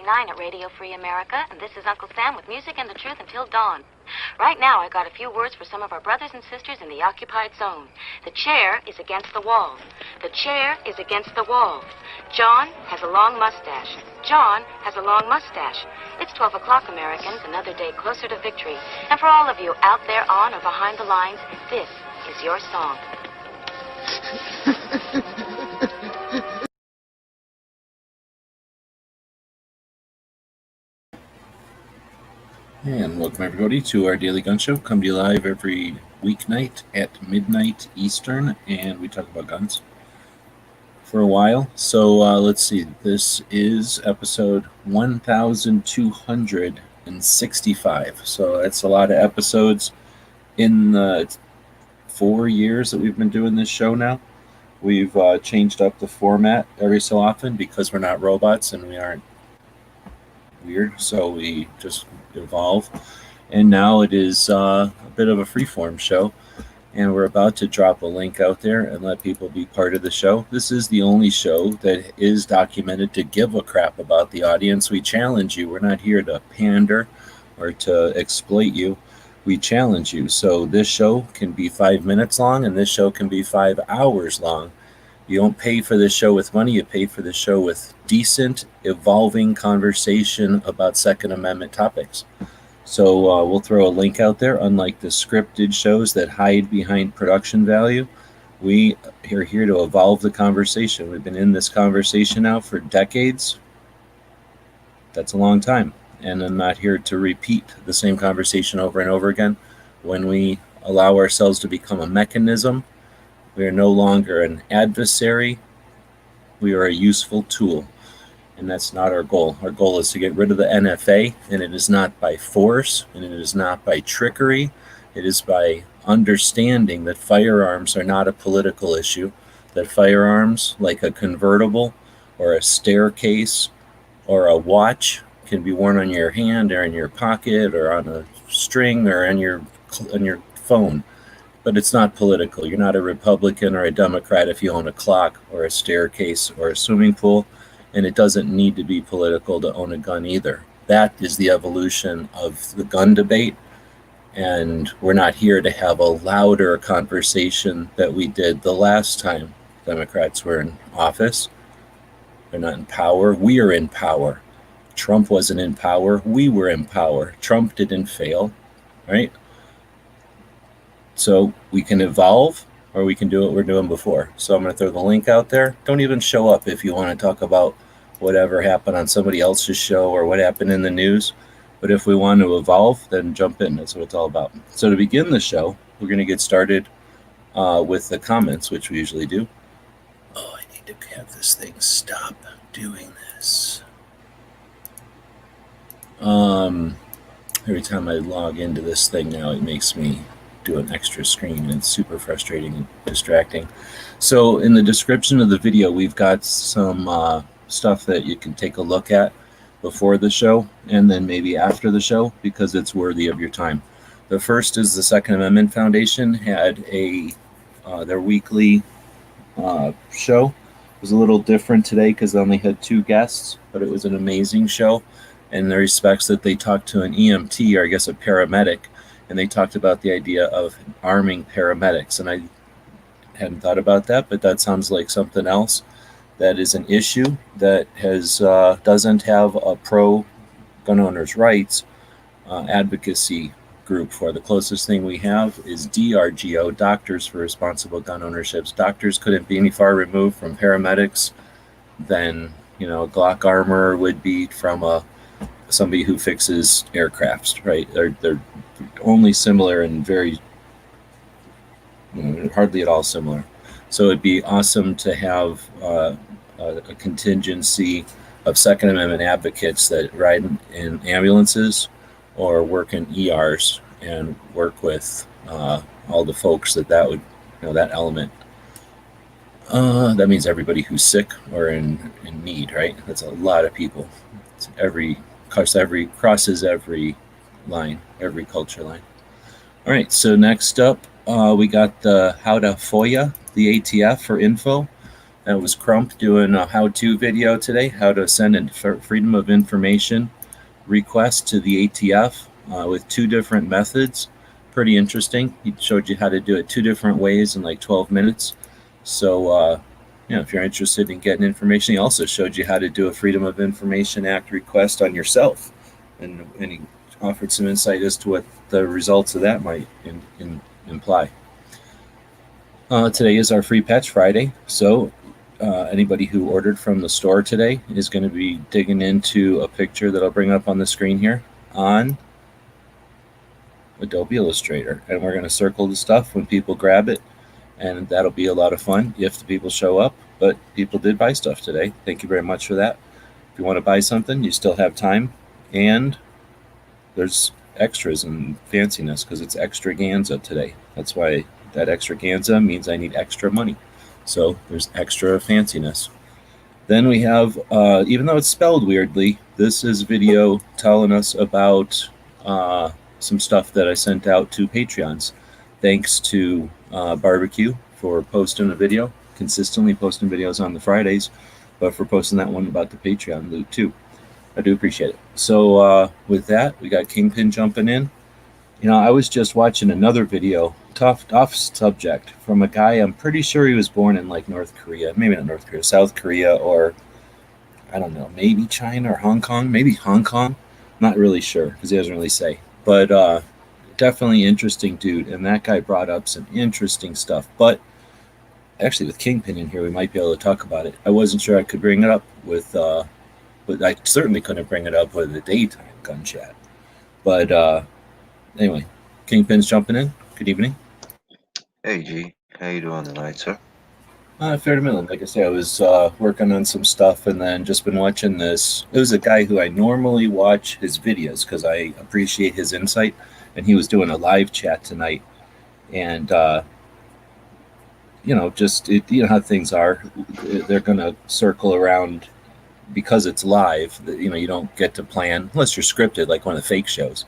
at Radio Free America, and this is Uncle Sam with music and the truth until dawn. Right now, I got a few words for some of our brothers and sisters in the occupied zone. The chair is against the wall. The chair is against the wall. John has a long mustache. John has a long mustache. It's 12 o'clock, Americans, another day closer to victory. And for all of you out there on or behind the lines, this is your song. And welcome everybody to our daily gun show. Come to you live every weeknight at midnight Eastern, and we talk about guns for a while. So let's see, this is episode 1265. So that's a lot of episodes in the 4 years that we've been doing this show now. We've changed up the format every so often because we're not robots and we aren't weird, so we just evolve. And now it is a bit of a freeform show, and we're about to drop a link out there and let people be part of the show. This is the only show that is documented to give a crap about the audience. We challenge you. We're not here to pander or to exploit you. We challenge you. So this show can be 5 minutes long, and this show can be 5 hours long. You don't pay for this show with money. You pay for this show with decent, evolving conversation about Second Amendment topics. So we'll throw a link out there. Unlike the scripted shows that hide behind production value, we are here to evolve the conversation. We've been in this conversation now for decades. That's a long time. And I'm not here to repeat the same conversation over and over again. When we allow ourselves to become a mechanism, we are no longer an adversary. We are a useful tool, and that's not our goal. Our goal is to get rid of the NFA, and it is not by force, and it is not by trickery. It is by understanding that firearms are not a political issue, that firearms, like a convertible or a staircase or a watch, can be worn on your hand or in your pocket or on a string or on your phone. But it's not political. You're not a Republican or a Democrat if you own a clock or a staircase or a swimming pool, and it doesn't need to be political to own a gun either. That is the evolution of the gun debate, and we're not here to have a louder conversation that we did the last time Democrats were in office. They're not in power. We are in power. Trump wasn't in power. We were in power. Trump didn't fail, right? So we can evolve, or we can do what we're doing before. So I'm going to throw the link out there. Don't even show up if you want to talk about whatever happened on somebody else's show or what happened in the news. But if we want to evolve, then jump in. That's what it's all about. So to begin the show, we're going to get started with the comments, which we usually do. Oh, I need to have this thing stop doing this. Every time I log into this thing now, it makes me do an extra screen, and it's super frustrating and distracting. So in the description of the video, we've got some stuff that you can take a look at before the show and then maybe after the show, because it's worthy of your time. The first is the Second Amendment Foundation had their weekly show. It was a little different today because they only had 2 guests, but it was an amazing show in the respects that they talked to an EMT, or I guess a paramedic, and they talked about the idea of arming paramedics. And I hadn't thought about that, but that sounds like something else that is an issue that has doesn't have a pro-gun owners' rights advocacy group for. The closest thing we have is DRGO, Doctors for Responsible Gun Ownerships. Doctors couldn't be any far removed from paramedics than, a Glock armor would be from somebody who fixes aircrafts, right? They're only similar and very, hardly at all similar. So it'd be awesome to have a contingency of Second Amendment advocates that ride in ambulances or work in ERs and work with all the folks that would, that element. That means everybody who's sick or in need, right? That's a lot of people. It's crosses every line, every culture line. All right, so next up, we got the how to FOIA the ATF for info. That was Crump doing a how-to video today, how to send a Freedom of Information request to the ATF with two different methods. Pretty interesting. He showed you how to do it two different ways in like 12 minutes. So, if you're interested in getting information, he also showed you how to do a Freedom of Information Act request on yourself. And he offered some insight as to what the results of that might imply. Today is our Free Patch Friday, so anybody who ordered from the store today is going to be digging into a picture that I'll bring up on the screen here on Adobe Illustrator, and we're going to circle the stuff when people grab it, and that'll be a lot of fun if the people show up. But people did buy stuff today. Thank you very much for that. If you want to buy something, you still have time, and there's extras and fanciness because it's Extra-ganza today. That's why that Extra-ganza means I need extra money. So there's extra fanciness. Then we have, even though it's spelled weirdly, this is video telling us about some stuff that I sent out to Patreons. Thanks to Barbecue for posting a video, consistently posting videos on the Fridays, but for posting that one about the Patreon loot too. I do appreciate it. So with that, we got Kingpin jumping in. I was just watching another video, off subject, from a guy. I'm pretty sure he was born in like North Korea, maybe not North Korea, South Korea, or I don't know, maybe China or Hong Kong, maybe Hong Kong. Not really sure because he doesn't really say. But definitely interesting dude, and that guy brought up some interesting stuff. But actually, with Kingpin in here, we might be able to talk about it. I wasn't sure I could bring it up with, but I certainly couldn't bring it up with a daytime gun chat. But anyway, Kingpin's jumping in. Good evening. Hey G, how you doing tonight, sir? Fair to middle. Like I say, I was working on some stuff and then just been watching this. It was a guy who I normally watch his videos because I appreciate his insight, and he was doing a live chat tonight. And you know how things are. They're going to circle around because it's live. You don't get to plan unless you're scripted, like one of the fake shows.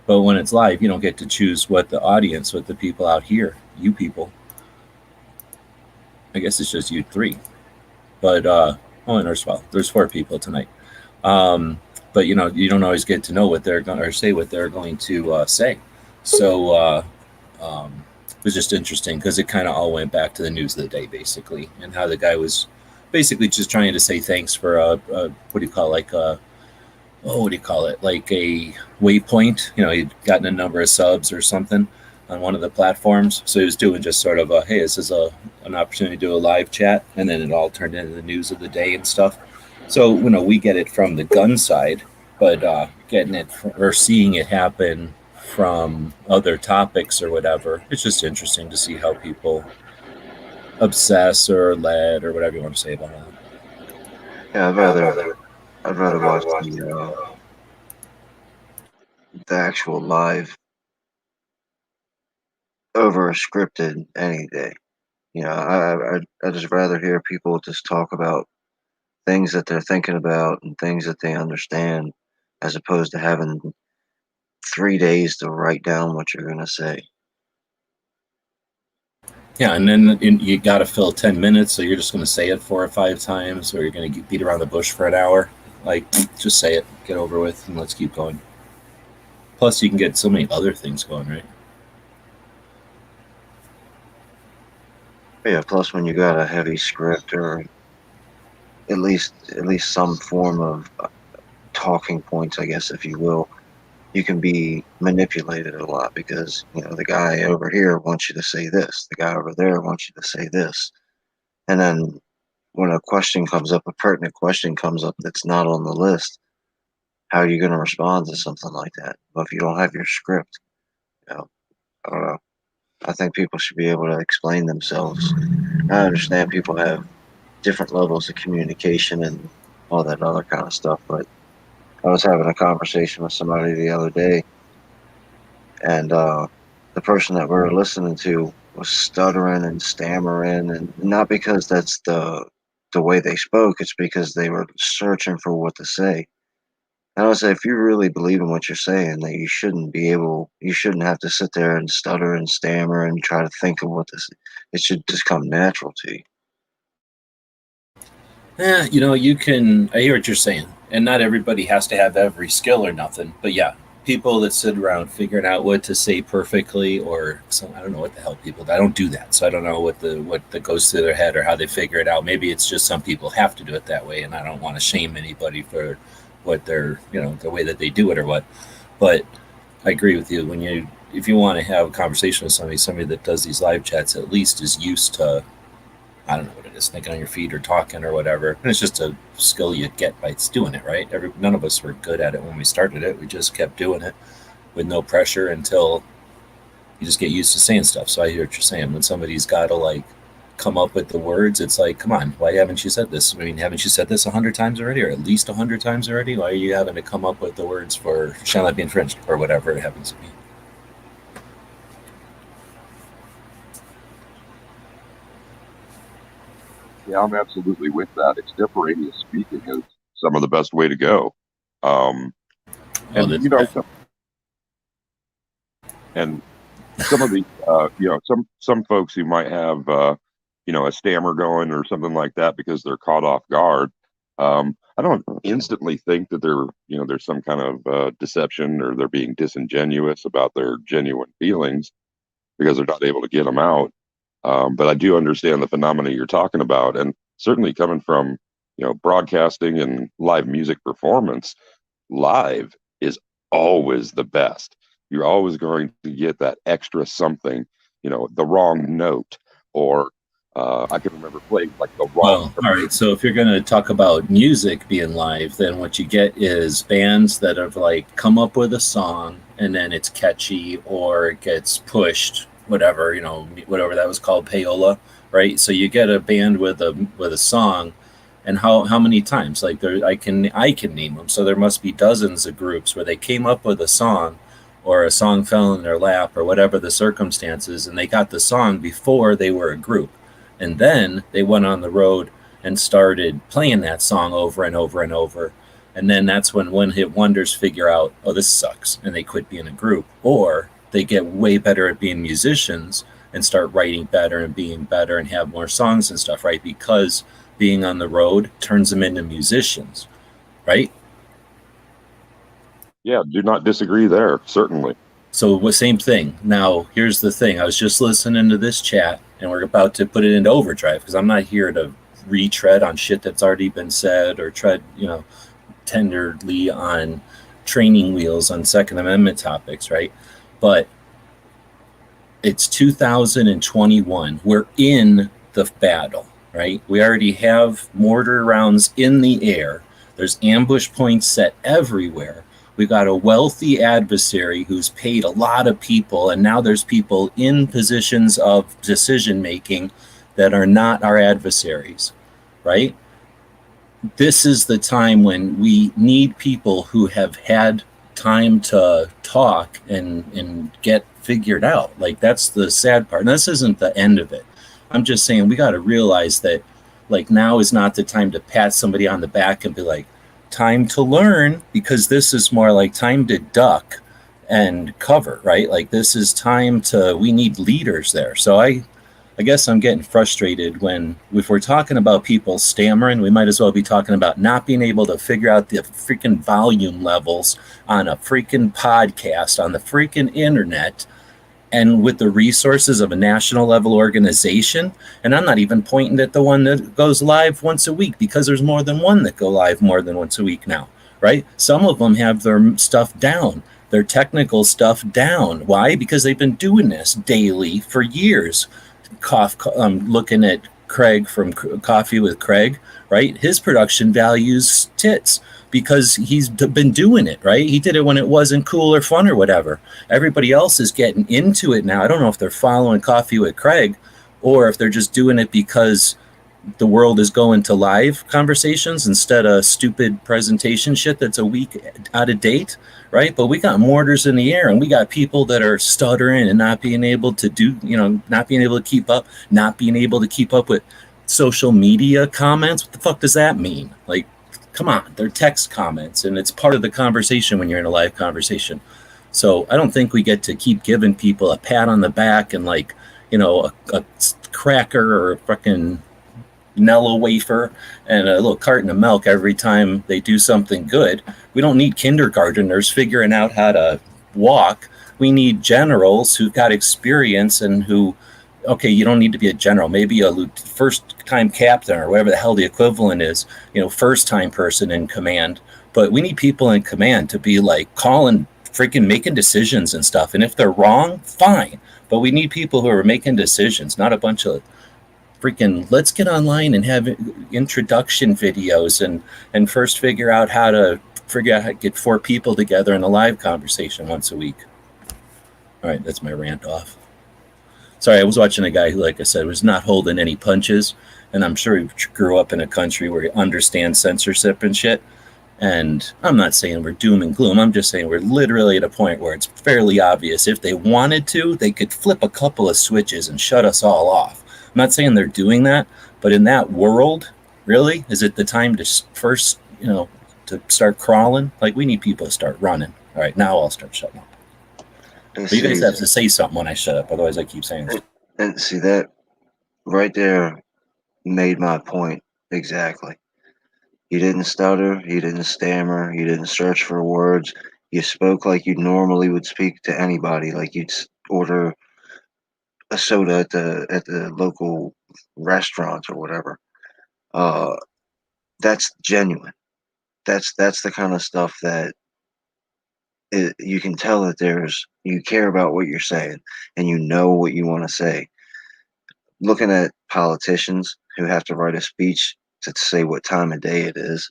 But when it's live, you don't get to choose what the people out here, you people. I guess it's just you three. But and there's four people tonight. But you don't always get to know what they're going to say, what they're going to say. So it was just interesting because it kind of all went back to the news of the day, basically, and how the guy was basically just trying to say thanks for what do you call it, like a waypoint. He'd gotten a number of subs or something on one of the platforms, so he was doing just sort of hey, this is an opportunity to do a live chat, and then it all turned into the news of the day and stuff. So we get it from the gun side, but getting it or seeing it happen from other topics or whatever, it's just interesting to see how people obsess or led or whatever you want to say about it. Yeah, I'd rather watch the actual live over a scripted any day. I just rather hear people just talk about things that they're thinking about and things that they understand, as opposed to having 3 days to write down what you're gonna say. Yeah, and then you got to fill 10 minutes, so you're just going to say it 4 or 5 times, or you're going to beat around the bush for an hour. Like, just say it, get over with, and let's keep going. Plus, you can get so many other things going, right? Yeah. Plus, when you got a heavy script or at least some form of talking points, I guess, if you will, you can be manipulated a lot because the guy over here wants you to say this, the guy over there wants you to say this, and then when a question comes up, a pertinent question comes up that's not on the list, how are you going to respond to something like that? Well, if you don't have your script, I don't know. I think people should be able to explain themselves. I understand people have different levels of communication and all that other kind of stuff, but I was having a conversation with somebody the other day, and the person that we were listening to was stuttering and stammering, and not because that's the way they spoke, it's because they were searching for what to say. And I would say, if you really believe in what you're saying, that you shouldn't have to sit there and stutter and stammer and try to think of what this. It should just come natural to you. Yeah, I hear what you're saying. And not everybody has to have every skill or nothing. But yeah, people that sit around figuring out what to say perfectly or some, I don't know what the hell people, I don't do that. So I don't know what that goes through their head or how they figure it out. Maybe it's just some people have to do it that way. And I don't want to shame anybody for what the way that they do it or what. But I agree with you. If you want to have a conversation with somebody that does these live chats at least is used to, I don't know what it is, thinking on your feet or talking or whatever. And it's just a skill you get by doing it, right? None of us were good at it when we started it. We just kept doing it with no pressure until you just get used to saying stuff. So I hear what you're saying. When somebody's got to like come up with the words, it's like, come on, why haven't you said this? I mean, haven't you said this 100 times already, or at least 100 times already? Why are you having to come up with the words for shall not be infringed or whatever it happens to be? Yeah, I'm absolutely with that. Extemporaneous speaking is some of the best way to go. And that's you know, right. and some of the some folks who might have a stammer going or something like that because they're caught off guard. I don't instantly think that there's some kind of deception or they're being disingenuous about their genuine feelings because they're not able to get them out. But I do understand the phenomena you're talking about, and certainly coming from broadcasting and live music performance, live is always the best. You're always going to get that extra something, the wrong note, or I can remember playing like the wrong. Well, all right. So if you're going to talk about music being live, then what you get is bands that have like come up with a song and then it's catchy or it gets pushed, whatever, whatever that was called, payola, right? So you get a band with a song, and how many times? Like there, I can name them. So there must be dozens of groups where they came up with a song, or a song fell in their lap, or whatever the circumstances, and they got the song before they were a group. And then they went on the road and started playing that song over and over and over. And then that's when one hit wonders figure out, oh, this sucks. And they quit being a group. Or they get way better at being musicians and start writing better and being better and have more songs and stuff, right? Because being on the road turns them into musicians, right? Yeah, do not disagree there. Certainly. So same thing. Now, here's the thing. I was just listening to this chat, and we're about to put it into overdrive because I'm not here to retread on shit that's already been said or tread, tenderly on training wheels on Second Amendment topics, right? But it's 2021. We're in the battle, right? We already have mortar rounds in the air. There's ambush points set everywhere. We've got a wealthy adversary who's paid a lot of people, and now there's people in positions of decision making that are not our adversaries, right? This is the time when we need people who have had time to talk and get figured out. Like, that's the sad part. And this isn't the end of it. I'm just saying we got to realize that, like, now is not the time to pat somebody on the back and be like, time to learn, because this is more like time to duck and cover, right? Like, this is time we need leaders there. So I guess I'm getting frustrated when, if we're talking about people stammering, we might as well be talking about not being able to figure out the freaking volume levels on a freaking podcast on the freaking internet, and with the resources of a national level organization. And I'm not even pointing at the one that goes live once a week, because there's more than one that go live more than once a week now, right? Some of them have their stuff down, their technical stuff down. Why? Because they've been doing this daily for years. Looking at Craig from Coffee with Craig, right? His production values tits because he's been doing it, right? He did it when it wasn't cool or fun or whatever. Everybody else is getting into it now. I don't know if they're following Coffee with Craig or if they're just doing it because the world is going to live conversations instead of stupid presentation shit that's a week out of date, right? But we got mortars in the air, and we got people that are stuttering and not being able to not being able to keep up, not being able to keep up with social media comments. What the fuck does that mean? Like, come on, they're text comments, and it's part of the conversation when you're in a live conversation. So I don't think we get to keep giving people a pat on the back and, like, a cracker or a fucking Nella wafer and a little carton of milk every time they do something good. We don't need kindergarteners figuring out how to walk. We need generals who've got experience and who, okay, you don't need to be a general, maybe a first time captain or whatever the hell the equivalent is, first time person in command. But we need people in command to be like calling, freaking making decisions and stuff. And if they're wrong, fine. But we need people who are making decisions, not a bunch of freaking let's get online and have introduction videos and first figure out how to get 4 people together in a live conversation once a week. All right, that's my rant off. Sorry, I was watching a guy who, like I said, was not holding any punches, and I'm sure he grew up in a country where he understands censorship and shit. And I'm not saying we're doom and gloom. I'm just saying we're literally at a point where it's fairly obvious. If they wanted to, they could flip a couple of switches and shut us all off. I'm not saying they're doing that, but in that world, really, is it the time to first, to start crawling? Like, we need people to start running. All right, now I'll start shutting up. But you guys have to say something when I shut up. Otherwise, I keep saying it. And see, that right there made my point exactly. You didn't stutter, you didn't stammer, you didn't search for words. You spoke like you normally would speak to anybody, like you'd order a soda at the local restaurant or whatever. That's genuine. That's the kind of stuff that you can tell that you care about what you're saying and you know what you want to say. Looking at politicians who have to write a speech to say what time of day it is,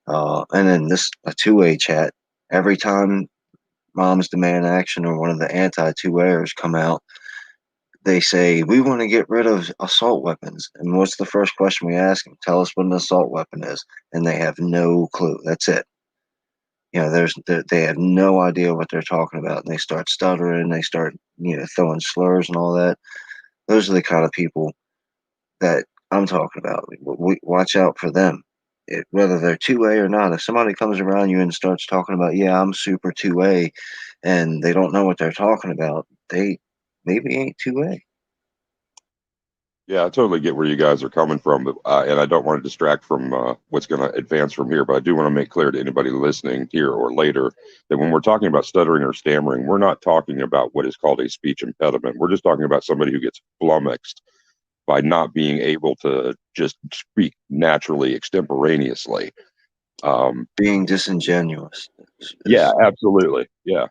and then a two-way chat. Every time Moms Demand Action or one of the anti-two-wayers come out, they say, we want to get rid of assault weapons. And what's the first question we ask them? Tell us what an assault weapon is. And they have no clue. That's it. They have no idea what they're talking about. And they start stuttering. They start, throwing slurs and all that. Those are the kind of people that I'm talking about. We watch out for them. Whether they're 2A or not, if somebody comes around you and starts talking about, yeah, I'm super 2A, and they don't know what they're talking about, they maybe ain't 2A. Yeah, I totally get where you guys are coming from, but, and I don't want to distract from what's going to advance from here, but I do want to make clear to anybody listening here or later that when we're talking about stuttering or stammering, we're not talking about what is called a speech impediment. We're just talking about somebody who gets flummoxed by not being able to just speak naturally, extemporaneously. Being disingenuous. Yeah, absolutely. Yeah.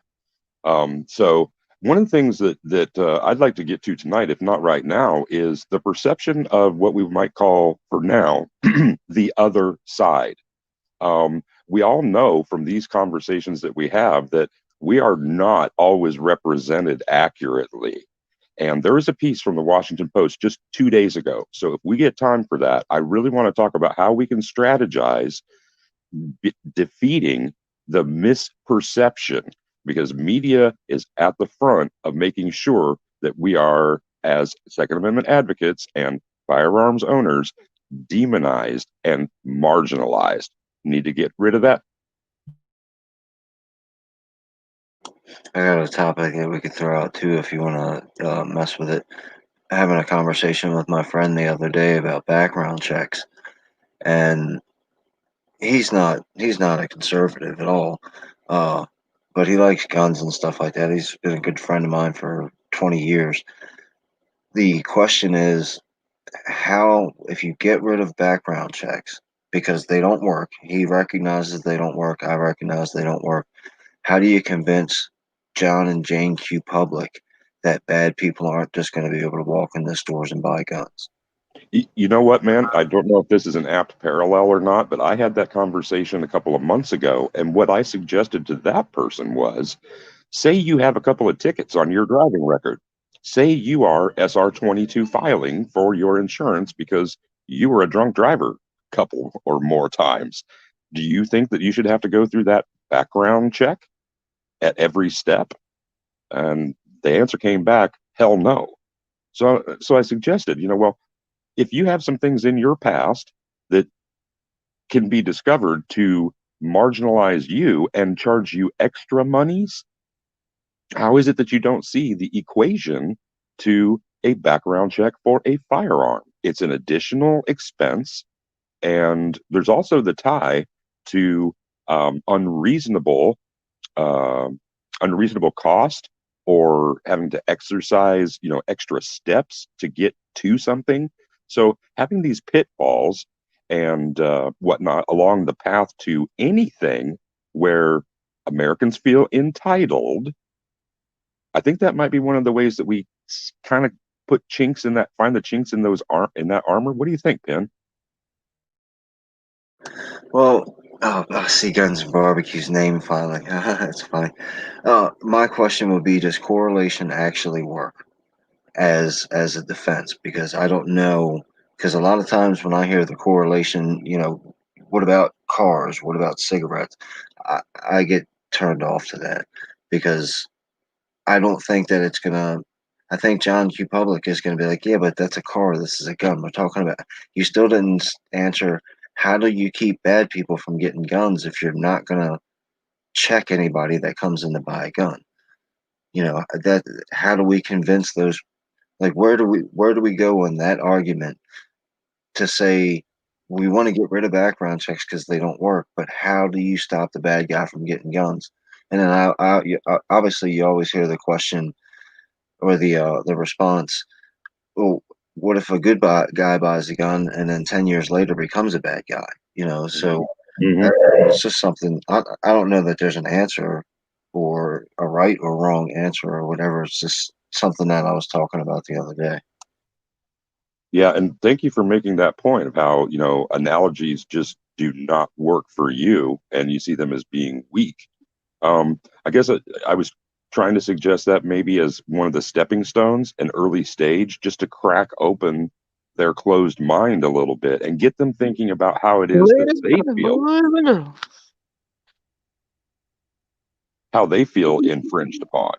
So one of the things that I'd like to get to tonight, if not right now, is the perception of what we might call, for now, the other side. We all know from these conversations that we have that we are not always represented accurately. And there is a piece from the Washington Post just 2 days ago. So if we get time for that, I really want to talk about how we can strategize defeating the misperception, because media is at the front of making sure that we are, as Second Amendment advocates and firearms owners, demonized and marginalized. Need to get rid of that. I got a topic that we could throw out too if you want to mess with it. Having a conversation with my friend the other day about background checks, and he's not a conservative at all, but he likes guns and stuff like that. He's been a good friend of mine for 20 years. The question is, how, if you get rid of background checks because they don't work, he recognizes they don't work, I recognize they don't work, how do you convince John and Jane Q. Public that bad people aren't just going to be able to walk in the stores and buy guns? You know what, man? I don't know if this is an apt parallel or not, but I had that conversation a couple of months ago. And what I suggested to that person was, say you have a couple of tickets on your driving record. Say you are SR22 filing for your insurance because you were a drunk driver a couple or more times. Do you think that you should have to go through that background check at every step? And the answer came back, hell no. So I suggested, well, if you have some things in your past that can be discovered to marginalize you and charge you extra monies, how is it that you don't see the equation to a background check for a firearm? it's an additional expense, and there's also the tie to unreasonable cost, or having to exercise, extra steps to get to something. So having these pitfalls and whatnot along the path to anything where Americans feel entitled, I think that might be one of the ways that we kind of put chinks in that, find the chinks in in that armor. What do you think, Penn? Well, I see Guns and Barbecue's name finally. That's funny. My question would be: does correlation actually work as a defense? Because I don't know. Because a lot of times when I hear the correlation, what about cars? What about cigarettes? I get turned off to that because I don't think that it's gonna. I think John Q. Public is gonna be like, yeah, but that's a car. This is a gun. We're talking about. You still didn't answer. How do you keep bad people from getting guns if you're not gonna check anybody that comes in to buy a gun? That. How do we convince those? Like, where do we go in that argument to say we want to get rid of background checks because they don't work, but how do you stop the bad guy from getting guns? And then obviously you always hear the question or the response, well, what if a good guy buys a gun and then 10 years later becomes a bad guy? So Mm-hmm. it's just something. I don't know that there's an answer or a right or wrong answer or whatever. It's just something that I was talking about the other day. Yeah, and thank you for making that point of how, analogies just do not work for you, and you see them as being weak. I guess I was trying to suggest that maybe as one of the stepping stones, an early stage, just to crack open their closed mind a little bit and get them thinking about how it is that they feel infringed upon.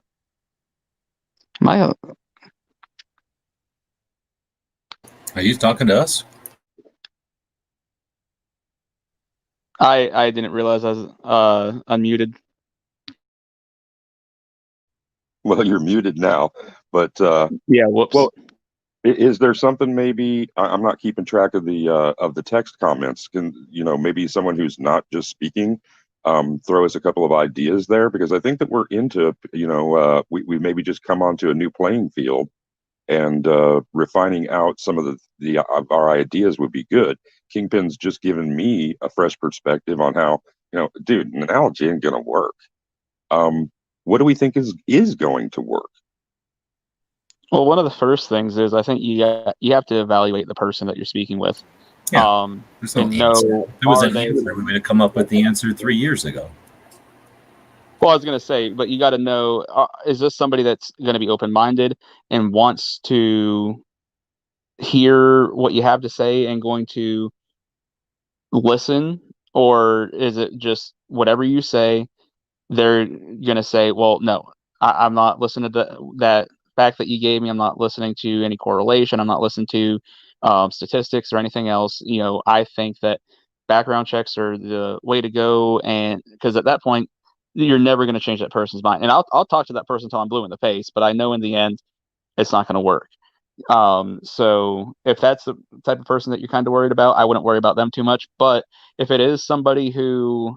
Are you talking to us? I didn't realize I was unmuted. Well, you're muted now, but yeah. Whoops. Well, is there something, maybe I'm not keeping track of the text comments? Can maybe someone who's not just speaking throw us a couple of ideas there, because I think that we're into we maybe just come onto a new playing field, and refining out some of of our ideas would be good. Kingpin's just given me a fresh perspective on how, dude, an analogy ain't gonna work. What do we think is going to work? Well, one of the first things is, I think you have to evaluate the person that you're speaking with. Yeah. There's no answer. There was an answer. We would have come up with the answer 3 years ago. Well, I was going to say, but you got to know, is this somebody that's going to be open-minded and wants to hear what you have to say and going to listen? Or is it just whatever you say, they're going to say, well, no, I'm not listening to that fact that you gave me. I'm not listening to any correlation. I'm not listening to statistics or anything else. I think that background checks are the way to go. And because at that point, you're never going to change that person's mind. And I'll talk to that person until I'm blue in the face, but I know in the end, it's not going to work. So if that's the type of person that you're kind of worried about, I wouldn't worry about them too much. But if it is somebody who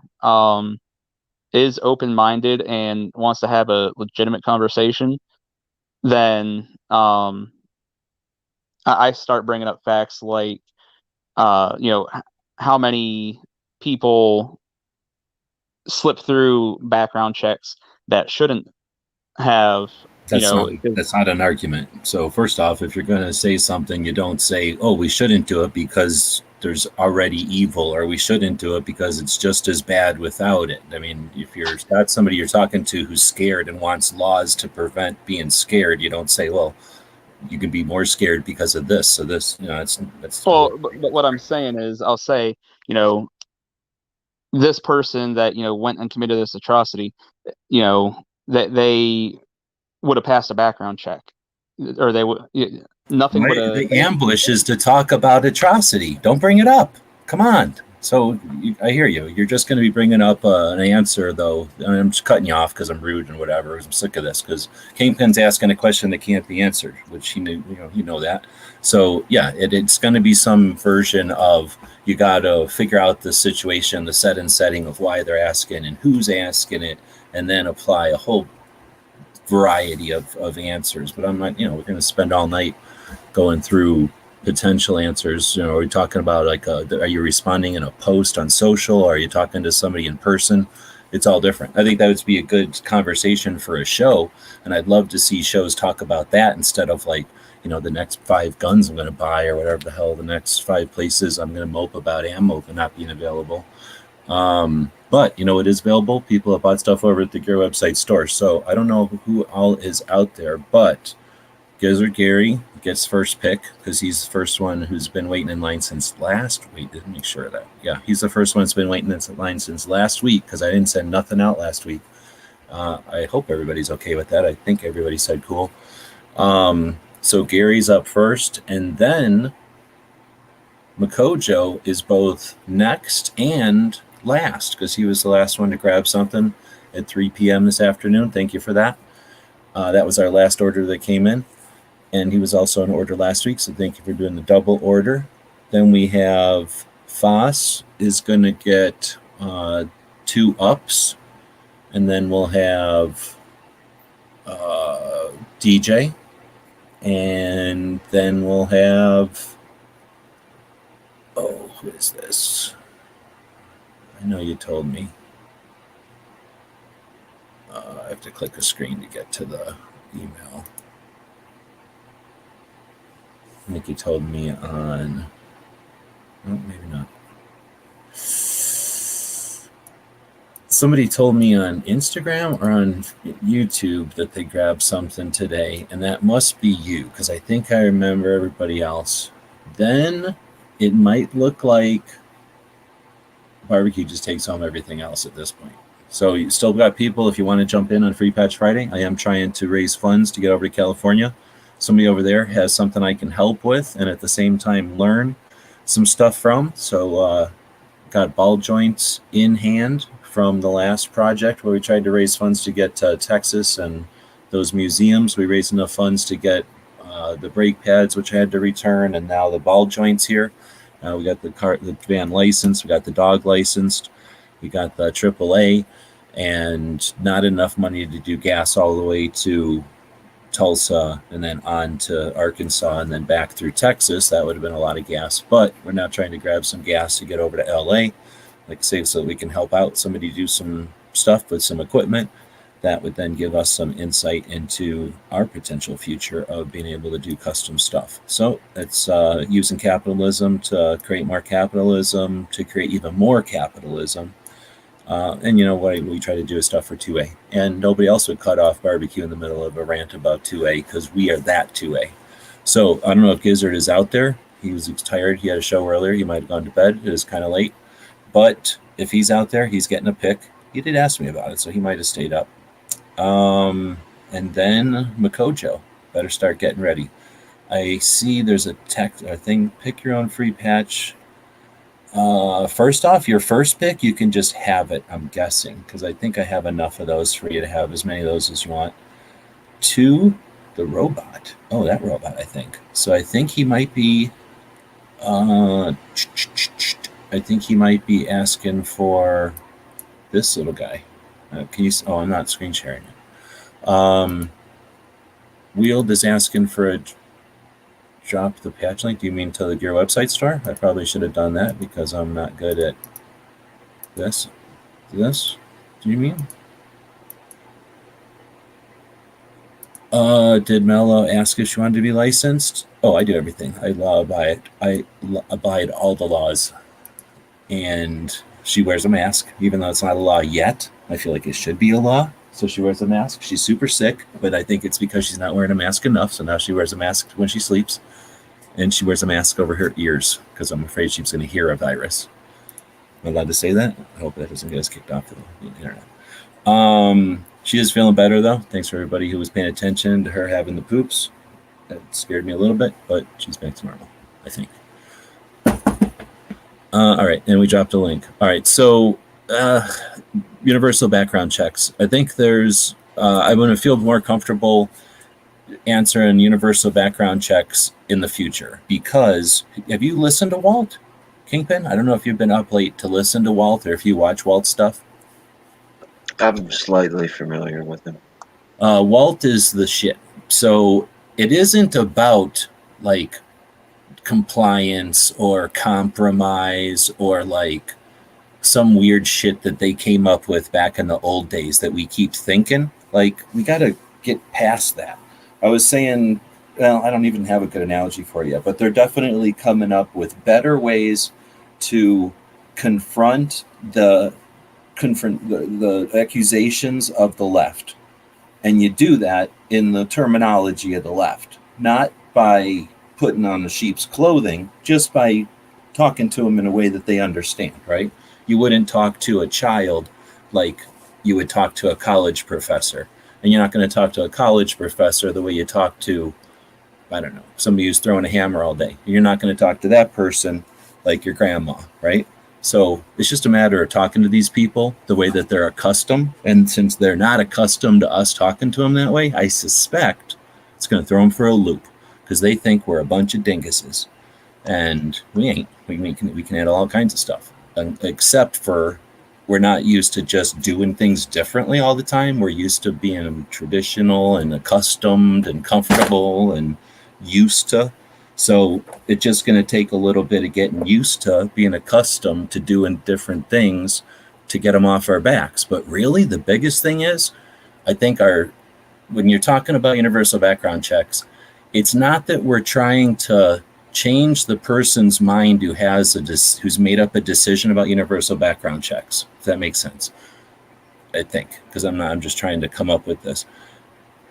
is open-minded and wants to have a legitimate conversation, then I start bringing up facts like, how many people slip through background checks that shouldn't have. That's not an argument. So first off, if you're going to say something, you don't say, oh, we shouldn't do it because there's already evil, or we shouldn't do it because it's just as bad without it. I mean, if you're got somebody you're talking to who's scared and wants laws to prevent being scared, you don't say, well, you can be more scared because of this. So this, that's well, but what I'm saying is, I'll say, this person that went and committed this atrocity, that they would have passed a background check, or they would. Nothing would have. The ambush is to talk about atrocity. Don't bring it up. Come on, So I hear you. You're just going to be bringing up an answer, though. And I'm just cutting you off because I'm rude and whatever. I'm sick of this because Kingpin's asking a question that can't be answered, which he knew. You know that. So yeah, it's going to be some version of you got to figure out the situation, the setting of why they're asking and who's asking it, and then apply a whole variety of answers. But I'm not. We're going to spend all night going through potential answers. Are we talking about like are you responding in a post on social, or are you talking to somebody in person? It's all different. I think that would be a good conversation for a show, and I'd love to see shows talk about that instead of like the next 5 guns I'm going to buy or whatever the hell, the next 5 places I'm going to mope about ammo not being available. But it is available. People have bought stuff over at the Gear Website store, so I don't know who all is out there, but Gizzard Gary gets first pick because he's the first one who's been waiting in line since last week. Didn't make sure of that. Yeah, he's the first one that's been waiting in line since last week because I didn't send nothing out last week. I hope everybody's okay with that. I think everybody said cool. So Gary's up first, and then Makojo is both next and last because he was the last one to grab something at 3 p.m. this afternoon. Thank you for that. That was our last order that came in. And he was also in order last week, so thank you for doing the double order. Then we have Foss is going to get 2 ups. And then we'll have DJ. And then we'll have... Oh, who is this? I know you told me. I have to click a screen to get to the email. I think you told me on... Oh, maybe not. Somebody told me on Instagram or on YouTube that they grabbed something today, and that must be you, because I think I remember everybody else. Then it might look like Barbecue just takes home everything else at this point. So you still got people, if you want to jump in on Free Patch Friday. I am trying to raise funds to get over to California. Somebody over there has something I can help with and at the same time learn some stuff from. So got ball joints in hand from the last project where we tried to raise funds to get to Texas and those museums. We raised enough funds to get the brake pads, which I had to return, and now the ball joints here. We got the van licensed, we got the dog licensed, we got the AAA, and not enough money to do gas all the way to Tulsa and then on to Arkansas and then back through Texas. That would have been a lot of gas, but we're now trying to grab some gas to get over to LA, like say, so that we can help out somebody do some stuff with some equipment. That would then give us some insight into our potential future of being able to do custom stuff. So it's using capitalism to create more capitalism, to create even more capitalism. And what we try to do is stuff for 2A. And nobody else would cut off Barbecue in the middle of a rant about 2A because we are that 2A. So I don't know if Gizzard is out there. He was tired. He had a show earlier. He might have gone to bed. It is kind of late. But if he's out there, he's getting a pick. He did ask me about it, so he might have stayed up. And then Makojo. Better start getting ready. I see there's a thing, pick your own free patch. First off, your first pick, you can just have it, I'm guessing, because I think I have enough of those for you to have as many of those as you want. 2, the robot. Oh, that robot, I think. So I think he might be, asking for this little guy. Can you, oh, I'm not screen sharing it. Wheeled is asking for a drop the patch link. Do you mean to the Gear Website store? I probably should have done that because I'm not good at this. This? Do you mean? Did Mello ask if she wanted to be licensed? Oh, I do everything. I abide all the laws. And she wears a mask, even though it's not a law yet. I feel like it should be a law. So she wears a mask. She's super sick, but I think it's because she's not wearing a mask enough. So now she wears a mask when she sleeps. And she wears a mask over her ears because I'm afraid she's going to hear a virus. Am I allowed to say that? I hope that doesn't get us kicked off the internet. She is feeling better, though. Thanks for everybody who was paying attention to her having the poops. That scared me a little bit, but she's back to normal, I think. All right, and we dropped a link. All right, so universal background checks. I think there's. I'm going to feel more comfortable answering universal background checks in the future because have you listened to Walt Kingpin? I don't know if you've been up late to listen to Walt or if you watch Walt stuff. I'm slightly familiar with him. Walt is the shit. So it isn't about like compliance or compromise or like some weird shit that they came up with back in the old days that we keep thinking. Like, we got to get past that. I was saying, well, I don't even have a good analogy for you, but they're definitely coming up with better ways to confront the accusations of the left. And you do that in the terminology of the left, not by putting on the sheep's clothing, just by talking to them in a way that they understand, right? You wouldn't talk to a child like you would talk to a college professor. And you're not going to talk to a college professor the way you talk to, I don't know, somebody who's throwing a hammer all day. You're not going to talk to that person like your grandma, right? So it's just a matter of talking to these people the way that they're accustomed. And since they're not accustomed to us talking to them that way, I suspect it's going to throw them for a loop because they think we're a bunch of dinguses. And we ain't. We can handle all kinds of stuff, except for we're not used to just doing things differently all the time. We're used to being traditional and accustomed and comfortable and used to. So it's just going to take a little bit of getting used to being accustomed to doing different things to get them off our backs. But really, the biggest thing is, I think when you're talking about universal background checks, it's not that we're trying to change the person's mind who's made up a decision about universal background checks. If that makes sense, I think, because I'm just trying to come up with this.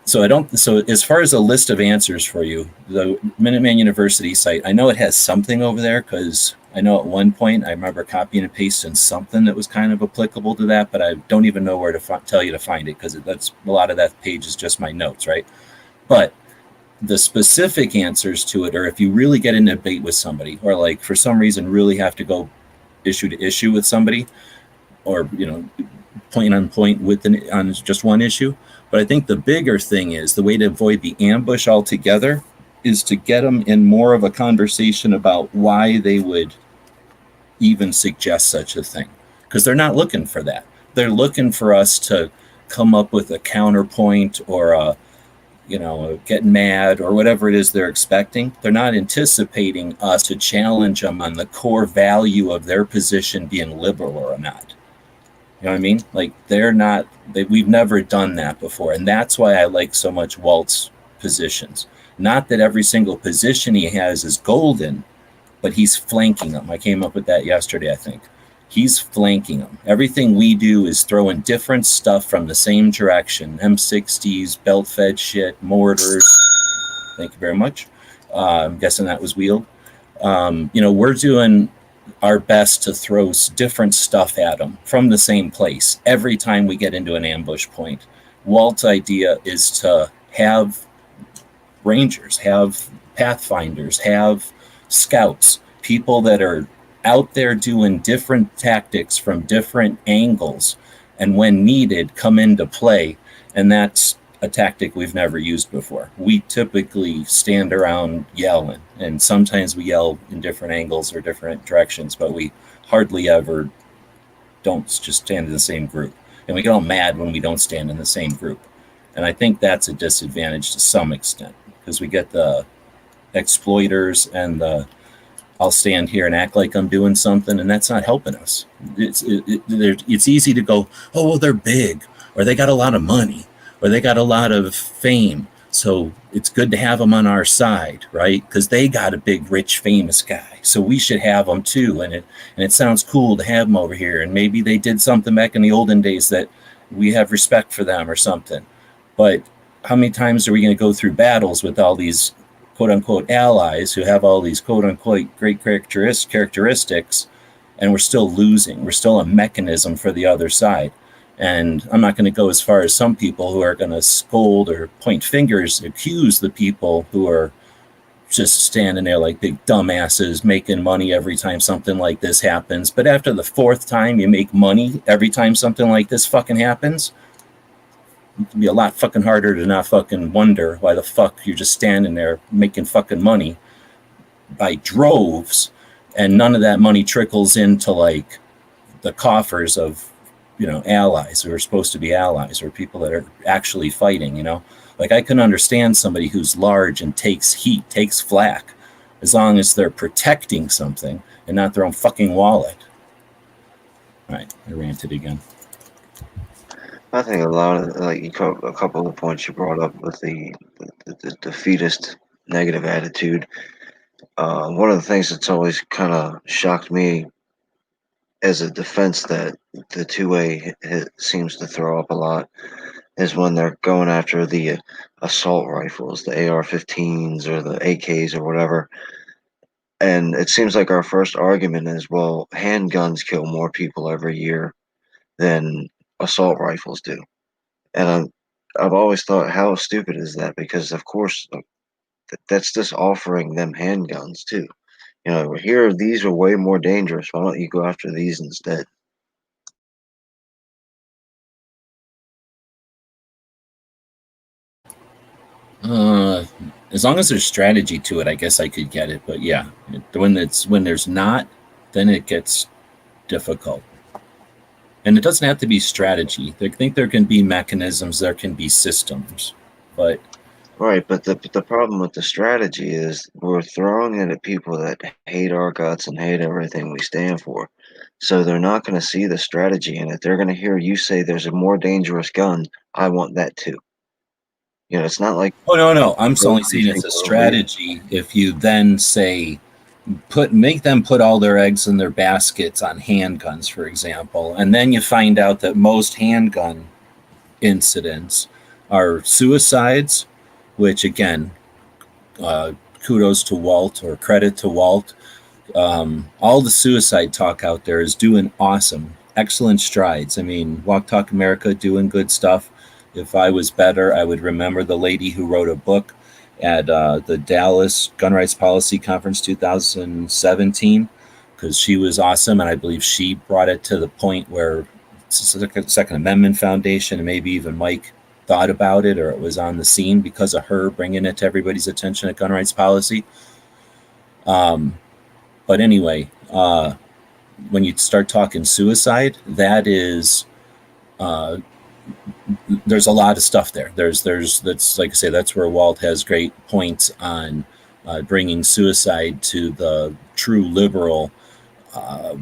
So as far as a list of answers for you, the Minuteman University site, I know it has something over there because I know at one point I remember copying and pasting something that was kind of applicable to that, but I don't even know where to tell you to find it because that's a lot of that page is just my notes, right? But the specific answers to it, or if you really get in a debate with somebody, or like for some reason really have to go issue to issue with somebody, or point on point on just one issue. But I think the bigger thing is the way to avoid the ambush altogether is to get them in more of a conversation about why they would even suggest such a thing, because they're not looking for that. They're looking for us to come up with a counterpoint or a get mad or whatever it is they're expecting. They're not anticipating us to challenge them on the core value of their position being liberal or not. You know what I mean? Like we've never done that before. And that's why I like so much Walt's positions. Not that every single position he has is golden, but he's flanking them. I came up with that yesterday, I think. He's flanking them. Everything we do is throwing different stuff from the same direction. M60s, belt-fed shit, mortars. Thank you very much. I'm guessing that was wheeled. We're doing our best to throw different stuff at them from the same place every time we get into an ambush point. Walt's idea is to have rangers, have pathfinders, have scouts, people that are out there doing different tactics from different angles, and when needed, come into play. And that's a tactic we've never used before. We typically stand around yelling, and sometimes we yell in different angles or different directions, but we hardly ever don't just stand in the same group. And we get all mad when we don't stand in the same group. And I think that's a disadvantage to some extent, because we get the exploiters and I'll stand here and act like I'm doing something, and that's not helping us. It's easy to go, oh, well, they're big, or they got a lot of money, or they got a lot of fame, so it's good to have them on our side, right? Because they got a big, rich, famous guy, so we should have them too, and it sounds cool to have them over here, and maybe they did something back in the olden days that we have respect for them or something. But how many times are we going to go through battles with all these quote-unquote allies who have all these quote-unquote great characteristics, and we're still losing? We're still a mechanism for the other side. And I'm not going to go as far as some people who are going to scold or point fingers, accuse the people who are just standing there like big dumbasses making money every time something like this happens. But after the fourth time you make money every time something like this fucking happens, it can be a lot fucking harder to not fucking wonder why the fuck you're just standing there making fucking money by droves, and none of that money trickles into like the coffers of, you know, allies who are supposed to be allies, or people that are actually fighting, you know. Like, I can understand somebody who's large and takes heat, takes flack, as long as they're protecting something and not their own fucking wallet. All right, I ranted again. I think a lot of, like, a couple of the points you brought up with the defeatist negative attitude. One of the things that's always kind of shocked me as a defense that the 2A seems to throw up a lot is when they're going after the assault rifles, the AR-15s or the AKs or whatever. And it seems like our first argument is, well, handguns kill more people every year than assault rifles do. And I've always thought, how stupid is that? Because, of course, that's just offering them handguns, too. You know, here, these are way more dangerous. Why don't you go after these instead? As long as there's strategy to it, I guess I could get it. But yeah, when there's not, then it gets difficult. And it doesn't have to be strategy. I think there can be mechanisms, there can be systems, but right. But the problem with the strategy is we're throwing it at people that hate our guts and hate everything we stand for. So they're not going to see the strategy in it. They're going to hear you say there's a more dangerous gun. I want that too. You know, it's not like, oh no, I'm only saying it's a strategy. If you then say make them put all their eggs in their baskets on handguns, for example, and then you find out that most handgun incidents are suicides, which again, kudos to Walt, or credit to Walt. All the suicide talk out there is doing awesome, excellent strides. I mean, Walk Talk America doing good stuff. If I was better, I would remember the lady who wrote a book at the Dallas Gun Rights Policy Conference 2017, because she was awesome, and I believe she brought it to the point where Second Amendment Foundation and maybe even Mike thought about it, or it was on the scene because of her bringing it to everybody's attention at Gun Rights Policy. But anyway, when you start talking suicide, that is there's a lot of stuff there. That's, like I say, that's where Walt has great points on bringing suicide to the true liberal, like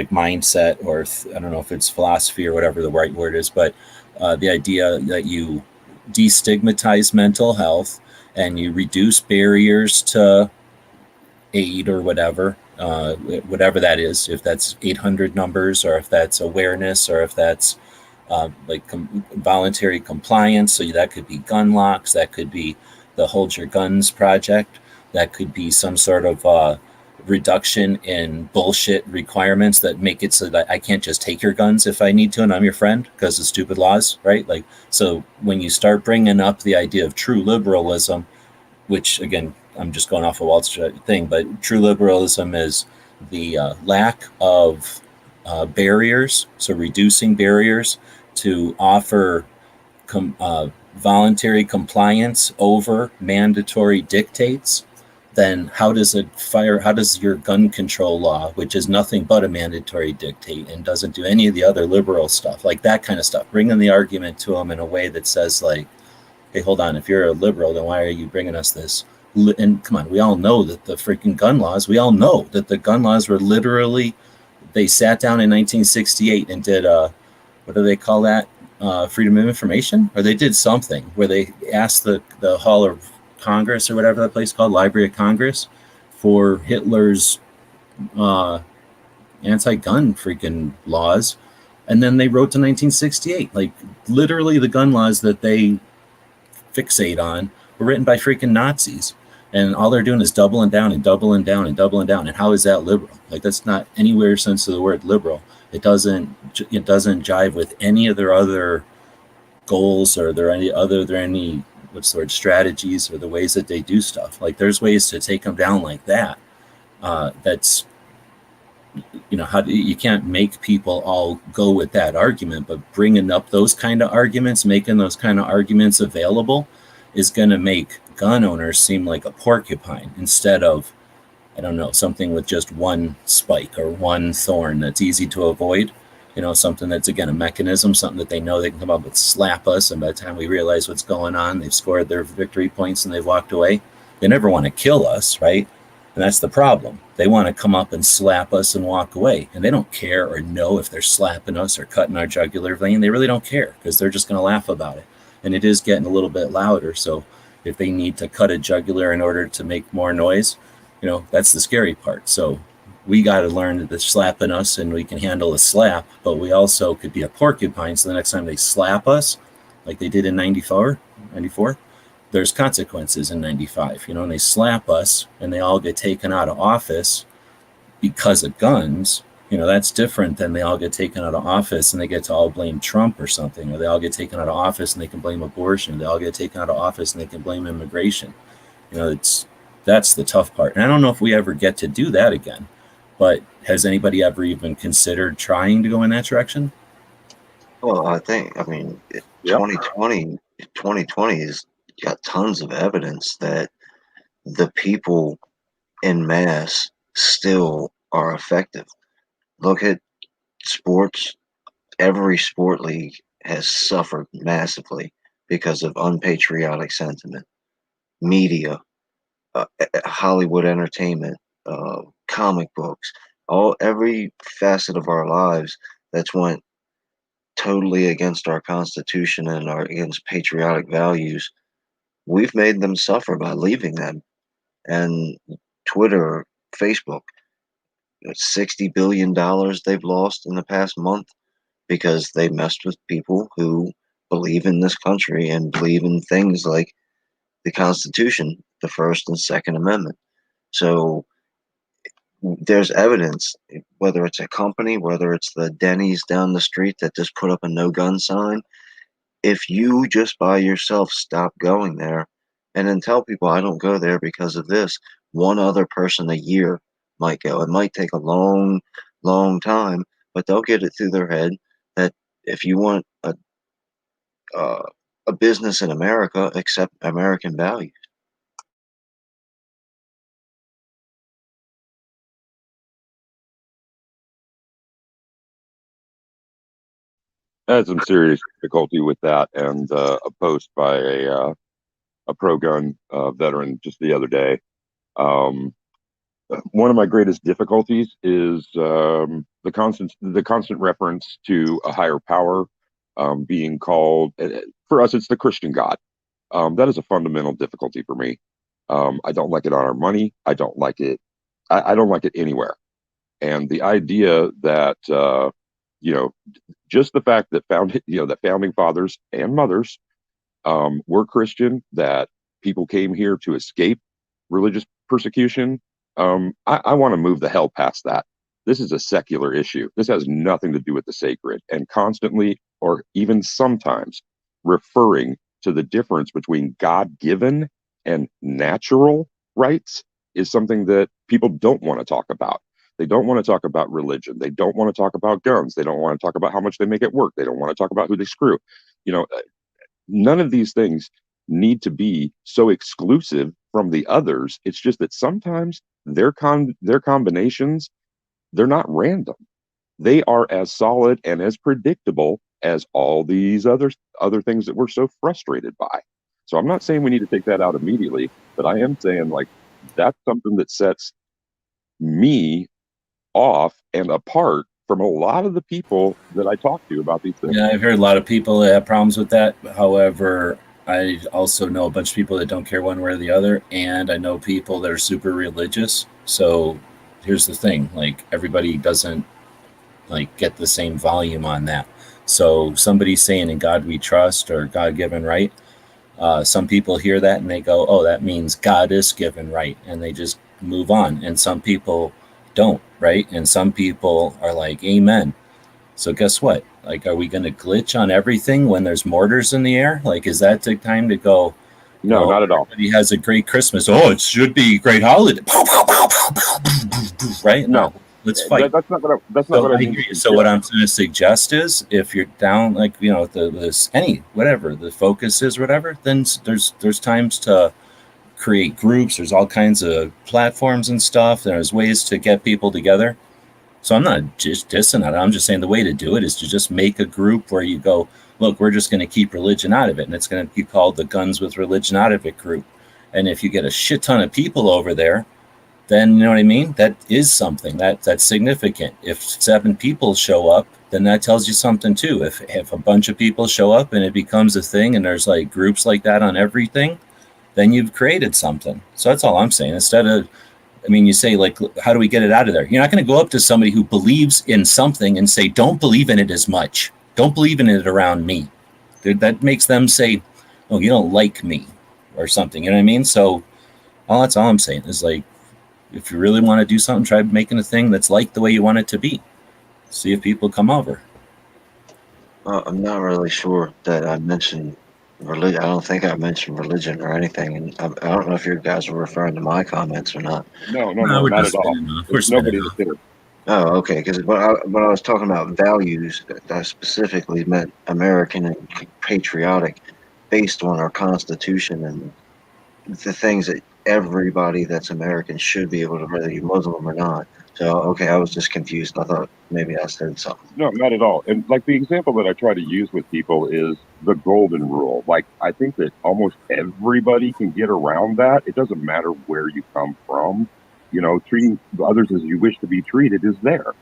mindset, or I don't know if it's philosophy or whatever the right word is, but the idea that you destigmatize mental health and you reduce barriers to aid or whatever that is, if that's 800 numbers, or if that's awareness, or if that's voluntary compliance. So that could be gun locks, that could be the Hold Your Guns project, that could be some sort of reduction in bullshit requirements that make it so that I can't just take your guns if I need to and I'm your friend because of stupid laws, right? Like, so when you start bringing up the idea of true liberalism, which again, I'm just going off of Walt's thing, but true liberalism is the lack of barriers, so reducing barriers to offer voluntary compliance over mandatory dictates. Then how does your gun control law, which is nothing but a mandatory dictate and doesn't do any of the other liberal stuff, like that kind of stuff, bringing the argument to them in a way that says, like, hey, hold on, if you're a liberal, then why are you bringing us this? And come on, we all know that the freaking gun laws, were literally, they sat down in 1968 and did, what do they call that? Freedom of Information? Or they did something where they asked the Hall of Congress, or whatever that place called, Library of Congress, for Hitler's anti-gun freaking laws. And then they wrote to 1968. Like, literally the gun laws that they fixate on were written by freaking Nazis. And all they're doing is doubling down and doubling down and doubling down. And how is that liberal? Like, that's not anywhere sense of the word liberal. It doesn't jive with any of their other goals, or any what's the word, strategies or the ways that they do stuff. Like there's ways to take them down like that. That's, how you can't make people all go with that argument, but bringing up those kind of arguments, making those kind of arguments available is going to make gun owners seem like a porcupine instead of, I don't know, something with just one spike or one thorn that's easy to avoid. Something that's, again, a mechanism, something that they know they can come up and slap us, and by the time we realize what's going on, they've scored their victory points and they've walked away. They never want to kill us, right? And that's the problem. They want to come up and slap us and walk away, and they don't care or know if they're slapping us or cutting our jugular vein. They really don't care because they're just going to laugh about it. And it is getting a little bit louder, so if they need to cut a jugular in order to make more noise, that's the scary part. So we got to learn that they're slapping us and we can handle a slap, but we also could be a porcupine. So the next time they slap us, like they did in 94, there's consequences in 95, and they slap us and they all get taken out of office because of guns. That's different than they all get taken out of office and they get to all blame Trump or something, or they all get taken out of office and they can blame abortion. They all get taken out of office and they can blame immigration. That's the tough part. And I don't know if we ever get to do that again, but has anybody ever even considered trying to go in that direction? Well, I mean, 2020 has got tons of evidence that the people en masse still are effective. Look at sports. Every sport league has suffered massively because of unpatriotic sentiment. Media, Hollywood entertainment, comic books, every facet of our lives that's went totally against our Constitution and against patriotic values. We've made them suffer by leaving them. And Twitter, Facebook, $60 billion they've lost in the past month because they messed with people who believe in this country and believe in things like the Constitution, the First and Second Amendment. So there's evidence, whether it's a company, whether it's the Denny's down the street that just put up a no gun sign. If you just by yourself stop going there and then tell people, I don't go there because of this, one other person a year might go. It might take a long, long time, but they'll get it through their head that if you want a business in America, accept American values. I had some serious difficulty with that, and a post by a pro-gun veteran just the other day. One of my greatest difficulties is the constant reference to a higher power being called. For us, it's the Christian God. That is a fundamental difficulty for me. I don't like it on our money. I don't like it. I don't like it anywhere. And the idea that just the fact that that founding fathers and mothers were Christian, that people came here to escape religious persecution. I want to move the hell past that. This is a secular issue. This has nothing to do with the sacred, and constantly, or even sometimes, referring to the difference between God-given and natural rights is something that people don't want to talk about. They don't want to talk about religion. They don't want to talk about guns. They don't want to talk about how much they make it work. They don't want to talk about who they screw. None of these things need to be so exclusive from the others. It's just that sometimes their combinations, they're not random. They are as solid and as predictable as all these other things that we're so frustrated by. So I'm not saying we need to take that out immediately, but I am saying that's something that sets me off and apart from a lot of the people that I talk to about these things. Yeah, I've heard a lot of people that have problems with that. However, I also know a bunch of people that don't care one way or the other, and I know people that are super religious. So here's the thing, everybody doesn't get the same volume on that. So somebody saying in God we trust or God-given right, some people hear that and they go, oh, that means God is given right, and they just move on. And some people don't, right? And some people are like, amen. So guess what? Are we going to glitch on everything when there's mortars in the air? Is that the time to go, No, not at all. Everybody has a great Christmas. Oh, it should be a great holiday. Right? No, let's fight. That's not what I mean. So what I'm going to suggest is, if you're down, like, you know, whatever the focus is, whatever, then there's times to create groups. There's all kinds of platforms and stuff. There's ways to get people together. So I'm not just dissing it. I'm just saying the way to do it is to just make a group where you go, look, we're just going to keep religion out of it. And it's going to be called the Guns with Religion Out of It group. And if you get a shit ton of people over there, then, you know what I mean? That is something that's significant. If 7 people show up, then that tells you something too. If a bunch of people show up and it becomes a thing and there's like groups like that on everything, then you've created something. So that's all I'm saying. Instead of, I mean, you say, like, how do we get it out of there? You're not going to go up to somebody who believes in something and say, don't believe in it as much. Don't believe in it around me. That makes them say, oh, you don't like me or something. You know what I mean? So that's all I'm saying is, like, if you really want to do something, try making a thing that's like the way you want it to be. See if people come over. I'm not really sure that I mentioned religion. I don't think I mentioned religion or anything, and I don't know if you guys were referring to my comments or not. No, not at all. There's nobody to consider. Oh, okay. Because when I was talking about values, I specifically meant American and patriotic, based on our Constitution and the things that everybody that's American should be able to, whether you're Muslim or not. So, okay, I was just confused. I thought maybe I said something. No, not at all. And like the example that I try to use with people is the golden rule. Like, I think that almost everybody can get around that. It doesn't matter where you come from. You know, treating others as you wish to be treated is there.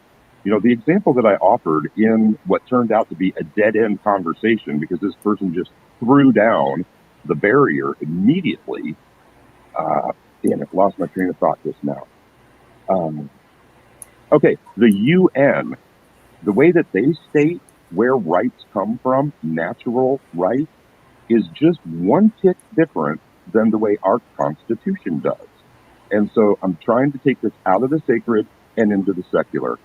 You know, the example that I offered in what turned out to be a dead-end conversation because this person just threw down the barrier immediately. Damn it, lost my train of thought just now. Okay, the UN, the way that they state where rights come from, natural rights, is just one tick different than the way our Constitution does. And so I'm trying to take this out of the sacred and into the secular.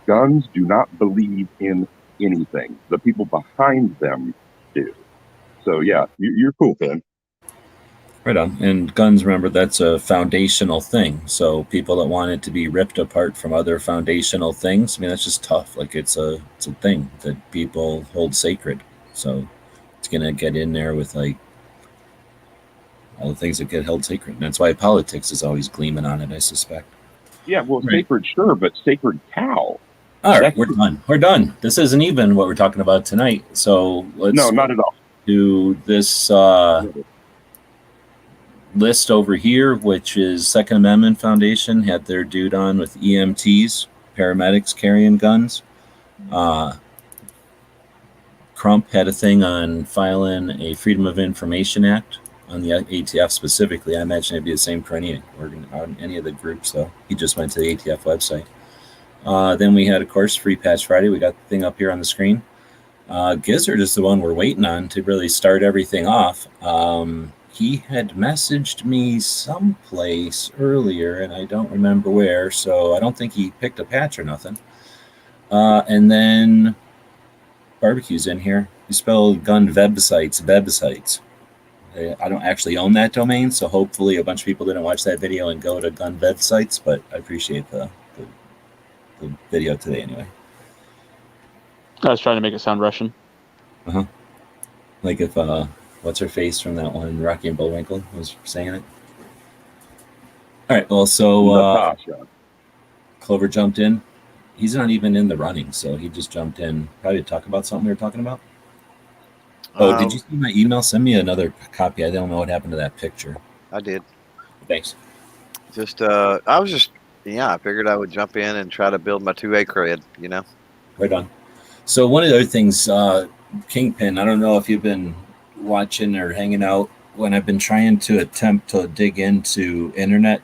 Guns do not believe in anything. The people behind them do. So yeah, you're cool, Ben. Right on. And guns, remember, that's a foundational thing. So people that want it to be ripped apart from other foundational things, I mean, that's just tough. Like, it's a thing that people hold sacred. So it's going to get in there with, like, all the things that get held sacred. And that's why politics is always gleaming on it, I suspect. Yeah, well, right. Sacred, sure, but sacred cow. All right, we're done. We're done. This isn't even what we're talking about tonight. So let's not at all. Do this list over here, which is Second Amendment Foundation had their dude on with EMTs, paramedics carrying guns. Crump had a thing on filing a Freedom of Information Act on the ATF specifically. I imagine it'd be the same for any of the groups, though. He just went to the ATF website. Then we had, of course, Free Patch Friday. We got the thing up here on the screen. Gizzard is the one we're waiting on to really start everything off. He had messaged me someplace earlier, and I don't remember where, so I don't think he picked a patch or nothing. And then Barbecue's in here. You spelled Gunwevsites. I don't actually own that domain, so hopefully a bunch of people didn't watch that video and go to Gunwevsites, but I appreciate the video today anyway. I was trying to make it sound Russian. Uh-huh. Like if, what's her face from that one, Rocky and Bullwinkle, was saying it. All right, well, so Clover jumped in. He's not even in the running, so he just jumped in probably to talk about something we were talking about. Oh, did you see my email? Send me another copy. I don't know what happened to that picture. I did. Thanks. I figured I would jump in and try to build my 2A cred, you know? Right on. So one of the other things, Kingpin, I don't know if you've been watching or hanging out when I've been trying to attempt to dig into internet,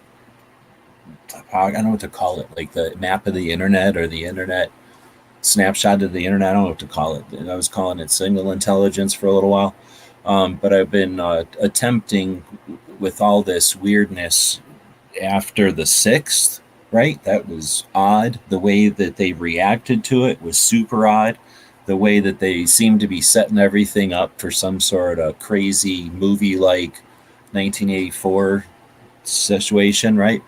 I don't know what to call it, like the map of the internet or the internet snapshot of the internet. I don't know what to call it. I was calling it signal intelligence for a little while. But I've been attempting with all this weirdness after the 6th, right? That was odd. The way that they reacted to it was super odd. The way that they seemed to be setting everything up for some sort of crazy movie-like 1984 situation, right?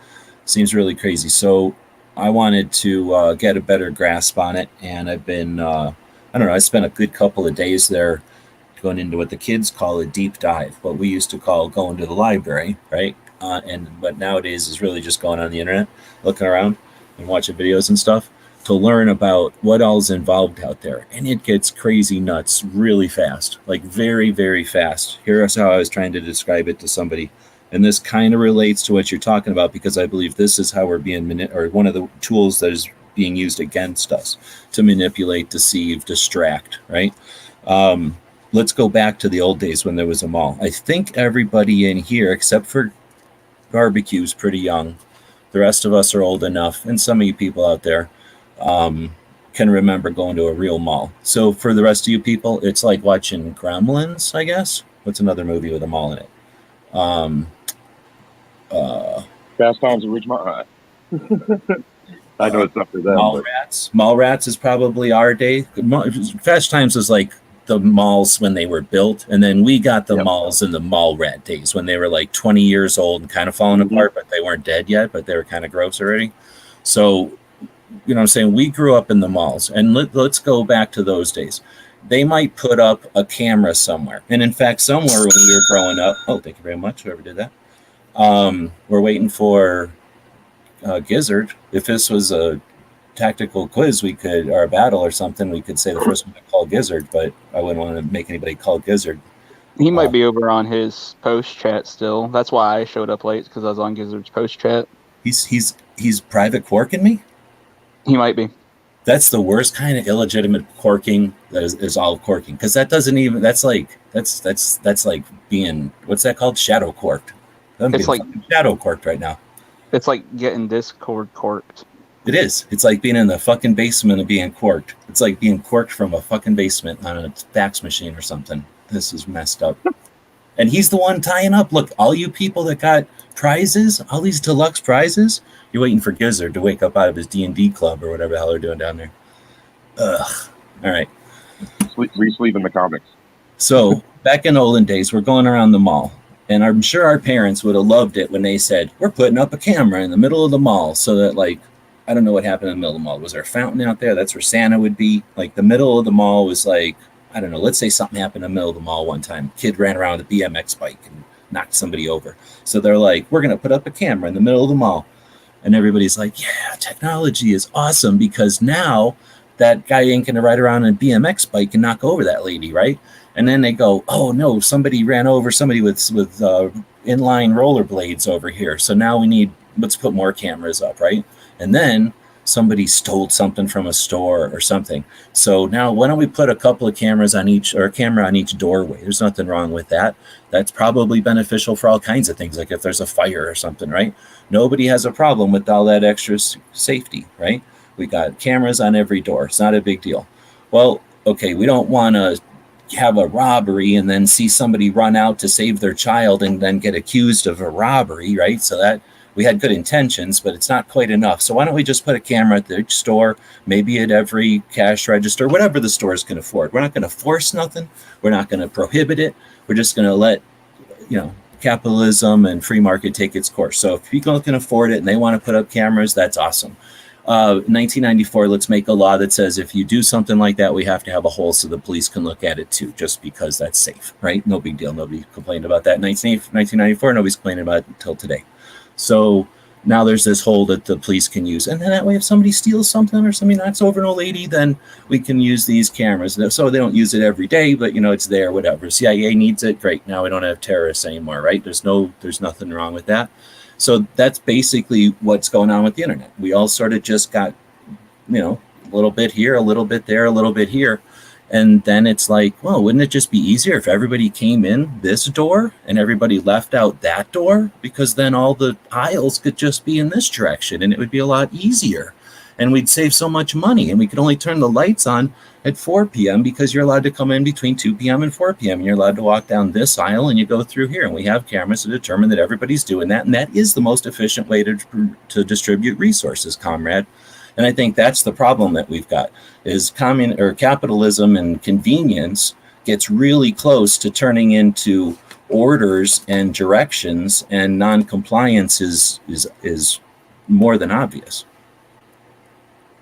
Seems really crazy. So I wanted to get a better grasp on it, and I've been, I don't know, I spent a good couple of days there going into what the kids call a deep dive, what we used to call going to the library, right? And what nowadays is really just going on the internet, looking around and watching videos and stuff to learn about what all's involved out there. And it gets crazy nuts really fast, like very, very fast. Here's how I was trying to describe it to somebody. And this kind of relates to what you're talking about, because I believe this is how we're being, or one of the tools that is being used against us to manipulate, deceive, distract, right? Let's go back to the old days when there was a mall. I think everybody in here, except for Barbecue's pretty young. The rest of us are old enough, and some of you people out there can remember going to a real mall. So for the rest of you people, it's like watching Gremlins, I guess. What's another movie with a mall in it? Fast Times at Ridgemont High. I know it's up to them. Mallrats is probably our day. Fast Times is like the malls when they were built, and then we got the malls in the mall rat days when they were like 20 years old and kind of falling apart, but they weren't dead yet, but they were kind of gross already. So, you know what I'm saying? We grew up in the malls, and let's go back to those days. They might put up a camera somewhere. And in fact, somewhere when we were growing up, oh, thank you very much, whoever did that. We're waiting for Gizzard. If this was a tactical quiz, we could, or a battle or something, we could say the first one to call Gizzard, but I wouldn't want to make anybody call Gizzard. He might be over on his post chat still. That's why I showed up late, because I was on Gizzard's post chat. He's private quarking me? He might be. That's the worst kind of illegitimate corking that is all corking, because that doesn't even, that's like being, what's that called? Shadow corked. It's like shadow corked right now. It's like getting Discord corked. It is. It's like being in the fucking basement and being corked. It's like being corked from a fucking basement on a fax machine or something. This is messed up. And he's the one tying up. Look, all you people that got prizes, all these deluxe prizes, you're waiting for Gizzard to wake up out of his D&D club or whatever the hell they're doing down there. Ugh. All right. Re-sleeving the comics. So back in olden days, we're going around the mall. And I'm sure our parents would have loved it when they said, we're putting up a camera in the middle of the mall so that, like, I don't know what happened in the middle of the mall. Was there a fountain out there? That's where Santa would be. Like, the middle of the mall was like, I don't know. Let's say something happened in the middle of the mall one time. Kid ran around with a BMX bike and knocked somebody over. So they're like, we're going to put up a camera in the middle of the mall. And everybody's like, yeah, technology is awesome, because now that guy ain't going to ride around on a BMX bike and knock over that lady, right? And then they go, oh, no, somebody ran over somebody with inline rollerblades over here. So now let's put more cameras up, right? And then somebody stole something from a store or something. So now why don't we put a couple of cameras on each, or a camera on each doorway? There's nothing wrong with that. That's probably beneficial for all kinds of things, like if there's a fire or something, right? Nobody has a problem with all that extra safety, right? We got cameras on every door. It's not a big deal. Well, okay, we don't want to have a robbery and then see somebody run out to save their child and then get accused of a robbery, right? So that we had good intentions, but it's not quite enough. So why don't we just put a camera at each store, maybe at every cash register, whatever the stores can afford. We're not going to force nothing. We're not going to prohibit it. We're just going to let, capitalism and free market take its course. So if people can afford it and they want to put up cameras, that's awesome. 1994, let's make a law that says if you do something like that, we have to have a hole so the police can look at it too, just because that's safe, right? No big deal. Nobody complained about that in 1994. Nobody's complaining about it until today. So now there's this hole that the police can use. And then that way, if somebody steals something or somebody knocks over an old lady, then we can use these cameras. So they don't use it every day, but, it's there, whatever. CIA needs it. Great. Now we don't have terrorists anymore, right? There's nothing wrong with that. So that's basically what's going on with the internet. We all sort of just got, a little bit here, a little bit there, a little bit here. And then it's like, well, wouldn't it just be easier if everybody came in this door and everybody left out that door? Because then all the aisles could just be in this direction and it would be a lot easier. And we'd save so much money, and we could only turn the lights on at 4 p.m. because you're allowed to come in between 2 p.m. and 4 p.m. And you're allowed to walk down this aisle and you go through here. And we have cameras to determine that everybody's doing that. And that is the most efficient way to distribute resources, comrade. And I think that's the problem that we've got is capitalism and convenience gets really close to turning into orders and directions, and non-compliance is more than obvious.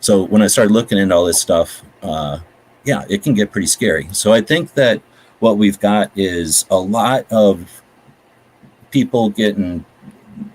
So when I started looking into all this stuff, yeah, it can get pretty scary. So I think that what we've got is a lot of people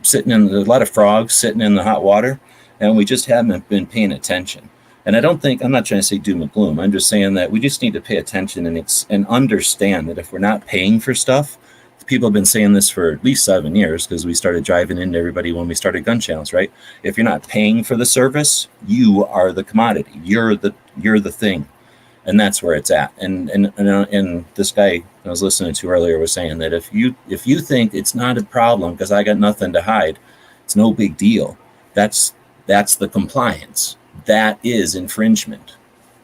sitting in a lot of frogs sitting in the hot water, and we just haven't been paying attention. And I'm not trying to say doom and gloom. I'm just saying that we just need to pay attention and understand that if we're not paying for stuff, people have been saying this for at least 7 years, because we started driving into everybody when we started gun channels, right? If you're not paying for the service, you are the commodity. You're the thing, and that's where it's at. And this guy I was listening to earlier was saying that if you think it's not a problem because I got nothing to hide, it's no big deal. That's the compliance. That is infringement.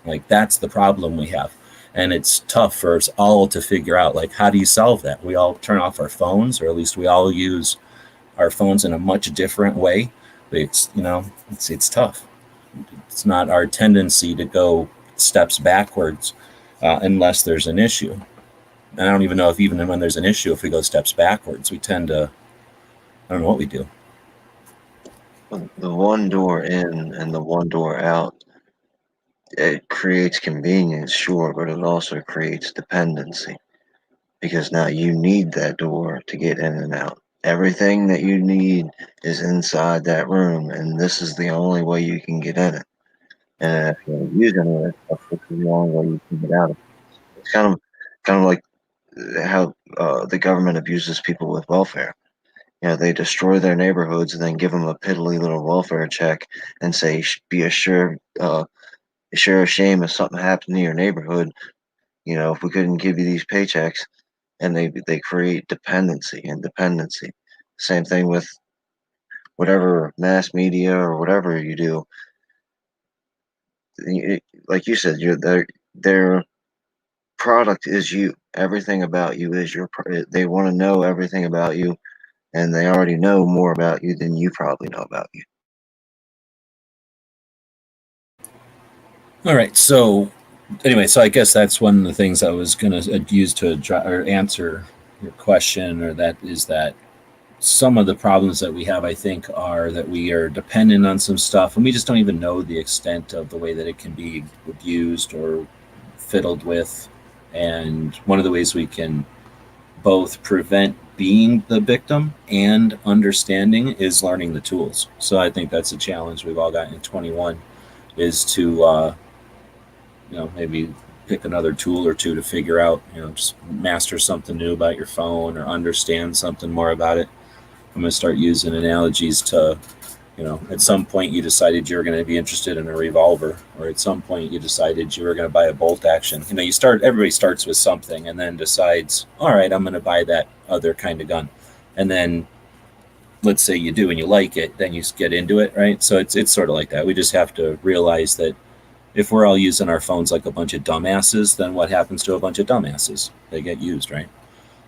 Like, that's the problem we have. And it's tough for us all to figure out, like, how do you solve that? We all turn off our phones, or at least we all use our phones in a much different way. But it's tough. It's not our tendency to go steps backwards unless there's an issue. And I don't even know if even when there's an issue, if we go steps backwards, we tend to, I don't know what we do. The one door in and the one door out, it creates convenience, sure, but it also creates dependency, because now you need that door to get in and out. Everything that you need is inside that room, and this is the only way you can get in it. And if you're using it, this is the only way you can get out of it. It's kind of like how the government abuses people with welfare. They destroy their neighborhoods and then give them a piddly little welfare check and say, be assured, share a shame if something happened to your neighborhood. If we couldn't give you these paychecks, and they create dependency and dependency. Same thing with whatever mass media or whatever you do. Like you said, their product is you. Everything about you is they want to know everything about you, and they already know more about you than you probably know about you. All right. So anyway, so I guess that's one of the things I was going to use to answer your question, or that is that some of the problems that we have, I think, are that we are dependent on some stuff, and we just don't even know the extent of the way that it can be abused or fiddled with. And one of the ways we can both prevent being the victim and understanding is learning the tools. So I think that's a challenge we've all got in 21, is to maybe pick another tool or two to figure out, just master something new about your phone or understand something more about it. I'm going to start using analogies to, at some point you decided you were going to be interested in a revolver, or at some point you decided you were going to buy a bolt action. Everybody starts with something and then decides, all right, I'm going to buy that other kind of gun. And then let's say you do and you like it, then you get into it, right? So it's sort of like that. We just have to realize that if we're all using our phones like a bunch of dumbasses, then what happens to a bunch of dumbasses? They get used, right?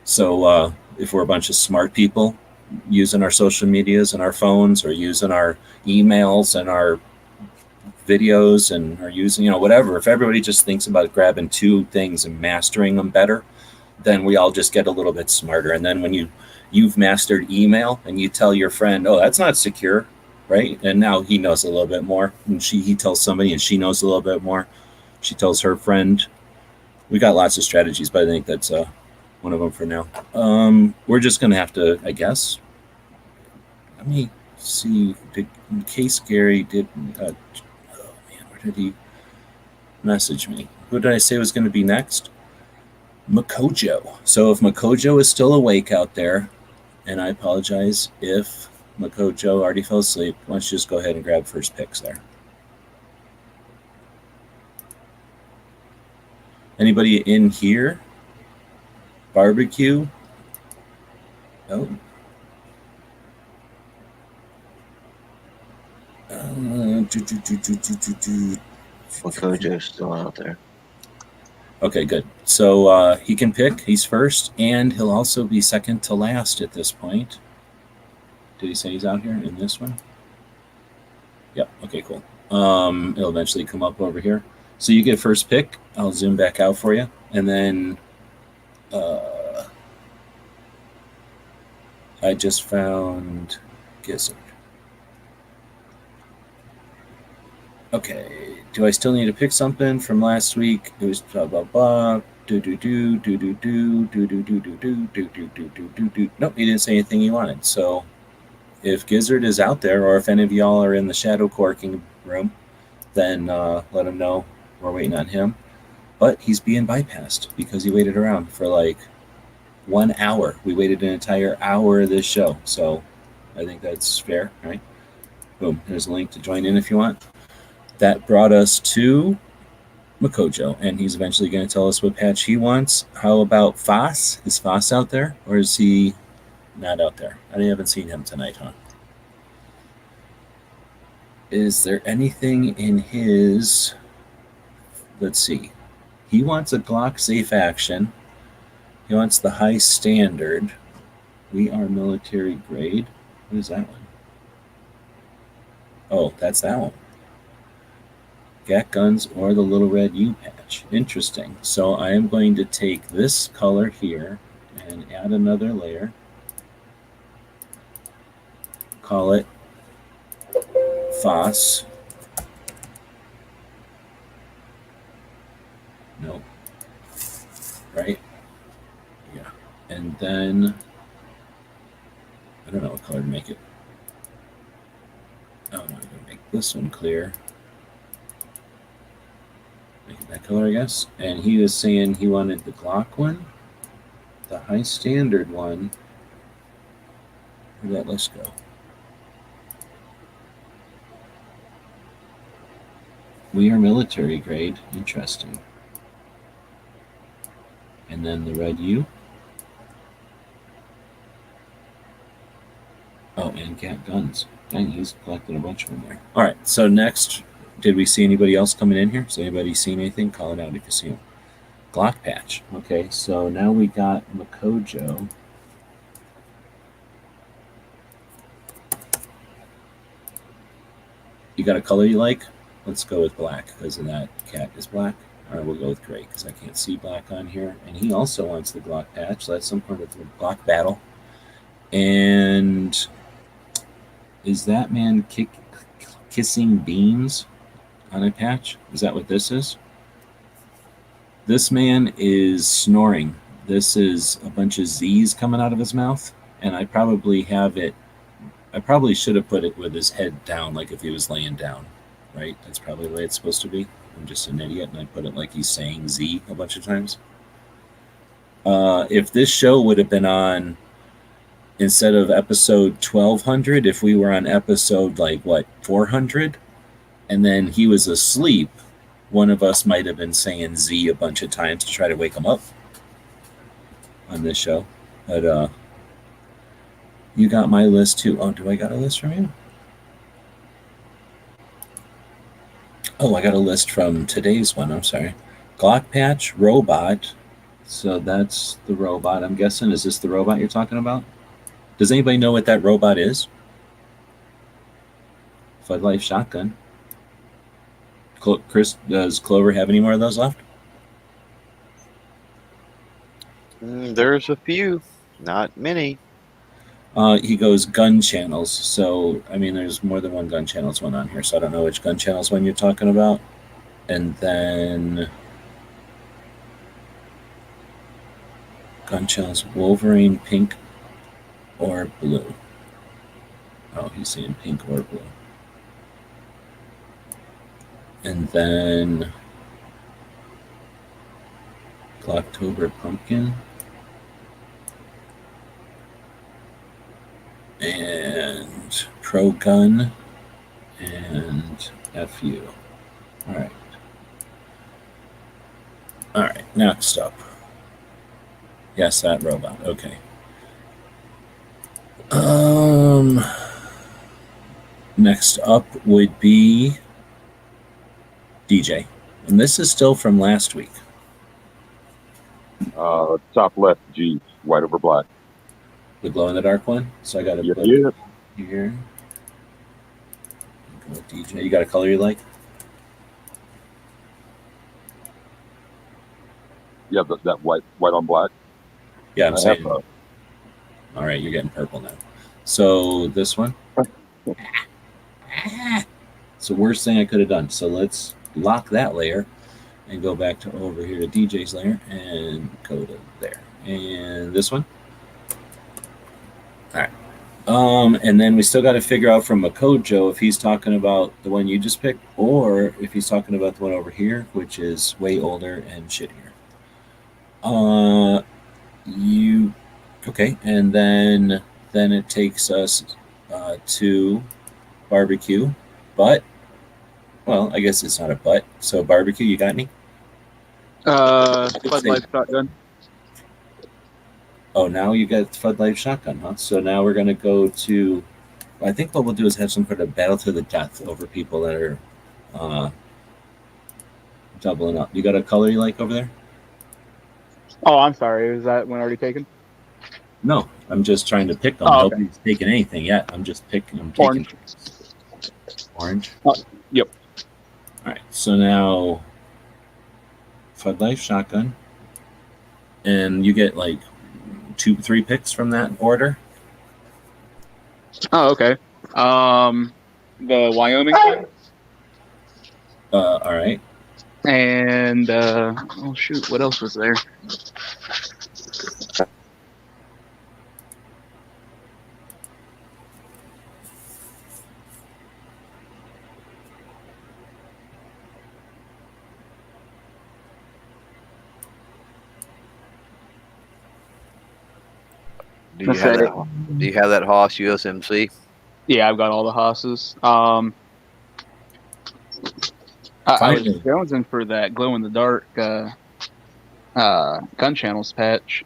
So if we're a bunch of smart people using our social medias and our phones, or using our emails and our videos, and are using, whatever, if everybody just thinks about grabbing two things and mastering them better, then we all just get a little bit smarter. And then when you've mastered email and you tell your friend, oh, that's not secure, right? And now he knows a little bit more, and he tells somebody and she knows a little bit more. She tells her friend. We got lots of strategies, but I think that's one of them for now. We're just going to have to, I guess. Let me see. In case Gary did. Oh man, where did he message me? Who did I say was going to be next? Makojo. So if Makojo is still awake out there, and I apologize if Makojo already fell asleep, why don't you just go ahead and grab first picks there. Anybody in here? Barbecue? Oh. Makojo's still out there. Okay, good. So he can pick. He's first, and he'll also be second to last at this point. Did he say he's out here in this one? Yep. Okay, cool. It'll eventually come up over here. So you get first pick. I'll zoom back out for you, and then I just found Gizzard. Okay, do I still need to pick something from last week? It was blah blah blah. Do do do do do do do do do do do do do do do do do. Nope, he didn't say anything he wanted. So if Gizzard is out there, or if any of y'all are in the shadow corking room, then let him know we're waiting on him. But he's being bypassed because he waited around for like 1 hour. We waited an entire hour of this show, so I think that's fair, right? Boom, there's a link to join in if you want. That brought us to Makojo, and he's eventually going to tell us what patch he wants. How about Foss? Is Foss out there, or is he not out there? I haven't seen him tonight, huh? Is there anything in his... Let's see. He wants a Glock safe action. He wants the high standard. We are military grade. What is that one? Oh, that's that one. Gat guns or the little red U patch. Interesting. So I am going to take this color here and add another layer. Call it Foss. Nope. Right? Yeah. And then, I don't know what color to make it. Oh, no, I'm going to make this one clear. Make it that color, I guess. And he was saying he wanted the Glock one, the high standard one. Where'd that list go? We are military grade. Interesting. And then the red U. Oh, and cat guns. Dang, he's collected a bunch of them there. All right, so next, did we see anybody else coming in here? Has anybody seen anything? Call it out if you see them. Glock patch. Okay, so now we got Makojo. You got a color you like? Let's go with black because of that cat is black. All right, we'll go with gray because I can't see black on here. And he also wants the Glock patch. So that's some part of the Glock battle. And is that man kissing beans on a patch? Is that what this is? This man is snoring. This is a bunch of Z's coming out of his mouth. And I probably have it. I probably should have put it with his head down, like if he was laying down, right? That's probably the way it's supposed to be. I'm just an idiot, and I put it like he's saying Z a bunch of times. If this show would have been on, instead of episode 1200, if we were on episode, 400, and then he was asleep, one of us might have been saying Z a bunch of times to try to wake him up on this show. But, you got my list too. Oh, do I got a list from you? Oh, I got a list from today's one. I'm sorry. Glock patch, robot. So that's the robot. I'm guessing, is this the robot you're talking about? Does anybody know what that robot is? Floodlight shotgun. Chris, does Clover have any more of those left? There's a few, not many. He goes gun channels. So, I mean, there's more than one gun channels one on here. So I don't know which gun channels one you're talking about. And then gun channels, Wolverine, pink or blue. Oh, he's saying pink or blue. And then October pumpkin. And Pro Gun and FU. All right. All right, next up. Yes, that robot. Okay. Next up would be DJ. And this is still from last week. Top left, G, white over black. The glow-in-the-dark one. So I got to put Yeah. here. Go with DJ. You got a color you like? Yeah, that white on black. Yeah, I'm saying. All right, you're getting purple now. So this one. It's the worst thing I could have done. So let's lock that layer and go back to over here to DJ's layer and go to there. And this one. All right. And then we still got to figure out from Makojo if he's talking about the one you just picked or if he's talking about the one over here, which is way older and shittier. Okay, and then it takes us to barbecue, but well, I guess it's not a but. So barbecue, you got any? Bud Light shotgun. Oh, now you got Flood Life Shotgun, huh? So now we're gonna go to. I think what we'll do is have some kind of battle to the death over people that are doubling up. You got a color you like over there? Oh, I'm sorry. Is that one already taken? No, I'm just trying to pick them. Oh, okay. Nobody's taken anything yet. I'm just picking. I'm Orange. taking orange. Oh, yep. All right. So now, Flood Life Shotgun, and you get like 2-3 picks from that order. Oh, okay. The Wyoming one. All right. And oh shoot, what else was there? Do you have that Haas USMC? Yeah, I've got all the Haas's. I was jonesing for that glow in the dark gun channels patch.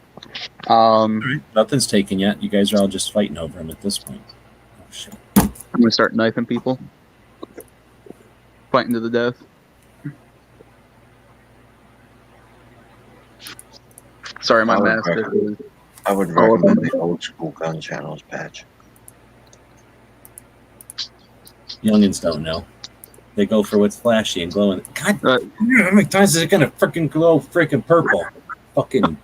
All right. Nothing's taken yet. You guys are all just fighting over him at this point. Oh shit! I'm gonna start knifing people, fighting to the death. Sorry, my master. I would recommend the old school gun channels patch. Youngins don't know. They go for what's flashy and glowing. God, how many times is it gonna freaking glow freaking purple? Fucking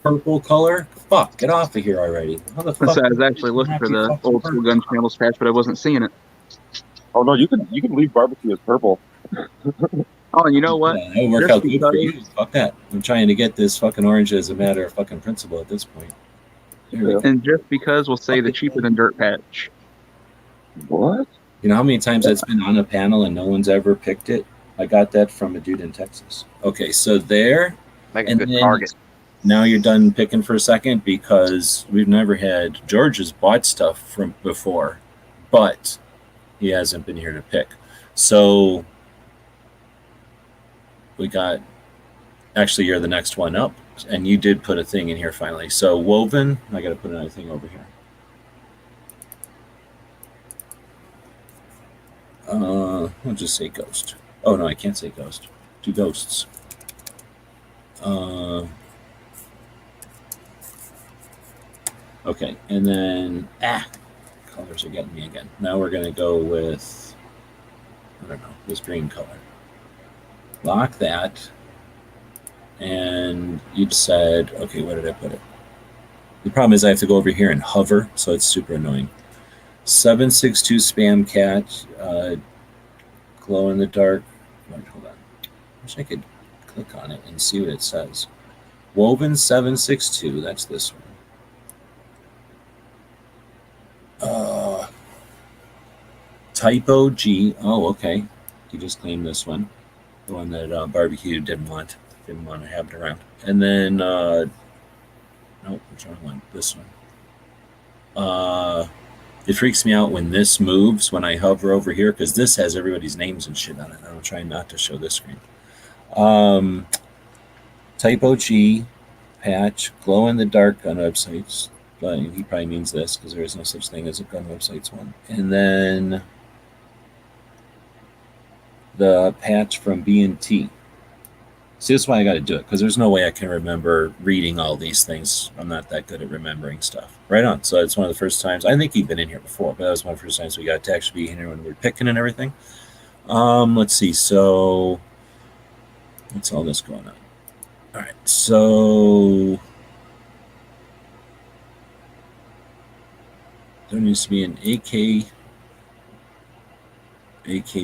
purple color? Fuck, get off of here already. How the fuck? I was actually looking for the old school gun channels patch, but I wasn't seeing it. Oh no, you can leave barbecue as purple. Oh, and you know what? Yeah, that would work out good for you. Fuck that. I'm trying to get this fucking orange as a matter of fucking principle at this point. And just because we'll say the cheaper than dirt patch. What? You know how many times that's been on a panel and no one's ever picked it? I got that from a dude in Texas. Okay, so there. Make a good target. Now you're done picking for a second because we've never had. George has bought stuff from before, but he hasn't been here to pick. So we got. Actually, you're the next one up, and you did put a thing in here finally. So woven, I got to put another thing over here. I'll just say ghost. Oh no, I can't say ghost. Do ghosts. Okay, and then colors are getting me again. Now we're gonna go with I don't know, this green color. Lock that. And you said, okay, where did I put it? The problem is I have to go over here and hover, so it's super annoying. 762 spam cat, glow in the dark. Wait, hold on. I wish I could click on it and see what it says. Woven 762, that's this one. Typo G. Oh, okay. You just claimed this one. The one that Barbecue didn't want to have it around. And then, nope, which one? This one. It freaks me out when this moves when I hover over here because this has everybody's names and shit on it. I'm trying not to show this screen. Typo G, patch, glow in the dark gun websites. But he probably means this because there is no such thing as a gun websites one. And then the patch from B&T. See, that's why I got to do it because there's no way I can remember reading all these things. I'm not that good at remembering stuff. Right on. So it's one of the first times. I think you've been in here before, but that was one of the first times we got to actually be in here when we were picking and everything. Let's see. So what's all this going on? All right. So 762 there needs to be an AK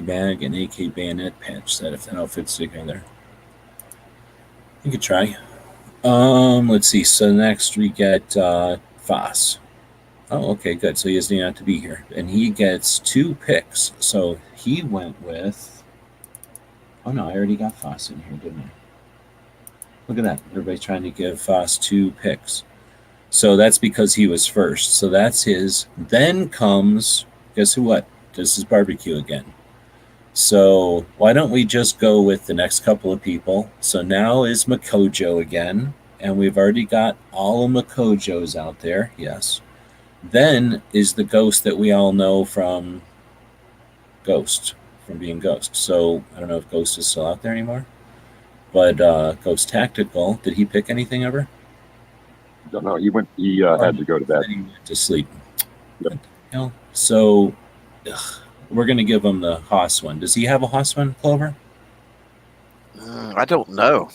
bag and AK bayonet patch set if that all fits together. You could try. Let's see. So next we get Foss. Oh, okay, good. So he doesn't have to be here. And he gets 2 picks. So he went with... Oh, no, I already got Foss in here, didn't I? Look at that. Everybody's trying to give Foss 2 picks. So that's because he was first. So that's his. Then comes... Guess who what? This is barbecue again. So why don't we just go with the next couple of people? So now is Makojo again. And we've already got all of Makojos out there. Yes. Then is the Ghost that we all know from Ghost, from being Ghost. So I don't know if Ghost is still out there anymore. But Ghost Tactical, did he pick anything ever? Don't know. He had to go to bed. He went to sleep. Yep. So we're going to give him the Haas one. Does he have a Haas one, Clover? I don't know.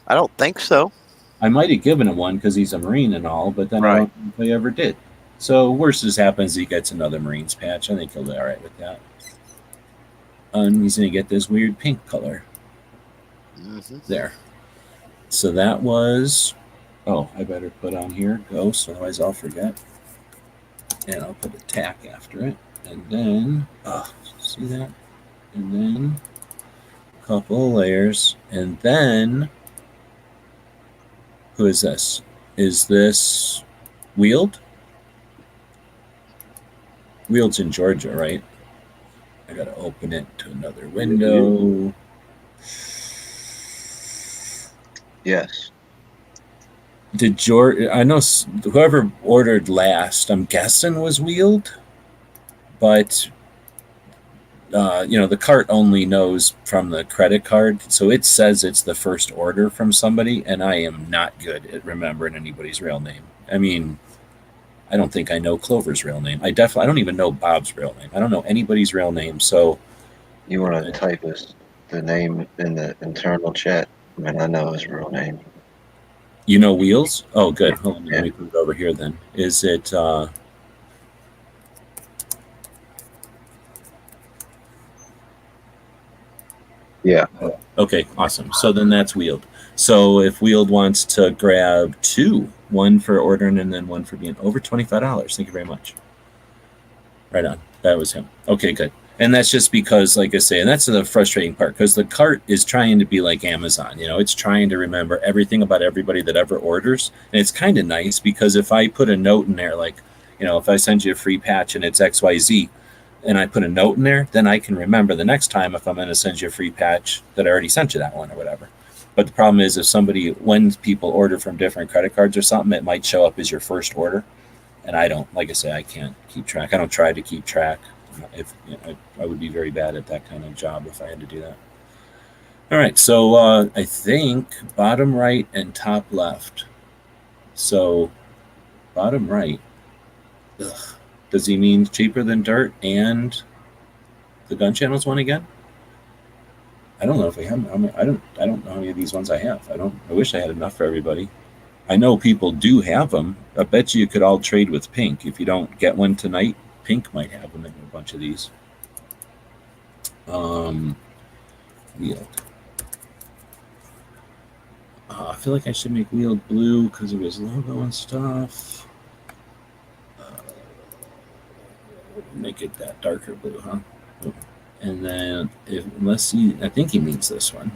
I don't think so. I might have given him one because he's a Marine and all, but then I don't think he ever did. So worst as happens, he gets another Marines patch. I think he'll be all right with that. And he's going to get this weird pink color. Mm-hmm. There. So that was... Oh, I better put on here Ghost, otherwise I'll forget. And I'll put a tack after it. And then... see that? And then... a couple of layers. And then... Who is this? Is this Wheeled? Wheeled's in Georgia, right? I gotta open it to another window. Yes. Did George? I know whoever ordered last, I'm guessing was Wheeled, but the cart only knows from the credit card, so it says it's the first order from somebody, and I am not good at remembering anybody's real name. I mean, I don't think I know Clover's real name. I don't even know Bob's real name. I don't know anybody's real name. So You want to type the name in the internal chat, and I know his real name. you know Wheels? Oh, good. Hold on, let me put it over here then. Is it? Yeah. Okay, awesome. So then that's Wheeled. So if Wheeled wants to grab 2, one for ordering and then one for being over $25, thank you very much. Right on. That was him. Okay, good. And that's just because, like I say, and that's the frustrating part, because the cart is trying to be like Amazon. It's trying to remember everything about everybody that ever orders. And it's kind of nice because if I put a note in there, like, if I send you a free patch and it's XYZ, and I put a note in there, then I can remember the next time if I'm going to send you a free patch that I already sent you that one or whatever. But the problem is when people order from different credit cards or something, it might show up as your first order. And I don't, like I say, I can't keep track. I don't try to keep track. I would be very bad at that kind of job if I had to do that. All right, so I think bottom right and top left. So bottom right, does he mean cheaper than dirt and the gun channels one again? I don't know if we have. I don't know how many of these ones I have. I wish I had enough for everybody. I know people do have them. I bet you could all trade with Pink. If you don't get one tonight, Pink might have them in a bunch of these. Wheeled. I feel like I should make Wheeled blue because of his logo and stuff. Make it that darker blue, huh? And then, I think he means this one.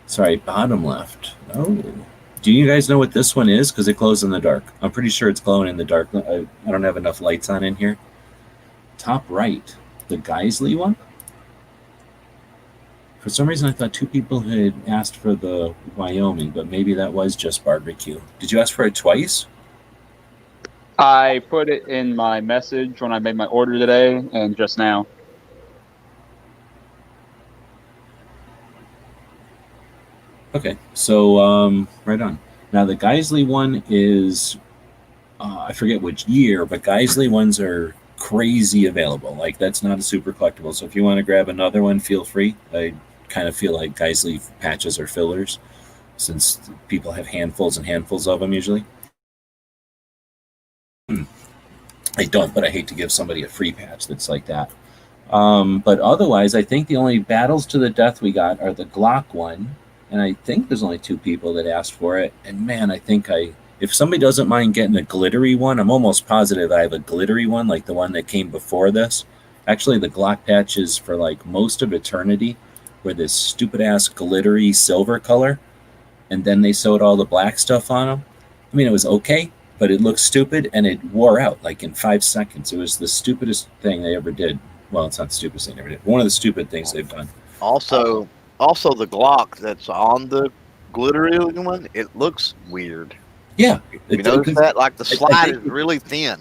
Sorry, bottom left. Oh. Do you guys know what this one is? Because it glows in the dark. I'm pretty sure it's glowing in the dark. I don't have enough lights on in here. Top right. The Geisley one? For some reason, I thought 2 people had asked for the Wyoming, but maybe that was just barbecue. Did you ask for it twice? I put it in my message when I made my order today and just now. Okay, so right on. Now the Geisley one is, I forget which year, but Geisley ones are crazy available. Like that's not a super collectible. So if you want to grab another one, feel free. I kind of feel like Geisley patches are fillers since people have handfuls and handfuls of them usually. I don't, but I hate to give somebody a free patch that's like that. But otherwise, I think the only battles to the death we got are the Glock one, and I think there's only 2 people that asked for it. And man, I think if somebody doesn't mind getting a glittery one, I'm almost positive I have a glittery one, like the one that came before this. Actually, the Glock patches for like most of eternity were this stupid ass glittery silver color, and then they sewed all the black stuff on them. I mean, it was okay, but it looked stupid and it wore out like in 5 seconds. It was the stupidest thing they ever did. Well, it's not the stupidest thing they ever did. One of the stupid things they've done. Also, the Glock that's on the glittery one, it looks weird. Yeah, You notice that? Like the slide is really thin.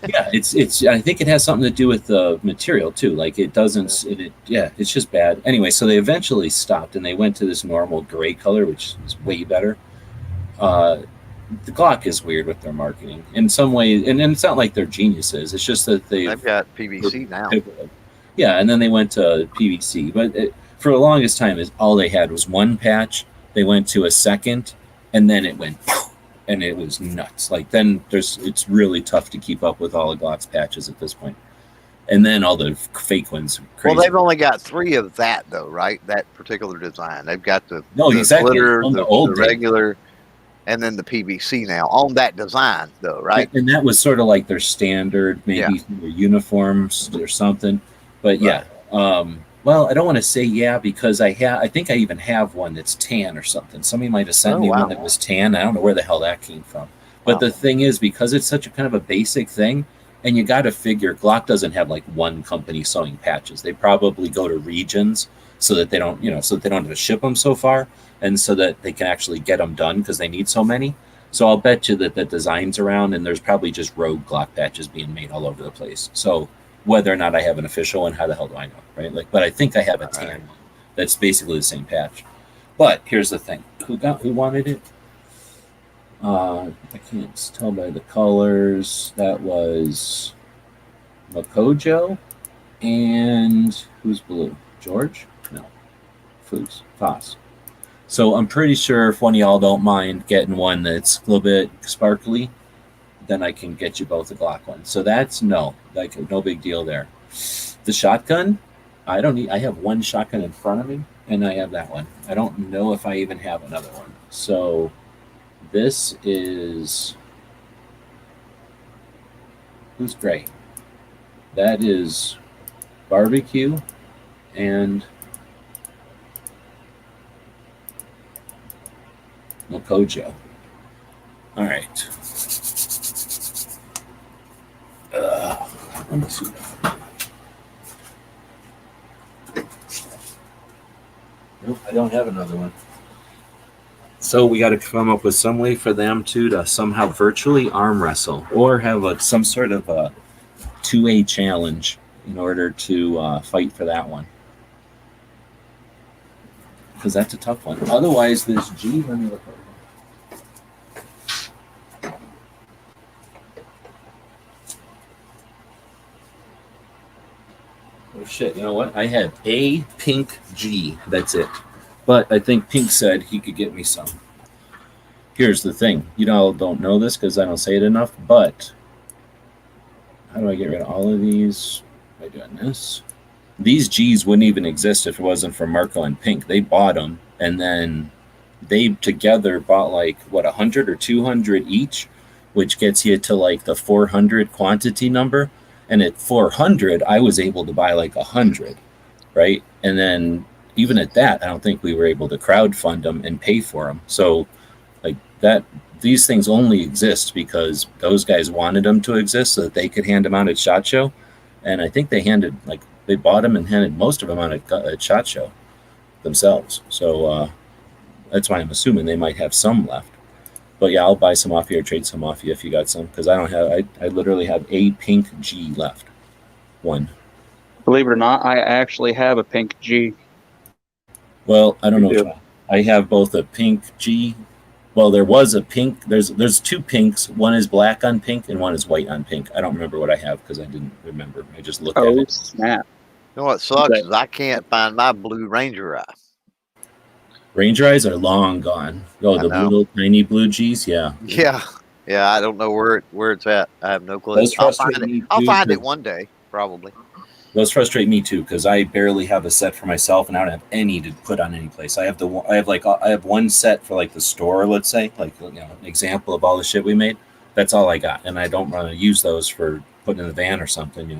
Yeah, it's. I think it has something to do with the material too. Like it doesn't. Yeah, it's just bad. Anyway, so they eventually stopped and they went to this normal gray color, which is way better. The Glock is weird with their marketing in some way, and it's not like they're geniuses. It's just that they've got PVC now. Yeah, and then they went to PVC, but for the longest time, all they had was one patch. They went to a second, and then it went, and it was nuts. Like then it's really tough to keep up with all of Glock's patches at this point. And then all the fake ones. Crazy. Well, they've only got 3 of that though, right? That particular design. They've got the exactly. glitter, the regular, and then the PVC now on that design though, right? And that was sort of like their standard, maybe their uniforms or something. But yeah, well, I don't want to say because I think I even have one that's tan or something. Somebody might have sent me one that was tan. I don't know where the hell that came from. But the thing is, because it's such a kind of a basic thing, and you got to figure Glock doesn't have like one company sewing patches. They probably go to regions so that they don't, so that they don't have to ship them so far, and so that they can actually get them done because they need so many. So I'll bet you that the design's around, and there's probably just rogue Glock patches being made all over the place. So whether or not I have an official one, how the hell do I know, right? But I think I have a tan one that's basically the same patch. But here's the thing: who wanted it? I can't tell by the colors. That was Makojo, and who's blue? George? No, Foss. So I'm pretty sure if one of y'all don't mind getting one that's a little bit sparkly, then I can get you both a Glock one. So that's no big deal there. The shotgun, I have one shotgun in front of me, and I have that one. I don't know if I even have another one. So this is, who's gray? That is barbecue and Makojo. All right. Let me see. Nope, I don't have another one. So we got to come up with some way for them to somehow virtually arm wrestle or have some sort of a 2A challenge in order to fight for that one. Because that's a tough one. Otherwise, this G, let me look at it. Oh shit, you know what? I had a pink G. That's it. But I think Pink said he could get me some. Here's the thing. You all don't know this because I don't say it enough, but how do I get rid of all of these by doing this? These G's wouldn't even exist if it wasn't for Marco and Pink. They bought them, and then they together bought 100 or 200 each, which gets you to the 400 quantity number. And at 400, I was able to buy 100, right? And then even at that, I don't think we were able to crowdfund them and pay for them. So these things only exist because those guys wanted them to exist so that they could hand them out at SHOT Show. And I think they bought them and handed most of them out at SHOT Show themselves. So that's why I'm assuming they might have some left. But yeah, I'll buy some off you or trade some off you if you got some, because I literally have a pink G left. One. Believe it or not, I actually have a pink G. Well, I don't know which one. I have both a pink G. Well, there was a pink. There's 2 pinks. One is black on pink and one is white on pink. I don't remember what I have because I didn't remember. I just looked at it. Oh, snap. You know what sucks is I can't find my blue Ranger eye. Ranger eyes are long gone. Oh, the little tiny blue G's, yeah. Yeah. Yeah, I don't know where it's at. I have no clue. Those frustrate me I'll too, find it 'cause- one day, probably. Those frustrate me too because I barely have a set for myself, and I don't have any to put on any place. I have one set for like the store, let's say, like an example of all the shit we made. That's all I got, and I don't want to use those for putting in the van or something,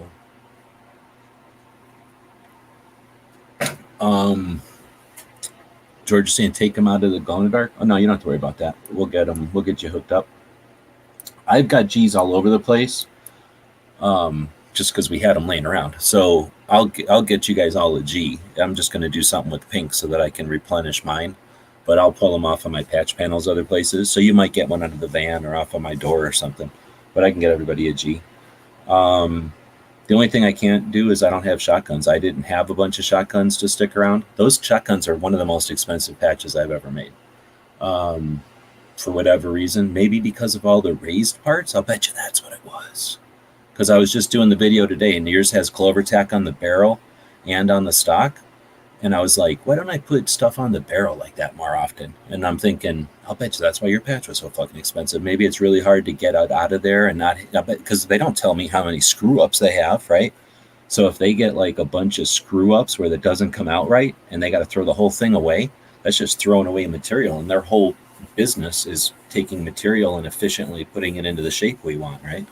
George is saying take them out of the glow in the dark. Oh no, you don't have to worry about that. We'll get them. We'll get you hooked up. I've got G's all over the place. Just because we had them laying around. So I'll get you guys all a G. I'm just going to do something with pink so that I can replenish mine, but I'll pull them off of my patch panels other places. So you might get one out of the van or off of my door or something, but I can get everybody a G. The only thing I can't do is I don't have shotguns. I didn't have a bunch of shotguns to stick around. Those shotguns are one of the most expensive patches I've ever made. For whatever reason, maybe because of all the raised parts. I'll bet you that's what it was. Because I was just doing the video today, and yours has Clover tack on the barrel and on the stock. And I was like, why don't I put stuff on the barrel like that more often? And I'm thinking, I'll bet you that's why your patch was so fucking expensive. Maybe it's really hard to get out of there and not, because they don't tell me how many screw ups they have, right? So if they get like a bunch of screw ups where that doesn't come out right and they got to throw the whole thing away, that's just throwing away material. And their whole business is taking material and efficiently putting it into the shape we want, right?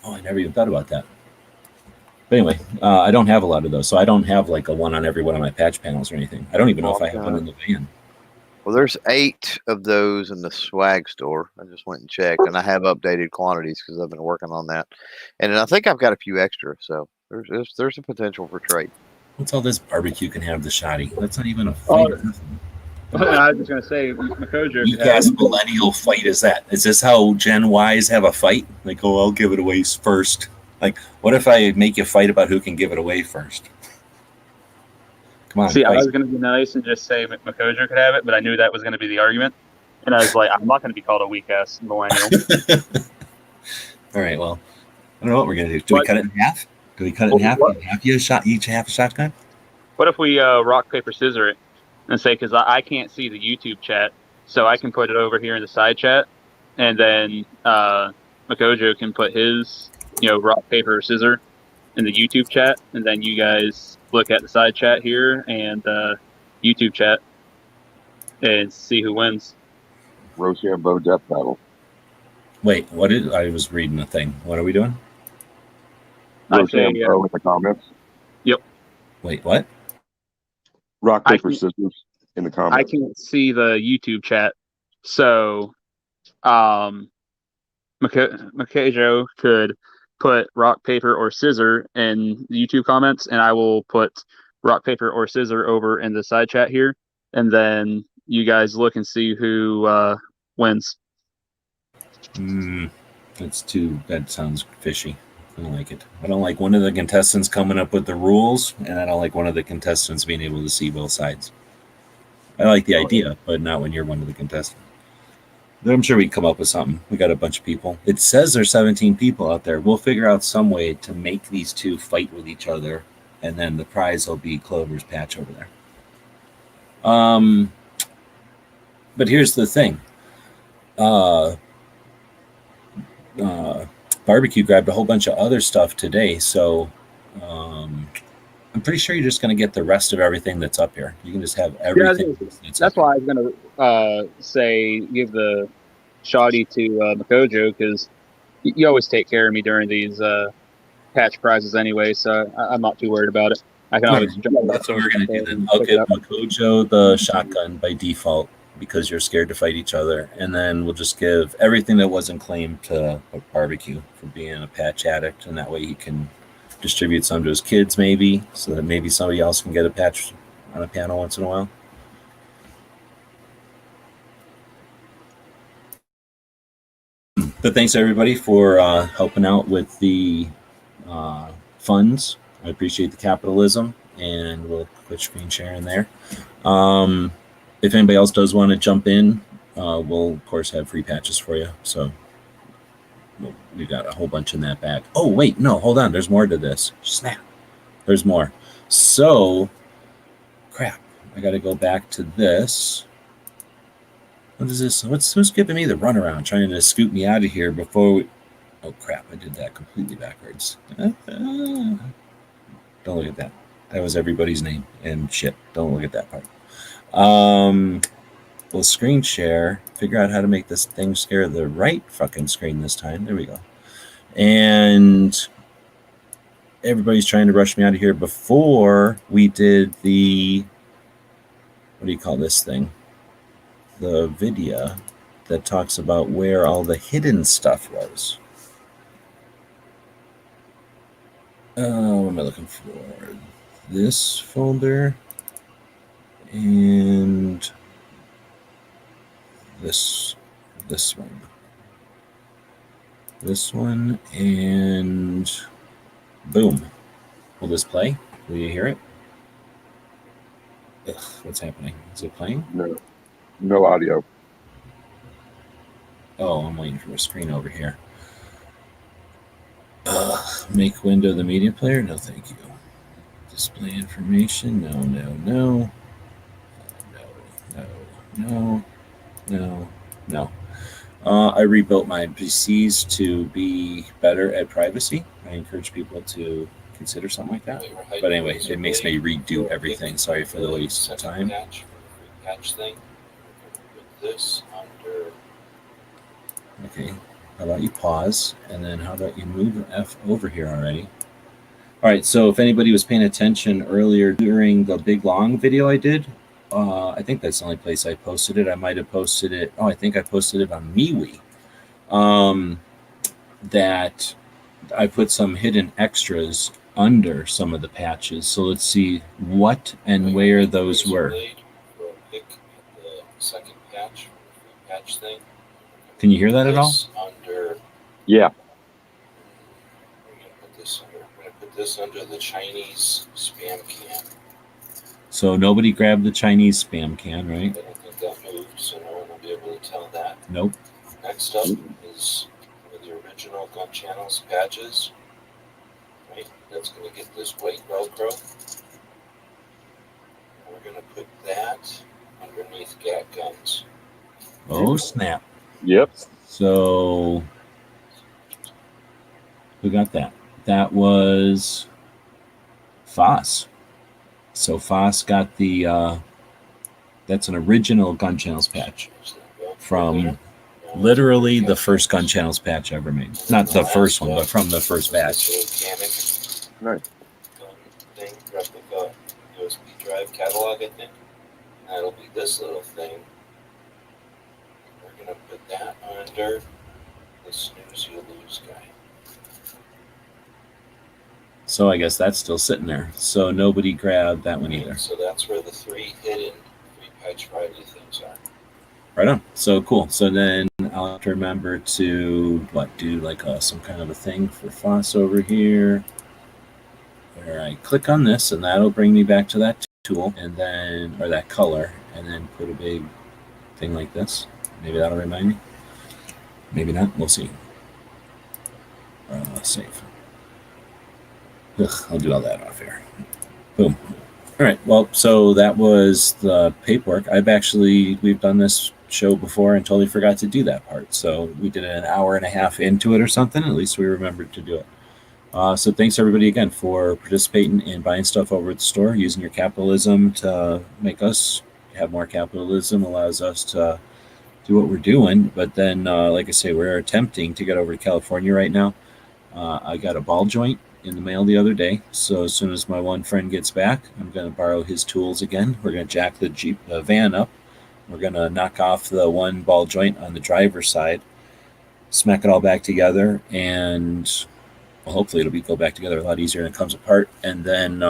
Oh, I never even thought about that. But anyway, I don't have a lot of those, so I don't have like a one on every one of my patch panels or anything. I don't even know if I have one in the van. Well, there's 8 of those in the swag store. I just went and checked, and I have updated quantities because I've been working on that. And I think I've got a few extra, so there's a potential for trade. What's all this barbecue can have the shoddy? That's not even a fight. I was just gonna say, Makojo. You guys, millennial fight is that? Is this how Gen Ys have a fight? Like, oh, I'll give it away first. Like, what if I make you fight about who can give it away first? Come on. See, fight. I was gonna be nice and just say Makojo could have it, but I knew that was gonna be the argument, and I was like, I'm not gonna be called a weak ass millennial. All right. Well, I don't know what we're gonna do. Do we cut it in half? Do we cut it in half? Each half a shotgun? What if we rock paper scissor it and say, because I can't see the YouTube chat, so I can put it over here in the side chat, and then Makojo can put his, rock paper scissor in the YouTube chat, and then you guys look at the side chat here and YouTube chat and see who wins. Rochambeau death battle. Wait, what is? I was reading a thing. What are we doing? Rochambeau in the comments. Yep. Wait, what? Rock, paper, scissors in the comments. I can't see the YouTube chat, so Makojo could put rock, paper, or scissor in the YouTube comments, and I will put rock, paper, or scissor over in the side chat here, and then you guys look and see who wins. That sounds fishy. I don't like it. I don't like one of the contestants coming up with the rules, and I don't like one of the contestants being able to see both sides. I like the idea, but not when you're one of the contestants. I'm sure we can come up with something. We got a bunch of people. It says there's 17 people out there. We'll figure out some way to make these two fight with each other, and then the prize will be Clover's patch over there. But here's the thing. Barbecue grabbed a whole bunch of other stuff today, so I'm pretty sure you're just going to get the rest of everything that's up here. You can just have everything. That's why I was going to say give the shoddy to Makojo, because you always take care of me during these patch prizes anyway, so I'm not too worried about it. I can always. That's what we're going to do then. I'll give Makojo the shotgun by default because you're scared to fight each other, and then we'll just give everything that wasn't claimed to Barbecue for being a patch addict, and that way he can distribute some to his kids maybe, so that maybe somebody else can get a patch on a panel once in a while. But thanks everybody for helping out with the funds. I appreciate the capitalism, and we'll quit screen sharing there. If anybody else does want to jump in, we'll of course have free patches for you. So we got a whole bunch in that bag. Oh wait, no, hold on. There's more to this. Snap. There's more. So crap. I got to go back to this. What is this? Who's giving me the runaround, trying to scoot me out of here before we... Oh, crap. I did that completely backwards. Don't look at that. That was everybody's name. And shit, don't look at that part. We'll screen share. Figure out how to make this thing share the right fucking screen this time. There we go. And everybody's trying to rush me out of here before we did the... What do you call this thing? The video that talks about where all the hidden stuff was. What am I looking for? This folder and this one. This one and boom. Will this play? Will you hear it? Ugh, what's happening? Is it playing? No audio. Oh, I'm waiting for a screen over here. Make window the media player? No, thank you. Display information? No. No. I rebuilt my PCs to be better at privacy. I encourage people to consider something like that. But anyway, it makes me redo everything. Sorry for the waste of time. Okay, how about you pause, and then how about you move F over here already? All right, so if anybody was paying attention earlier during the big long video I did, I think that's the only place I posted it. I might have posted it. Oh, I think I posted it on MeWe. That I put some hidden extras under some of the patches. So let's see what and where those were. Can you hear that at all? Yeah. We're going to put this under the Chinese spam can. So nobody grabbed the Chinese spam can, right? I don't think that moved, so no one will be able to tell that. Nope. Next up is one of the original Gun Channels patches. Right? That's going to get this white Velcro. We're going to put that underneath GAT guns. Oh, snap. Yep. So who got that? That was Foss. So Foss got the that's an original Gun Channels patch from literally the first Gun Channels patch ever made. Not the first one, but from the first batch. Nice. Thing, replica USB drive catalog, I think. That'll be this little thing. We're gonna put that under the snooze you lose guy. So I guess that's still sitting there. So nobody grabbed that one either. So that's where the three hidden free patch Friday things are. Right on. So cool. So then I'll have to remember to do like some kind of a thing for Foss over here, where I click on this, and that'll bring me back to that tool, and then or that color, and then put a big thing like this. Maybe that'll remind me. Maybe not. We'll see. Save. I'll do all that off here. Boom. All right. Well, so that was the paperwork. We've done this show before and totally forgot to do that part. So we did an hour and a half into it or something. At least we remembered to do it. So thanks everybody again for participating in buying stuff over at the store, using your capitalism to make us have more capitalism, allows us to do what we're doing. But then, like I say, we're attempting to get over to California right now. I got a ball joint in the mail the other day. So as soon as my one friend gets back, I'm going to borrow his tools again. We're going to jack the van up. We're going to knock off the one ball joint on the driver's side, smack it all back together, and well, hopefully it'll go back together a lot easier than it comes apart, and then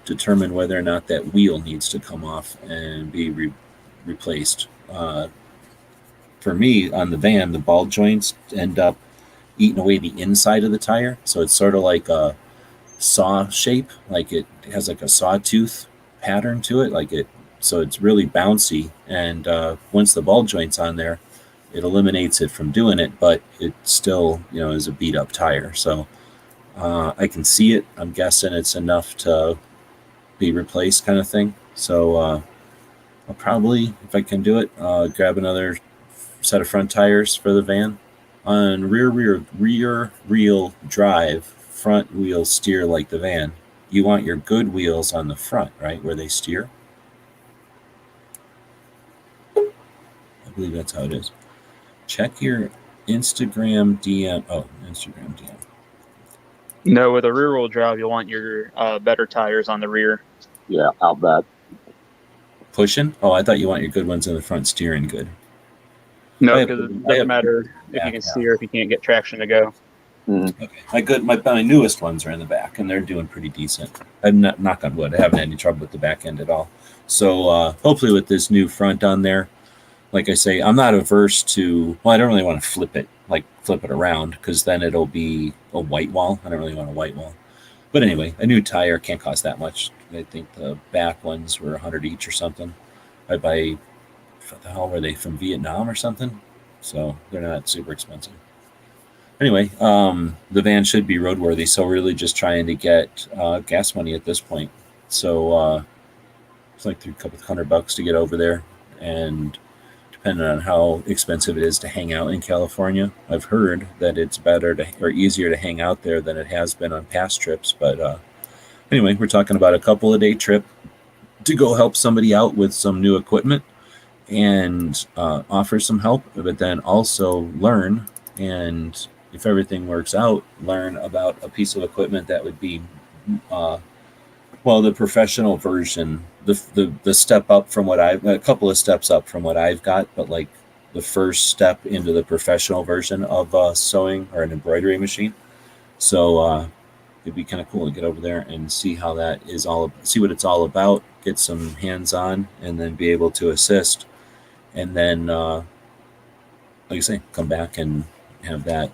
determine whether or not that wheel needs to come off and be replaced. For me, on the van, the ball joints end up eating away the inside of the tire, so it's sort of like a saw shape, like it has like a sawtooth pattern to it, so it's really bouncy, and once the ball joint's on there, it eliminates it from doing it, but it still is a beat up tire. So I can see it. I'm guessing it's enough to be replaced, kind of thing. So I'll probably, if I can do it, grab another set of front tires for the van. On rear wheel drive, front wheels steer like the van. You want your good wheels on the front, right, where they steer? I believe that's how it is. Check your Instagram DM. Oh, Instagram DM. No, with a rear wheel drive, you'll want your better tires on the rear. Yeah, out back. Pushing? Oh, I thought you want your good ones in the front steering good. No, I have- because it I doesn't have- matter if yeah, you can yeah. steer if you can't get traction to go. Okay, my newest ones are in the back, and they're doing pretty decent. I'm not, knock on wood, I haven't had any trouble with the back end at all. So hopefully with this new front on there, like I say, I'm not averse to. Well, I don't really want to flip it around, because then it'll be a white wall. I don't really want a white wall. But anyway, a new tire can't cost that much. I think the back ones were $100 each or something. I buy, what the hell were they, from Vietnam or something? So they're not super expensive. Anyway, the van should be roadworthy, so we're really just trying to get gas money at this point. So it's like a couple $100 to get over there, and depending on how expensive it is to hang out in California, I've heard that it's better or easier to hang out there than it has been on past trips. But anyway, we're talking about a couple of day trip to go help somebody out with some new equipment and offer some help, but then also learn, and if everything works out, learn about a piece of equipment that would be the professional version, the step up from what a couple of steps up from what I've got, but like the first step into the professional version of sewing or an embroidery machine. So it'd be kind of cool to get over there and see how that is see what it's all about, get some hands on, and then be able to assist. And then, like I say, come back and have that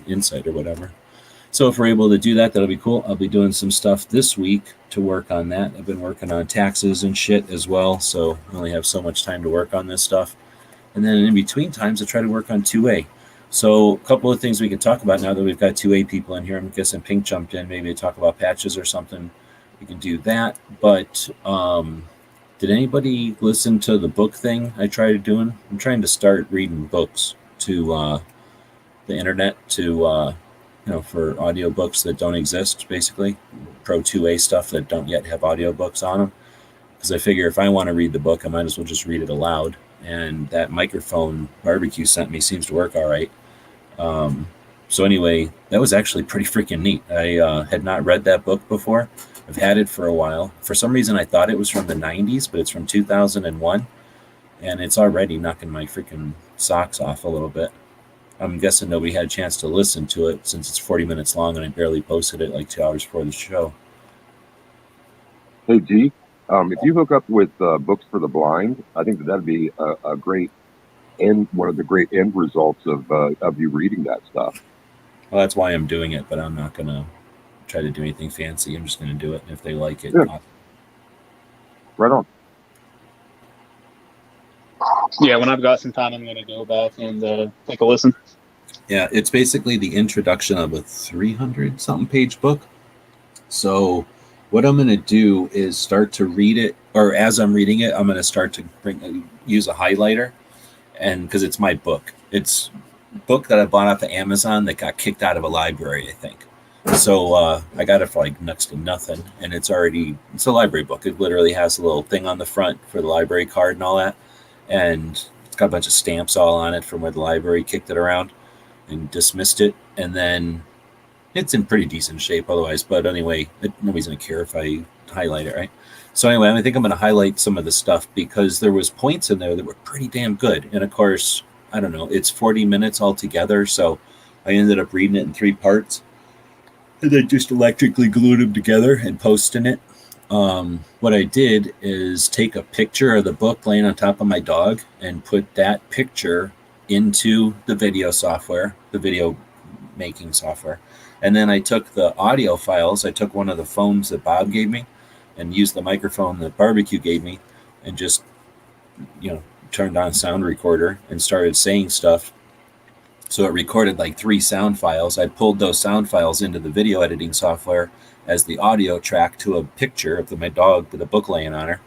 insight or whatever. So if we're able to do that, that'll be cool. I'll be doing some stuff this week to work on that. I've been working on taxes and shit as well, so I only have so much time to work on this stuff. And then in between times, I try to work on 2A. So a couple of things we could talk about now that we've got 2A people in here. I'm guessing Pink jumped in, maybe to talk about patches or something. We can do that. But did anybody listen to the book thing I tried doing? I'm trying to start reading books to the internet to for audiobooks that don't exist, basically Pro 2A stuff that don't yet have audiobooks on them. Because I figure if I want to read the book, I might as well just read it aloud. And that microphone Barbecue sent me seems to work all right. So anyway, that was actually pretty freaking neat. I had not read that book before. I've had it for a while. For some reason, I thought it was from the 90s, but it's from 2001. And it's already knocking my freaking socks off a little bit. I'm guessing nobody had a chance to listen to it since it's 40 minutes long and I barely posted it like 2 hours before the show. Hey, G, if you hook up with Books for the Blind, I think that'd be a great one of the great end results of you reading that stuff. Well, that's why I'm doing it, but I'm not going to try to do anything fancy. I'm just going to do it. And if they like it, yeah. Right on. Yeah, when I've got some time, I'm going to go back and take a listen. Yeah, it's basically the introduction of a 300-something page book. So what I'm going to do is start to read it, or as I'm reading it, I'm going to start to use a highlighter, and because it's my book. It's a book that I bought off of Amazon that got kicked out of a library, I think. So I got it for like next to nothing, and it's a library book. It literally has a little thing on the front for the library card and all that. And it's got a bunch of stamps all on it from where the library kicked it around and dismissed it. And then it's in pretty decent shape otherwise. But anyway, nobody's going to care if I highlight it, right? So anyway, I think I'm going to highlight some of the stuff because there was points in there that were pretty damn good. And of course, I don't know, it's 40 minutes altogether. So I ended up reading it in 3 parts. And I just electrically glued them together and posting it. What I did is take a picture of the book laying on top of my dog and put that picture into the video software, the video making software. And then I took the audio files. I took one of the phones that Bob gave me and used the microphone that Barbecue gave me and just, turned on sound recorder and started saying stuff. So it recorded like 3 sound files. I pulled those sound files into the video editing software as the audio track to a picture of my dog with a book laying on her.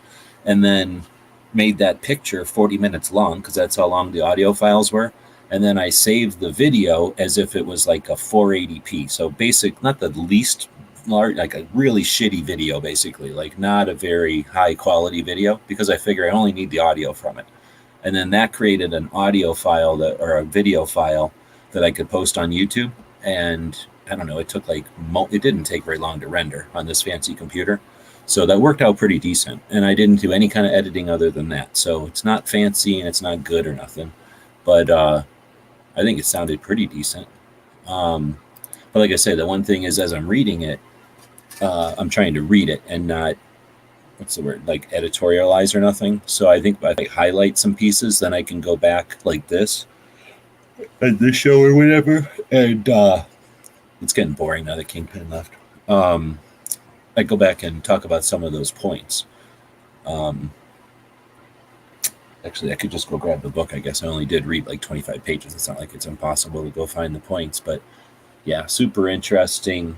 and then made that picture 40 minutes long because that's how long the audio files were. And then I saved the video as if it was like a 480p. So basic, not the least large, like a really shitty video, basically, like not a very high quality video, because I figure I only need the audio from it. And then that created an audio file that, or a video file that I could post on YouTube. And I don't know, it took like, it didn't take very long to render on this fancy computer. So that worked out pretty decent. And I didn't do any kind of editing other than that. So it's not fancy and it's not good or nothing. But I think it sounded pretty decent. But like I said, the one thing is, as I'm reading it, I'm trying to read it and not, what's the word, like editorialize or nothing. So I think if I highlight some pieces, then I can go back like this at this show or whatever. And it's getting boring now that Kingpin left. I go back and talk about some of those points. Actually, I could just go grab the book. I guess I only did read like 25 pages. It's not like it's impossible to go find the points. But yeah, super interesting.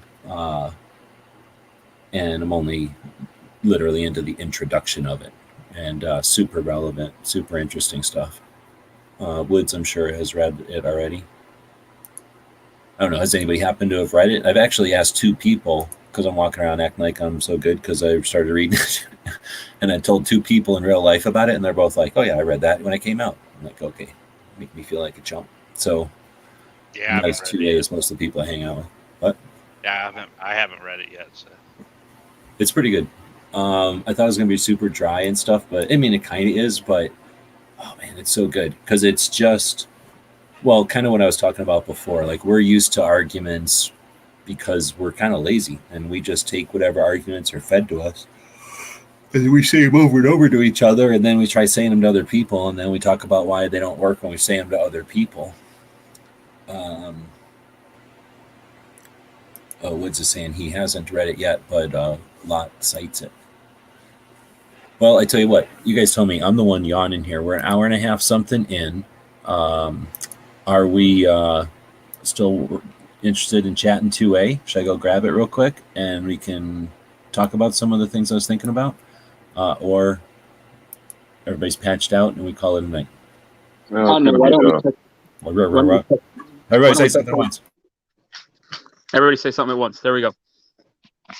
And I'm only literally into the introduction of it. And super relevant, super interesting stuff. Woods, I'm sure, has read it already. I don't know. Has anybody happened to have read it? I've actually asked 2 people, because I'm walking around acting like I'm so good because I started reading it. And I told 2 people in real life about it, and they're both like, oh, yeah, I read that when I came out. I'm like, okay, make me feel like a chump. So, yeah, nice 2 days, most of the people I hang out with. But yeah, I haven't read it yet. So it's pretty good. I thought it was going to be super dry and stuff, but I mean, it kind of is, but oh, man, it's so good because it's just, well, kind of what I was talking about before. Like, we're used to arguments because we're kind of lazy and we just take whatever arguments are fed to us and we say them over and over to each other, and then we try saying them to other people, and then we talk about why they don't work when we say them to other people. Woods is saying he hasn't read it yet, but Lot cites it. Well, I tell you what, you guys tell me, I'm the one yawning here. We're an hour and a half something in. Are we still interested in chatting 2A? Should I go grab it real quick and we can talk about some of the things I was thinking about? Or everybody's patched out and we call it a night? Why don't we Everybody say something at once. Everybody say something at once. There we go.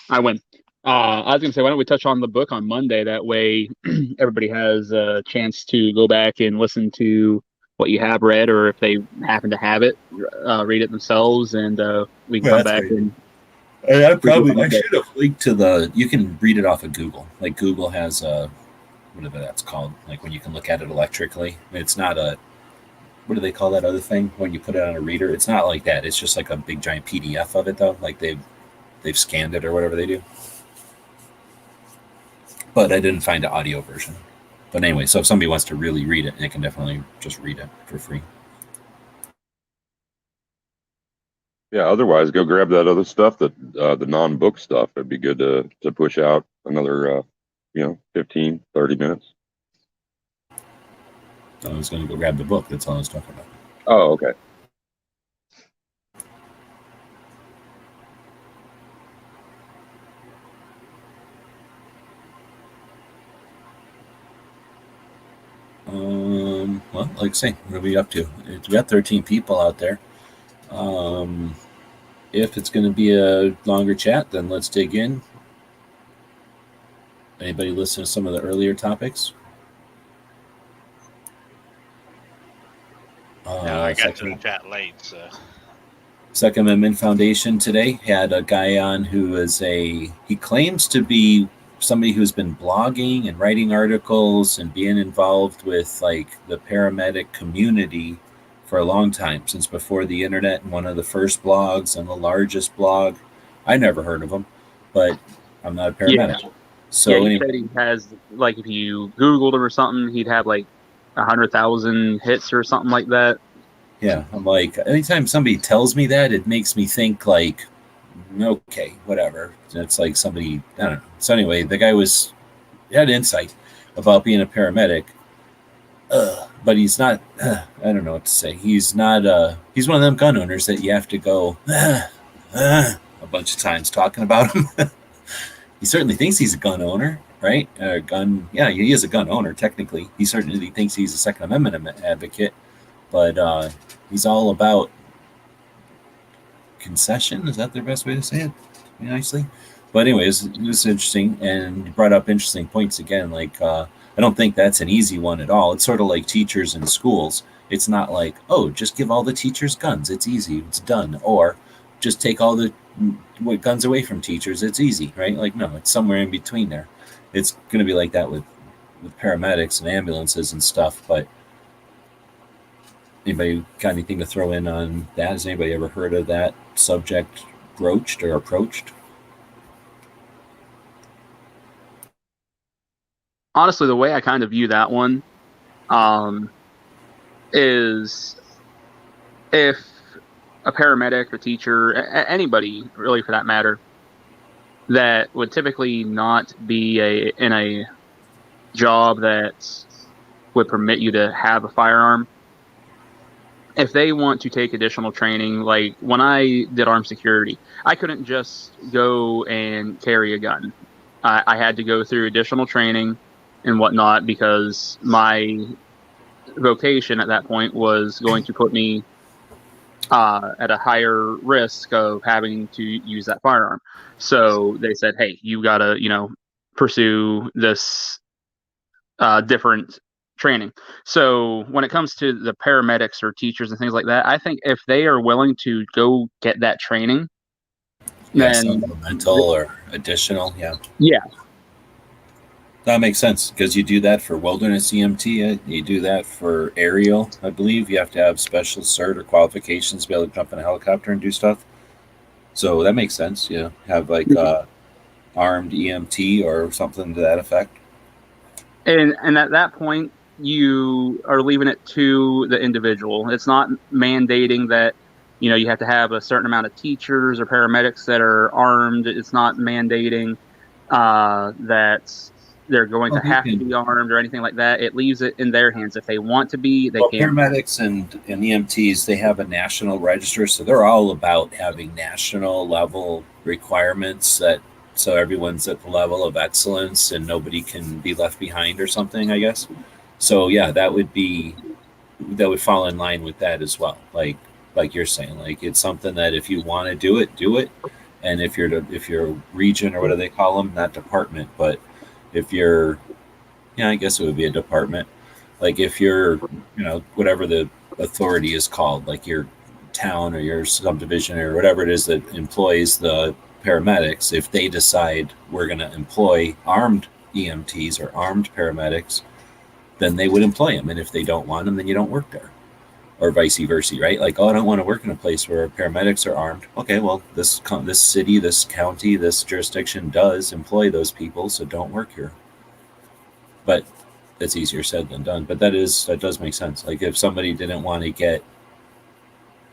I win. I was going to say, why don't we touch on the book on Monday? That way everybody has a chance to go back and listen to what you have read, or if they happen to have it, read it themselves, and we can come back great. and... I should have linked to the, you can read it off of Google. Like, Google has whatever that's called, like when you can look at it electrically. It's not a, what do they call that other thing when you put it on a reader? It's not like that. It's just like a big giant PDF of it, though. Like they've scanned it or whatever they do. But I didn't find an audio version. But anyway, so if somebody wants to really read it, they can definitely just read it for free. Yeah, otherwise, go grab that other stuff, that the non-book stuff. It'd be good to push out another, 15, 30 minutes. I was going to go grab the book. That's all I was talking about. Oh, okay. Well, like I say, what are we up to? We got 13 people out there. If it's going to be a longer chat, then let's dig in. Anybody listen to some of the earlier topics? No, I got to the chat late, so. Second Amendment Foundation today had a guy on who is he claims to be somebody who's been blogging and writing articles and being involved with like the paramedic community for a long time, since before the internet, and one of the first blogs and the largest blog. I never heard of him, but I'm not a paramedic. Yeah. So he said he has, like, if you Googled him or something, he'd have like 100,000 hits or something like that. Yeah, I'm like, anytime somebody tells me that, it makes me think like, okay, whatever. It's like somebody, I don't know. So anyway, the guy had insight about being a paramedic, but he's not, I don't know what to say. He's not, he's one of them gun owners that you have to go a bunch of times talking about him. He certainly thinks he's a gun owner. right? A gun. Yeah, he is a gun owner technically. He certainly thinks he's a Second Amendment advocate, but he's all about concession. Is that the best way to say it? Nicely. But anyways, it was interesting, and you brought up interesting points again. Like I don't think that's an easy one at all. It's sort of like teachers in schools. It's not like, oh, just give all the teachers guns. It's easy. It's done. Or just take all the guns away from teachers. It's easy, right? Like, no, it's somewhere in between there. It's going to be like that with paramedics and ambulances and stuff. But anybody got anything to throw in on that? Has anybody ever heard of that subject broached or approached? Honestly, the way I kind of view that one is if a paramedic or teacher, anybody really for that matter, that would typically not be in a job that would permit you to have a firearm, if they want to take additional training, like when I did armed security, I couldn't just go and carry a gun. I had to go through additional training and whatnot because my vocation at that point was going to put me at a higher risk of having to use that firearm. So they said, hey, you got to, pursue this different training. So when it comes to the paramedics or teachers and things like that, I think if they are willing to go get that training, then supplemental or additional, yeah, that makes sense because you do that for wilderness EMT. You do that for aerial, I believe. You have to have special cert or qualifications to be able to jump in a helicopter and do stuff. So that makes sense. Have like armed EMT or something to that effect. And at that point, you are leaving it to the individual. It's not mandating that you have to have a certain amount of teachers or paramedics that are armed. It's not mandating that they're going to have to be armed or anything like that. It leaves it in their hands. If they want to be, they can. Paramedics and EMTs, they have a national register, so they're all about having national level requirements so everyone's at the level of excellence and nobody can be left behind or something, I guess. So yeah, that would fall in line with that as well. Like you're saying, like it's something that if you want to do it. And if you're region or what do they call them? Not department, but if you're, I guess it would be a department. Like if you're, whatever the authority is called, like your town or your subdivision or whatever it is that employs the paramedics, if they decide we're going to employ armed EMTs or armed paramedics, then they would employ them. And if they don't want them, then you don't work there. Or vice versa, right? Like, oh, I don't want to work in a place where paramedics are armed. Okay, well, this city, this county, this jurisdiction does employ those people, so don't work here. But it's easier said than done. But that does make sense. Like if somebody didn't want to get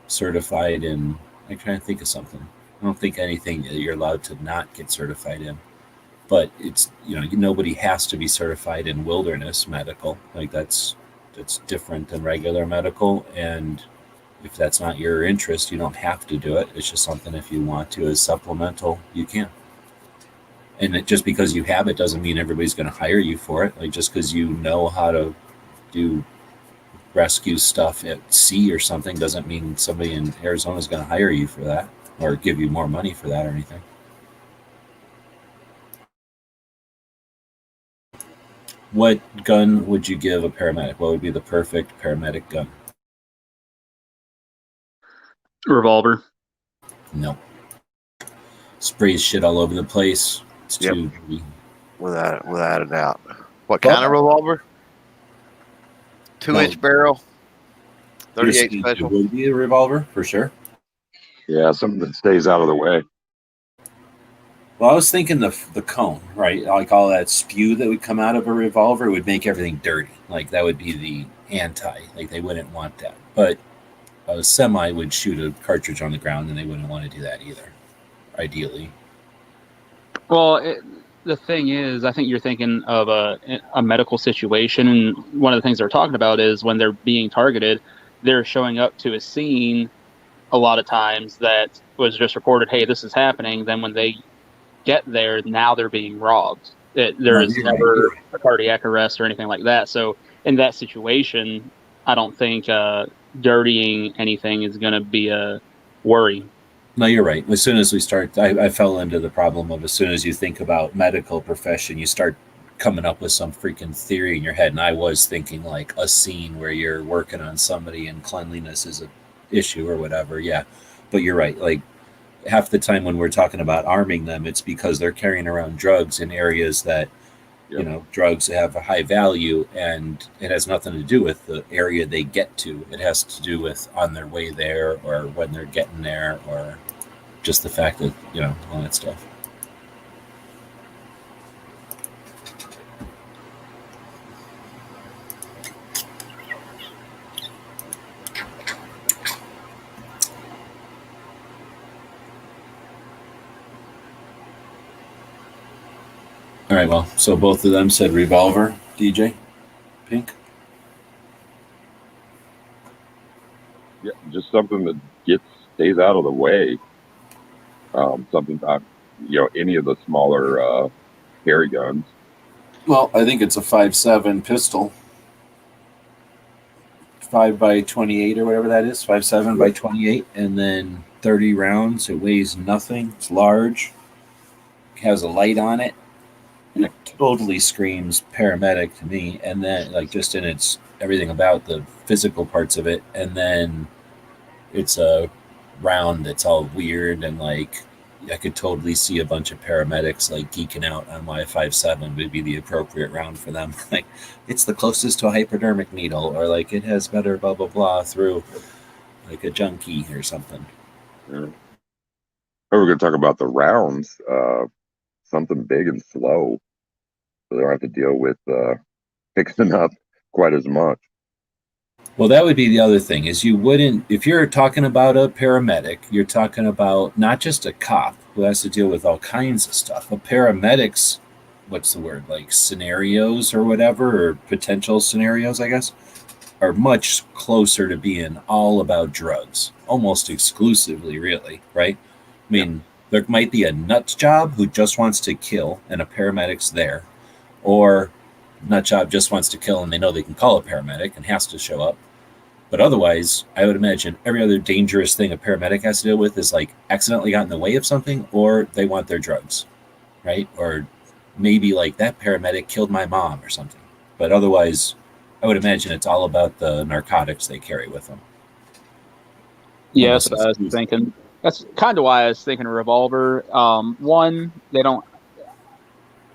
certified in, I'm trying to think of something. I don't think anything that you're allowed to not get certified in. But it's, nobody has to be certified in wilderness medical. Like that's different than regular medical, and if that's not your interest, you don't have to do it. It's just something if you want to as supplemental, you can. And just because you have it doesn't mean everybody's going to hire you for it. Like just because you know how to do rescue stuff at sea or something doesn't mean somebody in Arizona is going to hire you for that or give you more money for that or anything. What gun would you give a paramedic? What would be the perfect paramedic gun? Revolver. No. Sprays shit all over the place. It's too. Without a doubt. What kind of revolver? 2-inch barrel. 38 special. It would be a revolver for sure. Yeah, something that stays out of the way. Well, I was thinking the cone, right? Like all that spew that would come out of a revolver would make everything dirty. Like that would be the anti. Like they wouldn't want that. But a semi would shoot a cartridge on the ground, and they wouldn't want to do that either. Ideally. Well, the thing is, I think you're thinking of a medical situation, and one of the things they're talking about is when they're being targeted, they're showing up to a scene a lot of times that was just reported, hey, this is happening. Then when they get there, now they're being robbed. There is you're right. never a cardiac arrest or anything like that. So in that situation, I don't think dirtying anything is going to be a worry. No, you're right. As soon as we start, I fell into the problem of as soon as you think about medical profession, you start coming up with some freaking theory in your head. And I was thinking like a scene where you're working on somebody and cleanliness is a issue or whatever. Yeah, but you're right. Like half the time when we're talking about arming them, it's because they're carrying around drugs in areas that drugs have a high value, and it has nothing to do with the area they get to. It has to do with on their way there or when they're getting there or just the fact that, all that stuff. All right, well, so both of them said revolver, DJ, Pink? Yeah, just something that stays out of the way. Something about, any of the smaller carry guns. Well, I think it's a 5.7 pistol. 5x28 or whatever that is, 5.7 by 28, and then 30 rounds. It weighs nothing. It's large. It has a light on it. And it totally screams paramedic to me. And then, like, just in its everything about the physical parts of it. And then it's a round that's all weird and like I could totally see a bunch of paramedics like geeking out on why 5.7 would be the appropriate round for them. Like it's the closest to a hypodermic needle, or like it has better blah blah blah through like a junkie or something. Yeah. We're going to talk about the rounds. Something big and slow, so they don't have to deal with fixing up quite as much. Well, that would be the other thing is you wouldn't, if you're talking about a paramedic, you're talking about not just a cop who has to deal with all kinds of stuff. A paramedic's, what's the word, like scenarios or whatever, or potential scenarios, I guess, are much closer to being all about drugs, almost exclusively, really, right? I mean, there might be a nut job who just wants to kill and a paramedic's there, or nut job just wants to kill and they know they can call a paramedic and has to show up. But otherwise, I would imagine every other dangerous thing a paramedic has to deal with is like accidentally got in the way of something, or they want their drugs, right? Or maybe like that paramedic killed my mom or something. But otherwise, I would imagine it's all about the narcotics they carry with them. Yeah, that's what I was thinking. That's kind of why I was thinking a revolver. One,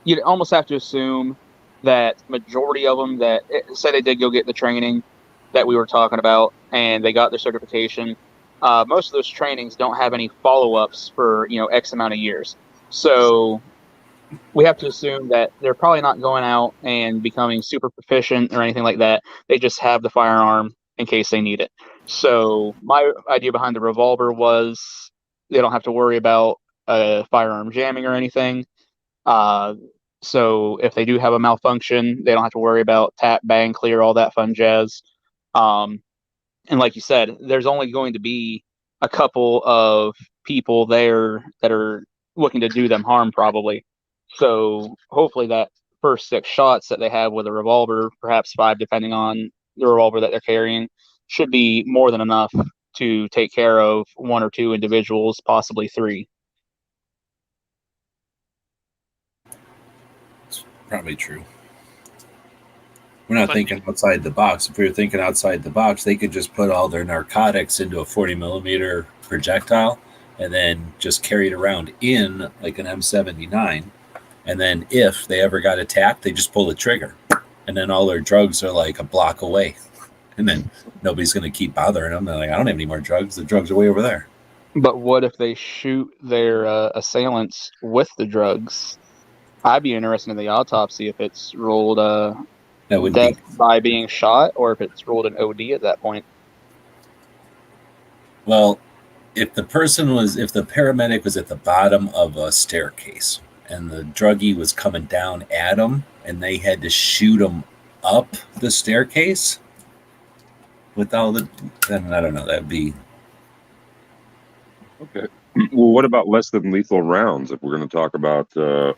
you'd almost have to assume that majority of them that say they did go get the training that we were talking about and they got their certification, most of those trainings don't have any follow-ups for X amount of years. So we have to assume that they're probably not going out and becoming super proficient or anything like that. They just have the firearm in case they need it. So my idea behind the revolver was they don't have to worry about a firearm jamming or anything. So if they do have a malfunction, they don't have to worry about tap, bang, clear, all that fun jazz. And like you said, there's only going to be a couple of people there that are looking to do them harm, probably. So hopefully that first 6 shots that they have with a revolver, perhaps 5, depending on the revolver that they're carrying, should be more than enough to take care of 1 or 2 individuals, possibly 3. Probably true. We're not thinking outside the box. If we were thinking outside the box, they could just put all their narcotics into a 40 millimeter projectile and then just carry it around in like an M79. And then if they ever got attacked, they just pull the trigger. And then all their drugs are like a block away. And then nobody's going to keep bothering them. They're like, I don't have any more drugs. The drugs are way over there. But what if they shoot their assailants with the drugs? I'd be interested in the autopsy if it's ruled death by being shot, or if it's ruled an OD at that point. Well, if the paramedic was at the bottom of a staircase and the druggie was coming down at him and they had to shoot him up the staircase with all then I don't know, that'd be okay. Well, what about less than lethal rounds? If we're going to talk about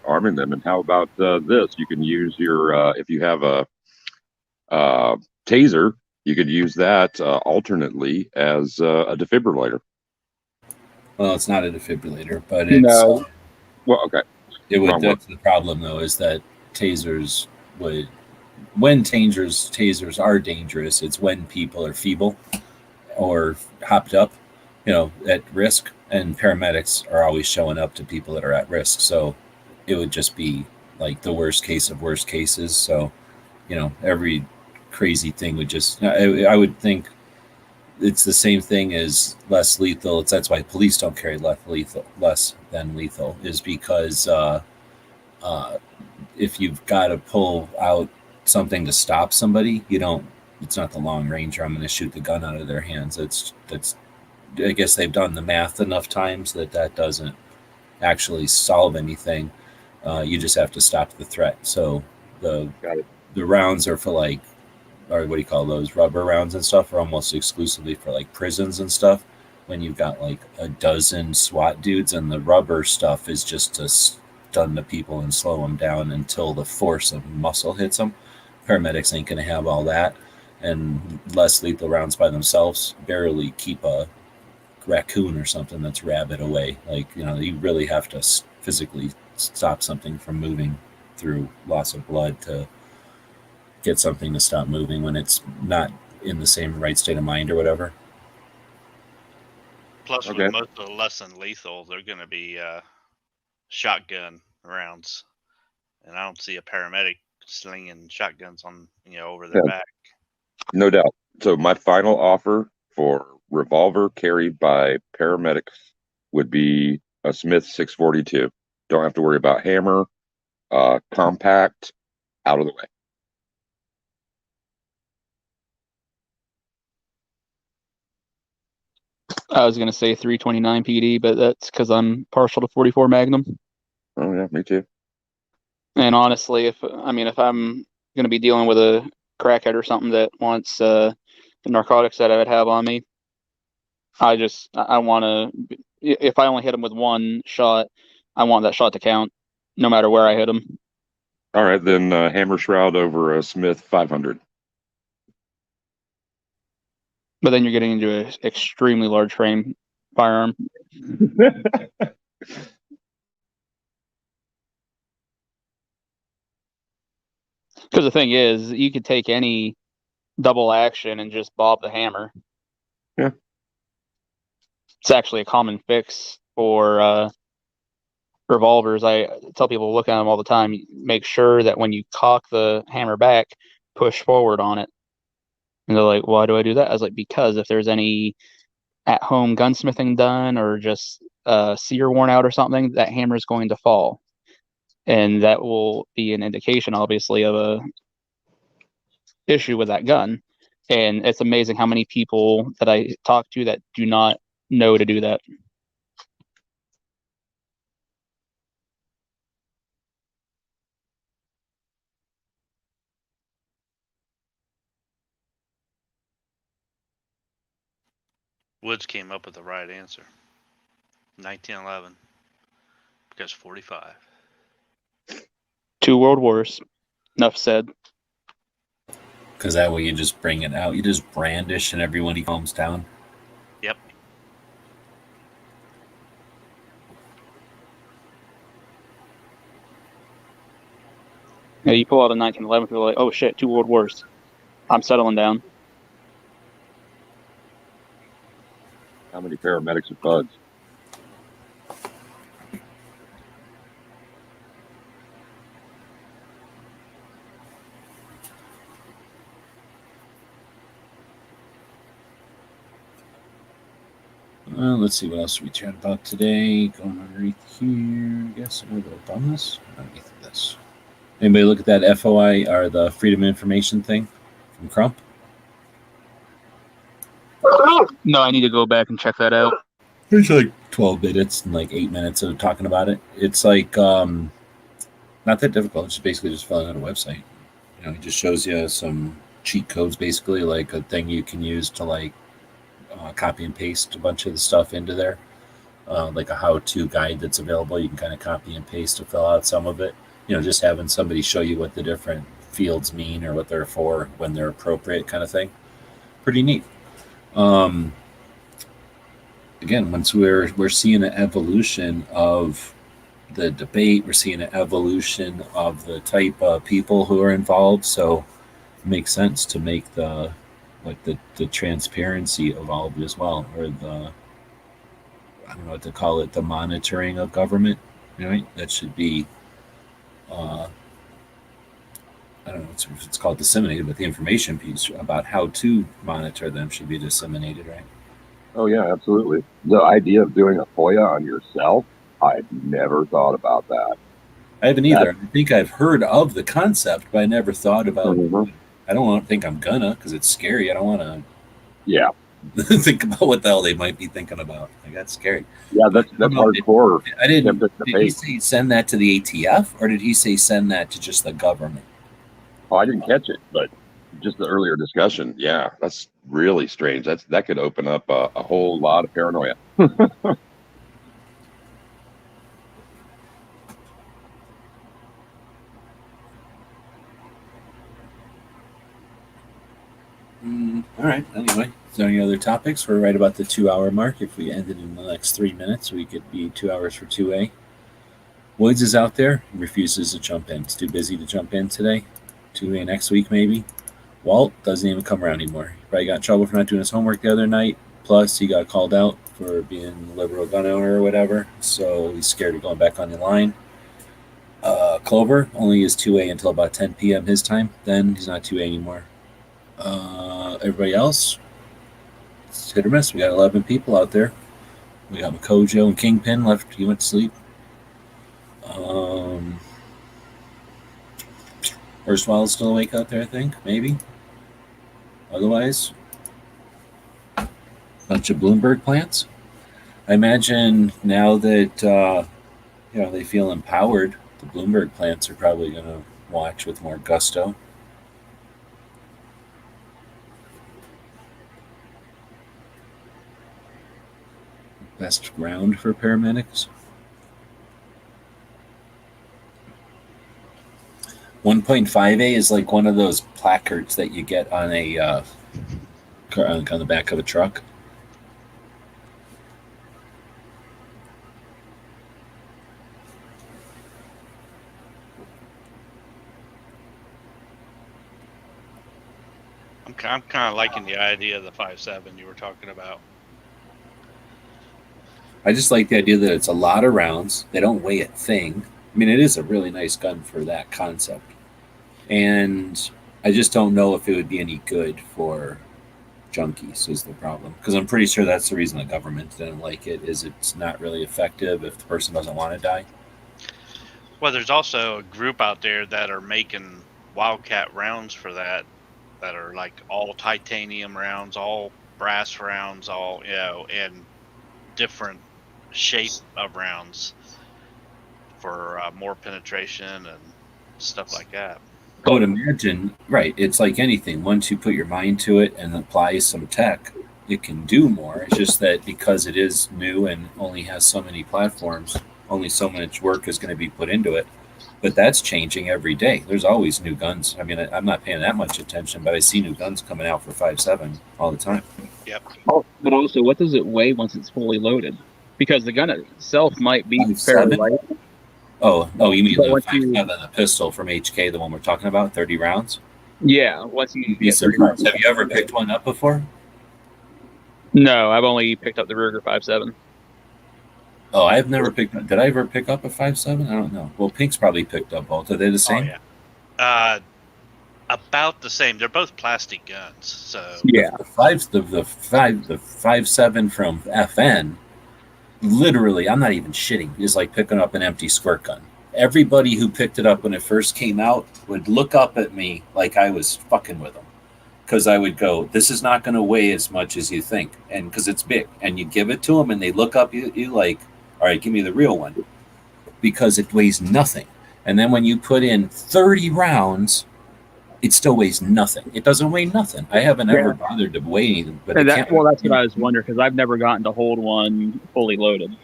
arming them, and how about this? You can use your if you have a taser, you could use that alternately as a defibrillator. Well, it's not a defibrillator, but No. Well, okay. it would. Wrong word. That's the problem, though, is that tasers would. When tasers are dangerous, it's when people are feeble or hopped up, at risk, and paramedics are always showing up to people that are at risk. So it would just be like the worst case of worst cases. So, every crazy thing would just, I would think it's the same thing as less lethal. That's why police don't carry less than lethal, is because uh, if you've got to pull out something to stop somebody, you don't. It's not the long range. I'm going to shoot the gun out of their hands. That's. I guess they've done the math enough times that doesn't actually solve anything. You just have to stop the threat. So the rounds are for like, or what do you call those, rubber rounds and stuff, are almost exclusively for like prisons and stuff. When you've got like a dozen SWAT dudes, and the rubber stuff is just to stun the people and slow them down until the force of muscle hits them. Paramedics ain't going to have all that, and less lethal rounds by themselves barely keep a raccoon or something that's rabid away. Like, you really have to physically stop something from moving through loss of blood to get something to stop moving when it's not in the same right state of mind or whatever. Plus, Okay. with most of the less than lethal, they're going to be shotgun rounds, and I don't see a paramedic slinging shotguns on over their back. No doubt. So my final offer for revolver carried by paramedics would be a Smith 642. Don't have to worry about hammer, compact, out of the way. I was going to say 329 PD, but that's because I'm partial to 44 Magnum. Oh yeah, me too. And honestly, if I'm going to be dealing with a crackhead or something that wants the narcotics that I would have on me, I want to. If I only hit him with one shot, I want that shot to count, no matter where I hit him. All right, then hammer shroud over a Smith 500. But then you're getting into an extremely large frame firearm. Because the thing is, you could take any double action and just bob the hammer. Yeah. It's actually a common fix for revolvers. I tell people to look at them all the time. Make sure that when you cock the hammer back, push forward on it. And they're like, why do I do that? I was like, because if there's any at-home gunsmithing done or just sear worn out or something, that hammer is going to fall. And that will be an indication, obviously, of a issue with that gun. And it's amazing how many people that I talk to that do not know to do that. Woods came up with the right answer. 1911. Because 45. 2 world wars. Enough said. Because that way you just bring it out. You just brandish and everyone calms down. Yep. Yeah, you pull out a 1911, people are like, oh shit, 2 world wars. I'm settling down. How many paramedics are buds? Let's see what else we chat about today. Going underneath here. I guess I'm going to go down this. Underneath this. Anybody look at that FOI or the Freedom of Information thing from Crump? No, I need to go back and check that out. There's like 12 minutes and like 8 minutes of talking about it. It's like not that difficult. It's basically just filling out a website. It just shows you some cheat codes, basically, like a thing you can use to like copy and paste a bunch of the stuff into there. like a how-to guide that's available. You can kind of copy and paste to fill out some of it. Just having somebody show you what the different fields mean or what they're for when they're appropriate, kind of thing. Pretty neat. Again, once we're seeing an evolution of the debate, we're seeing an evolution of the type of people who are involved. So it makes sense to make the transparency of all of it as well, or I don't know what to call it, the monitoring of government. Right? That should be I don't know if it's called disseminated, but the information piece about how to monitor them should be disseminated, right? Oh yeah, absolutely. The idea of doing a FOIA on yourself, I've never thought about that. I haven't either. I think I've heard of the concept, but I never thought about Mhm. I don't think I'm gonna, because it's scary. I don't want to Yeah, think about what the hell they might be thinking about. Like, that's scary. yeah, that's hardcore. I didn't. Tempted to Did he hate. say send that to the ATF, or did he say send that to just the government? Oh, I didn't catch it, but just the earlier discussion, yeah, that's really strange. That could open up a whole lot of paranoia. All right. Anyway, is there any other topics? We're right about the 2-hour mark. If we ended in the next 3 minutes, we could be 2 hours for 2A. Woods is out there. He refuses to jump in. He's too busy to jump in today. 2A next week, maybe. Walt doesn't even come around anymore. He probably got in trouble for not doing his homework the other night. Plus, he got called out for being a liberal gun owner or whatever. So he's scared of going back on the line. Clover only is 2A until about 10 p.m. his time. Then he's not 2A anymore. Everybody else, it's hit or miss. We got 11 people out there. We got Makojo and Kingpin left. He went to sleep. Erstwhile is still awake out there, I think. Maybe. Otherwise, bunch of Bloomberg plants. I imagine now that they feel empowered, the Bloomberg plants are probably going to watch with more gusto. Best ground for paramedics. 1.5A is like one of those placards that you get on a on the back of a truck. I'm kind of liking the idea of the 5.7 you were talking about. I just like the idea that it's a lot of rounds. They don't weigh a thing. I mean, it is a really nice gun for that concept. And I just don't know if it would be any good for junkies is the problem. Because I'm pretty sure that's the reason the government didn't like it, is it's not really effective if the person doesn't want to die. Well, there's also a group out there that are making Wildcat rounds for that are like all titanium rounds, all brass rounds, all, and different shape of rounds for more penetration and stuff like that. I would imagine, right, it's like anything. Once you put your mind to it and apply some tech, it can do more. It's just that because it is new and only has so many platforms, only so much work is going to be put into it. But that's changing every day. There's always new guns. I mean, I'm not paying that much attention, but I see new guns coming out for 5.7 all the time. Yep. Oh, but also, what does it weigh once it's fully loaded? Because the gun itself might be 5.7? fairly light. Oh, you mean But the once you- 5.7, the pistol from HK, the one we're talking about, 30 rounds? Yeah, once you Be get 30 surprised. rounds. Have you ever picked one up before? No, I've only picked up the Ruger 5.7. Oh, I've never picked up. Did I ever pick up a 5.7? I don't know. Well, Pink's probably picked up both. Are they the same? Oh, yeah. About the same. They're both plastic guns, so Yeah. The 5.7 from FN, literally, I'm not even shitting, is like picking up an empty squirt gun. Everybody who picked it up when it first came out would look up at me like I was fucking with them. Because I would go, this is not going to weigh as much as you think. And because it's big. And you give it to them and they look up at you like, all right, give me the real one. Because it weighs nothing. And then when you put in 30 rounds, it still weighs nothing. It doesn't weigh nothing. I haven't ever bothered to weigh anything. But That's what I was wondering, because I've never gotten to hold one fully loaded.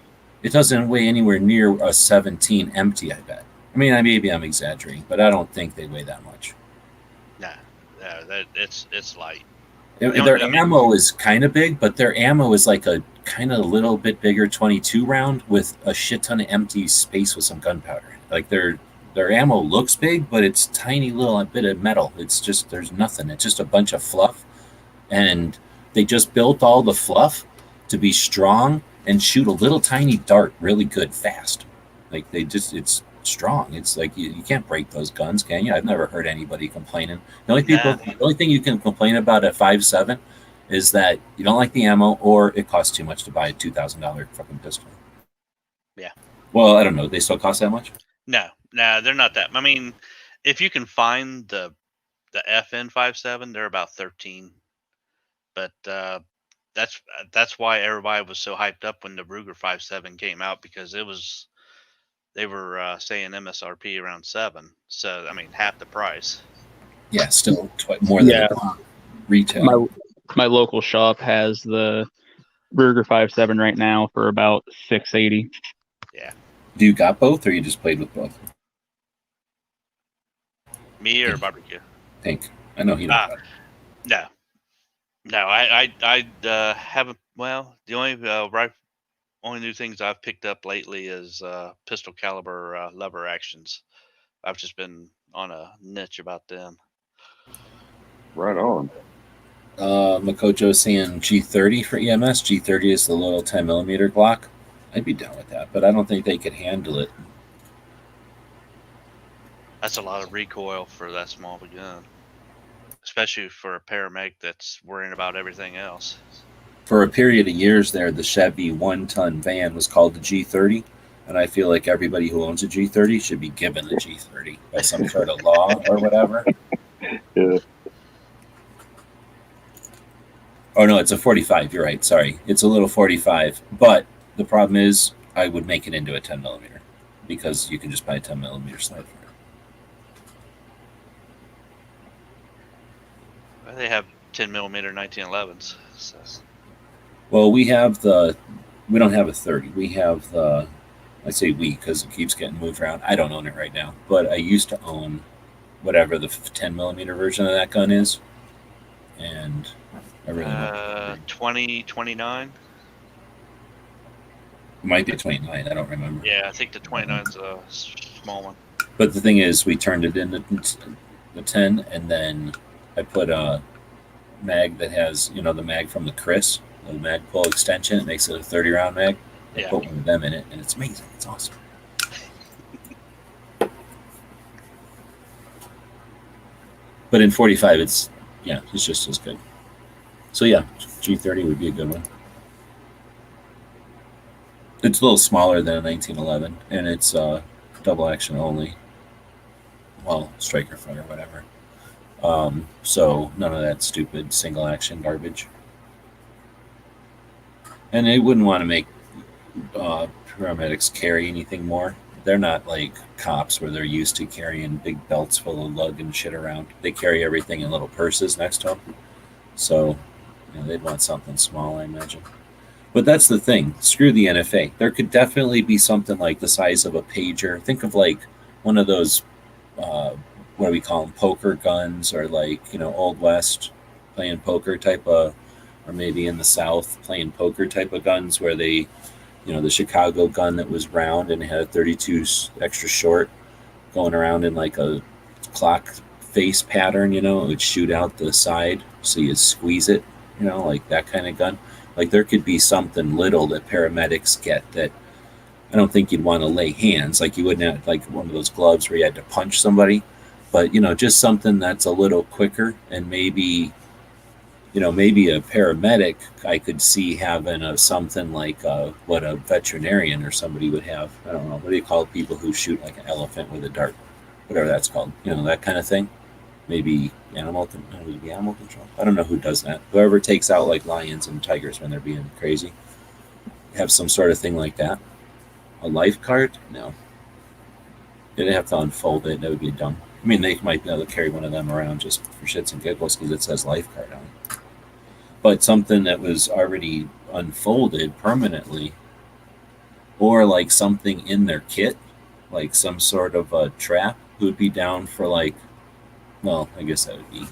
It doesn't weigh anywhere near a 17 empty, I bet. I mean, maybe I'm exaggerating, but I don't think they weigh that much. Nah, that it's light. Their ammo is kind of big, but their ammo is like a kind of a little bit bigger 22 round with a shit ton of empty space with some gunpowder. Like their ammo looks big, but it's tiny little bit of metal. It's just there's nothing. It's just a bunch of fluff, and they just built all the fluff to be strong and shoot a little tiny dart really good fast. Like it's strong. It's like you can't break those guns, can you? I've never heard anybody complaining. The only thing you can complain about at 5.7 is that you don't like the ammo or it costs too much to buy a $2,000 fucking pistol. Yeah. Well, I don't know. They still cost that much? No, they're not that. I mean, if you can find the FN 5.7, they're about 13. But that's why everybody was so hyped up when the Ruger 5.7 came out, because they were saying MSRP around 7. So I mean, half the price. Yeah, still more than retail. My local shop has the Ruger 5.7 right now for about $680. Yeah. Do you got both, or you just played with both? Me or barbecue? Pink. I know he don't. No. I haven't. Well, the only new things I've picked up lately is pistol caliber lever actions. I've just been on a niche about them. Right on. Makojo's saying G30 for EMS. G30 is the little 10mm Glock. I'd be down with that, but I don't think they could handle it. That's a lot of recoil for that small of a gun, especially for a paramedic that's worrying about everything else. For a period of years there, the Chevy 1-ton van was called the G30, and I feel like everybody who owns a G30 should be given the G30 by some sort of law or whatever. Yeah. Oh, no, it's a 45. You're right. Sorry. It's a little 45. But the problem is I would make it into a 10mm because you can just buy a 10mm slide for it. They have 10mm 1911s. So. Well, we don't have a 30. We have I say we because it keeps getting moved around. I don't own it right now, but I used to own whatever the 10mm version of that gun is. And I really 20, 29? It might be a 29. I don't remember. Yeah, I think the 29 is a small one. But the thing is, we turned it into the 10, and then I put a mag that has, the mag from the Chris, the mag pull extension. It makes it a 30-round mag. I put one of them in it, and it's amazing. It's awesome. But in 45, it's just as good. So yeah, G30 would be a good one. It's a little smaller than a 1911, and it's double action only. Well, striker front or whatever. So none of that stupid single action garbage. And they wouldn't want to make paramedics carry anything more. They're not like cops where they're used to carrying big belts full of lug and shit around. They carry everything in little purses next to them. So they'd want something small, I imagine. But that's the thing. Screw the NFA. There could definitely be something like the size of a pager. Think of like one of those, what do we call them, poker guns, or like, Old West playing poker type of, or maybe in the South playing poker type of guns where they, the Chicago gun that was round and had a 32 extra short going around in like a clock face pattern, it would shoot out the side so you squeeze it, like that kind of gun. Like there could be something little that paramedics get that I don't think you'd want to lay hands. Like you wouldn't have like one of those gloves where you had to punch somebody, but just something that's a little quicker, and maybe a paramedic I could see having something like what a veterinarian or somebody would have. I don't know. What do you call people who shoot like an elephant with a dart? Whatever that's called. That kind of thing. Maybe animal control. I don't know who does that. Whoever takes out like lions and tigers when they're being crazy. Have some sort of thing like that. A life card? No. They'd have to unfold it. That would be dumb. I mean, they might be able to carry one of them around just for shits and giggles because it says life card on it. But something that was already unfolded permanently, or like something in their kit, like some sort of a trap, who would be down for like, well, I guess that would be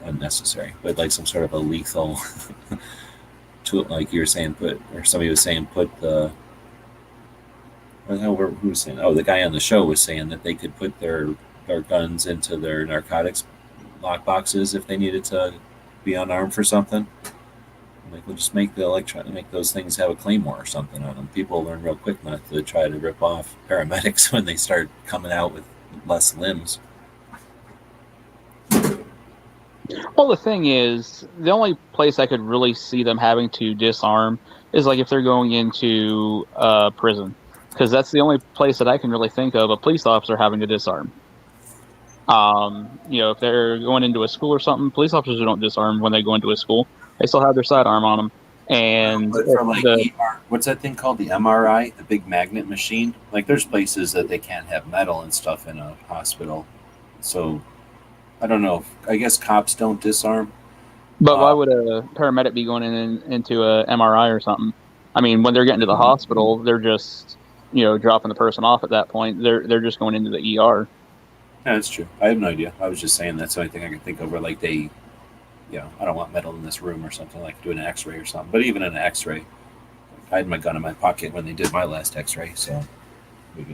unnecessary, but like some sort of a lethal tool, like you were saying, put, or somebody was saying, put the, who was saying? Oh, the guy on the show was saying that they could put their guns into their narcotics lock boxes if they needed to be unarmed for something. Like, we'll just make make those things have a claymore or something on them. People learn real quick not to try to rip off paramedics when they start coming out with less limbs. Well, the thing is, the only place I could really see them having to disarm is like if they're going into prison, because that's the only place that I can really think of a police officer having to disarm. If they're going into a school or something, police officers don't disarm when they go into a school. They still have their sidearm on them. And but for like what's that thing called? The MRI, the big magnet machine. Like, there's places that they can't have metal and stuff in a hospital. So I don't know. I guess cops don't disarm. But why would a paramedic be going into a MRI or something? I mean, when they're getting to the hospital, they're just dropping the person off at that point. They're just going into the ER. Yeah, that's true. I have no idea. I was just saying that's the only thing I can think of where like they, I don't want metal in this room or something, like doing an X-ray or something. But even in an X-ray, I had my gun in my pocket when they did my last X-ray. So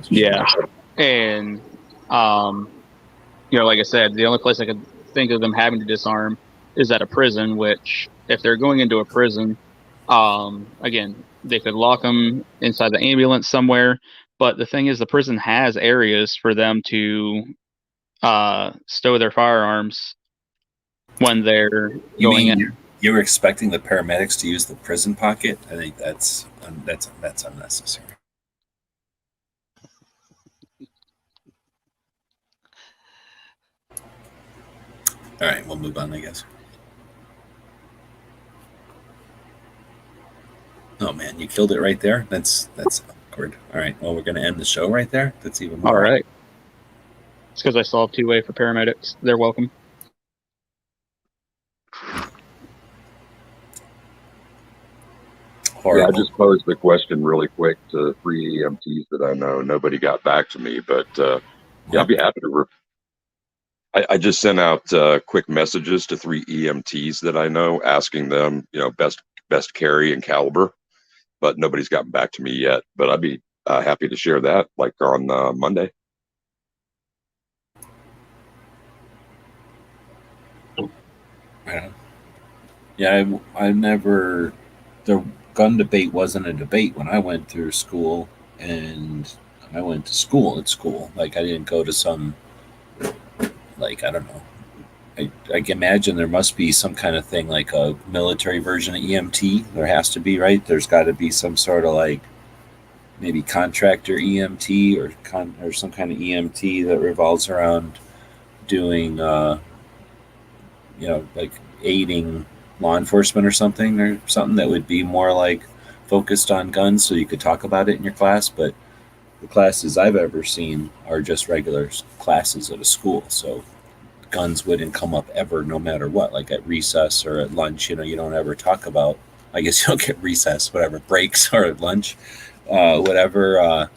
yeah, and like I said, the only place I could think of them having to disarm is at a prison. Which, if they're going into a prison, again, they could lock them inside the ambulance somewhere. But the thing is, the prison has areas for them to stow their firearms when they're going in. You were expecting the paramedics to use the prison pocket? I think that's unnecessary. All right, we'll move on, I guess. Oh man, you killed it right there. That's awkward. All right, well, we're going to end the show right there. That's even more. All right. It's because I solved two-way for paramedics. They're welcome. Horrible. Yeah, I just posed the question really quick to 3 EMTs that I know. Nobody got back to me, but I'd be happy to. I just sent out quick messages to 3 EMTs that I know, asking them, best carry and caliber, but nobody's gotten back to me yet. But I'd be happy to share that, like on Monday. Yeah, I never. The gun debate wasn't a debate when I went through school, and I went to school at school. Like, I didn't go to some, like, I don't know. I can imagine there must be some kind of thing, like a military version of EMT. There has to be, right? There's got to be some sort of like maybe contractor EMT or some kind of EMT that revolves around doing, like aiding law enforcement or something that would be more like focused on guns, so you could talk about it in your class. But the classes I've ever seen are just regular classes at a school, so guns wouldn't come up ever, no matter what. Like at recess or at lunch, you don't ever talk about, I guess you don't get recess, whatever, breaks, or at lunch, whatever.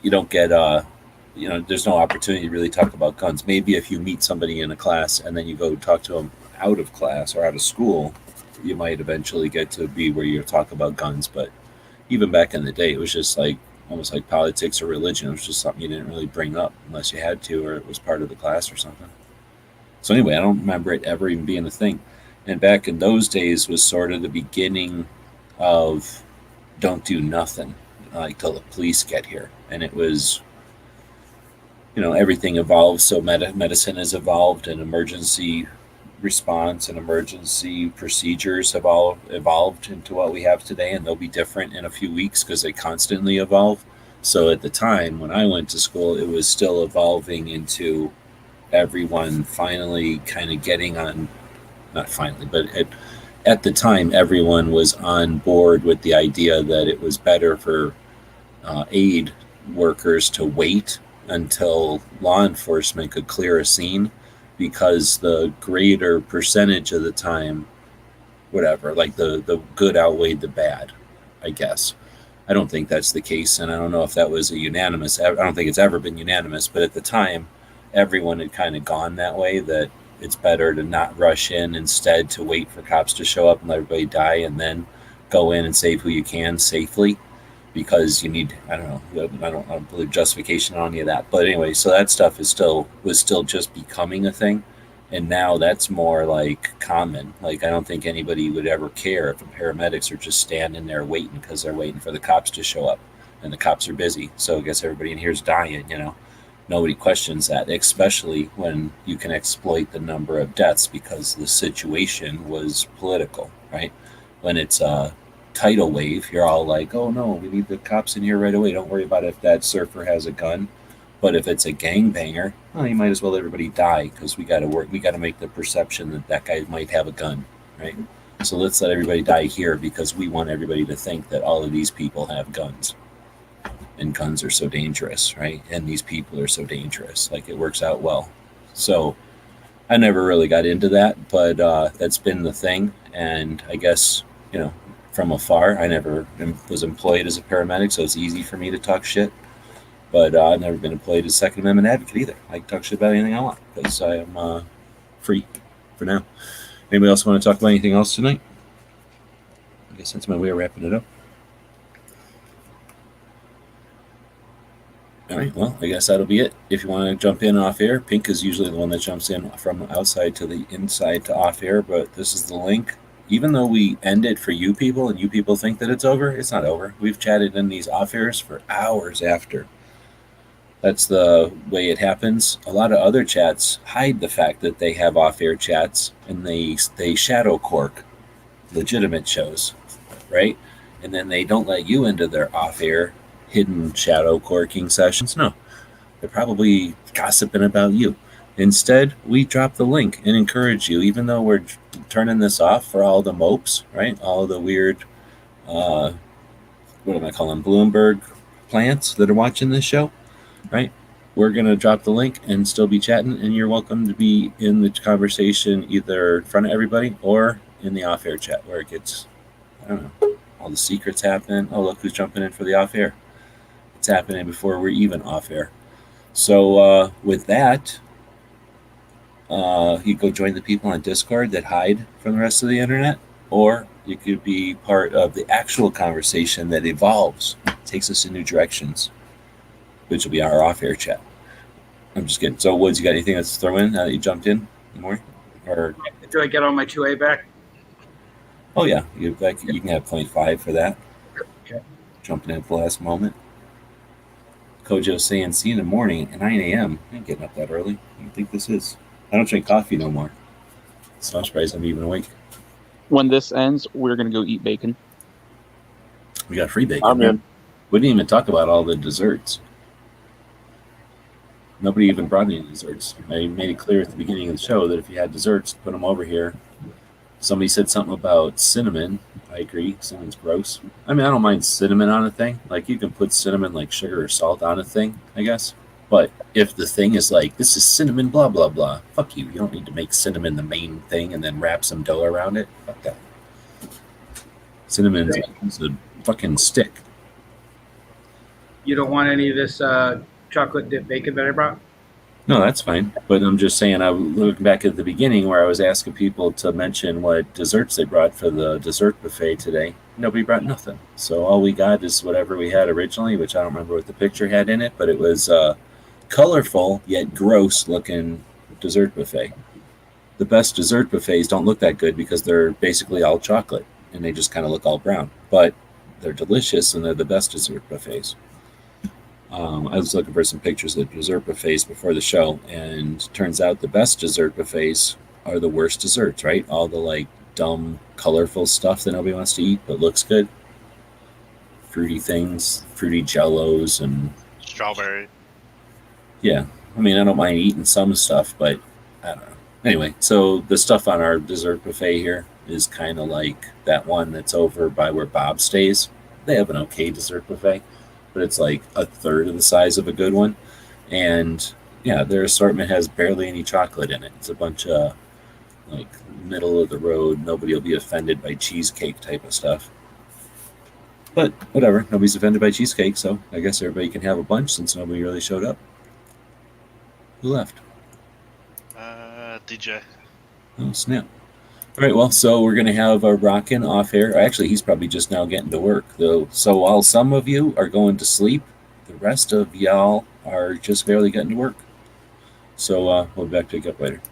You don't get, there's no opportunity to really talk about guns. Maybe if you meet somebody in a class and then you go talk to them out of class or out of school, you might eventually get to be where you talk about guns. But even back in the day, it was just like almost like politics or religion. It was just something you didn't really bring up unless you had to, or it was part of the class or something. So anyway, I don't remember it ever even being a thing. And back in those days was sort of the beginning of don't do nothing, like till the police get here. And it was, everything evolved. So medicine has evolved, and emergency response and emergency procedures have all evolved into what we have today, and they'll be different in a few weeks because they constantly evolve. So at the time when I went to school, it was still evolving into everyone finally kind of getting on, not finally, but at the time, everyone was on board with the idea that it was better for aid workers to wait until law enforcement could clear a scene, because the greater percentage of the time, whatever, like the good outweighed the bad, I guess. I don't think that's the case, and I don't know if that was a unanimous. I don't think it's ever been unanimous, but at the time, everyone had kind of gone that way, that it's better to not rush in, instead to wait for cops to show up and let everybody die, and then go in and save who you can safely, because you need, I don't know, I don't believe justification on any of that. But anyway, so that stuff was still just becoming a thing. And now that's more like common. Like, I don't think anybody would ever care if the paramedics are just standing there waiting because they're waiting for the cops to show up, and the cops are busy. So I guess everybody in here is dying, you know. Nobody questions that, especially when you can exploit the number of deaths because the situation was political, right? When it's a tidal wave, you're all like, oh no, we need the cops in here right away. Don't worry about if that surfer has a gun. But if it's a gangbanger, well, you might as well let everybody die, because we got to make the perception that that guy might have a gun, right? So let's let everybody die here, because we want everybody to think that all of these people have guns, and guns are so dangerous, right? And these people are so dangerous. Like, it works out well. So I never really got into that, but that's been the thing. And I guess, you know, from afar, I never was employed as a paramedic, so it's easy for me to talk shit. But I've never been employed as a Second Amendment advocate either. I can talk shit about anything I want, because I am free for now. Anybody else want to talk about anything else tonight? I guess that's my way of wrapping it up. All right, well, I guess that'll be it. If you want to jump in off air, Pink is usually the one that jumps in from outside to the inside to off air, but this is the link. Even though we end it for you people, and you people think that it's over, it's not over. We've chatted in these off airs for hours after. That's the way it happens. A lot of other chats hide the fact that they have off-air chats, and they shadow cork legitimate shows, right? And then they don't let you into their off-air hidden shadow corking sessions. No, they're probably gossiping about you. Instead, we drop the link and encourage you, even though we're turning this off for all the mopes, right? All the weird, what am I calling, Bloomberg plants that are watching this show. Right, we're going to drop the link and still be chatting, and you're welcome to be in the conversation either in front of everybody or in the off-air chat, where it gets, I don't know, all the secrets happen. Oh, look who's jumping in for the off-air. It's happening before we're even off-air. So with that, you go join the people on Discord that hide from the rest of the internet, or you could be part of the actual conversation that evolves, takes us in new directions, which will be our off-air chat. I'm just kidding. So, Woods, you got anything else to throw in now that you jumped in more? Or do I get on my 2A back? Oh yeah, you can have 0.5 for that. Okay. Jumping in at the last moment. Kojo's saying, see you in the morning at 9 a.m. I ain't getting up that early. What do you think this is? I don't drink coffee no more. So I'm surprised I'm even awake. When this ends, we're going to go eat bacon. We got free bacon. I'm in. We didn't even talk about all the desserts. Nobody even brought any desserts. I made it clear at the beginning of the show that if you had desserts, put them over here. Somebody said something about cinnamon. I agree. Cinnamon's gross. I mean, I don't mind cinnamon on a thing. Like, you can put cinnamon, like sugar or salt on a thing, I guess. But if the thing is like, this is cinnamon, blah, blah, blah, fuck you. You don't need to make cinnamon the main thing and then wrap some dough around it. Fuck that. Cinnamon is a fucking stick. You don't want any of this chocolate dip bacon that I brought? No, that's fine. But I'm just saying, I was looking back at the beginning where I was asking people to mention what desserts they brought for the dessert buffet today. Nobody brought nothing. So all we got is whatever we had originally, which I don't remember what the picture had in it, but it was colorful yet gross looking dessert buffet. The best dessert buffets don't look that good because they're basically all chocolate and they just kind of look all brown. But they're delicious and they're the best dessert buffets. I was looking for some pictures of dessert buffets before the show, and turns out the best dessert buffets are the worst desserts, right? All the like dumb, colorful stuff that nobody wants to eat but looks good. Fruity things, fruity jellos, and Strawberry. yeah. I mean, I don't mind eating some stuff, but I don't know. Anyway, so the stuff on our dessert buffet here is kind of like that one that's over by where Bob stays. They have an okay dessert buffet, but it's like a third of the size of a good one. And yeah, their assortment has barely any chocolate in it. It's a bunch of like middle of the road, nobody will be offended by cheesecake type of stuff. But whatever, nobody's offended by cheesecake, so I guess everybody can have a bunch since nobody really showed up. Who left? DJ. Oh, snap. All right, well, so we're going to have a rockin' off air. Actually, he's probably just now getting to work, though. So while some of you are going to sleep, the rest of y'all are just barely getting to work. So we'll be back to pick up later.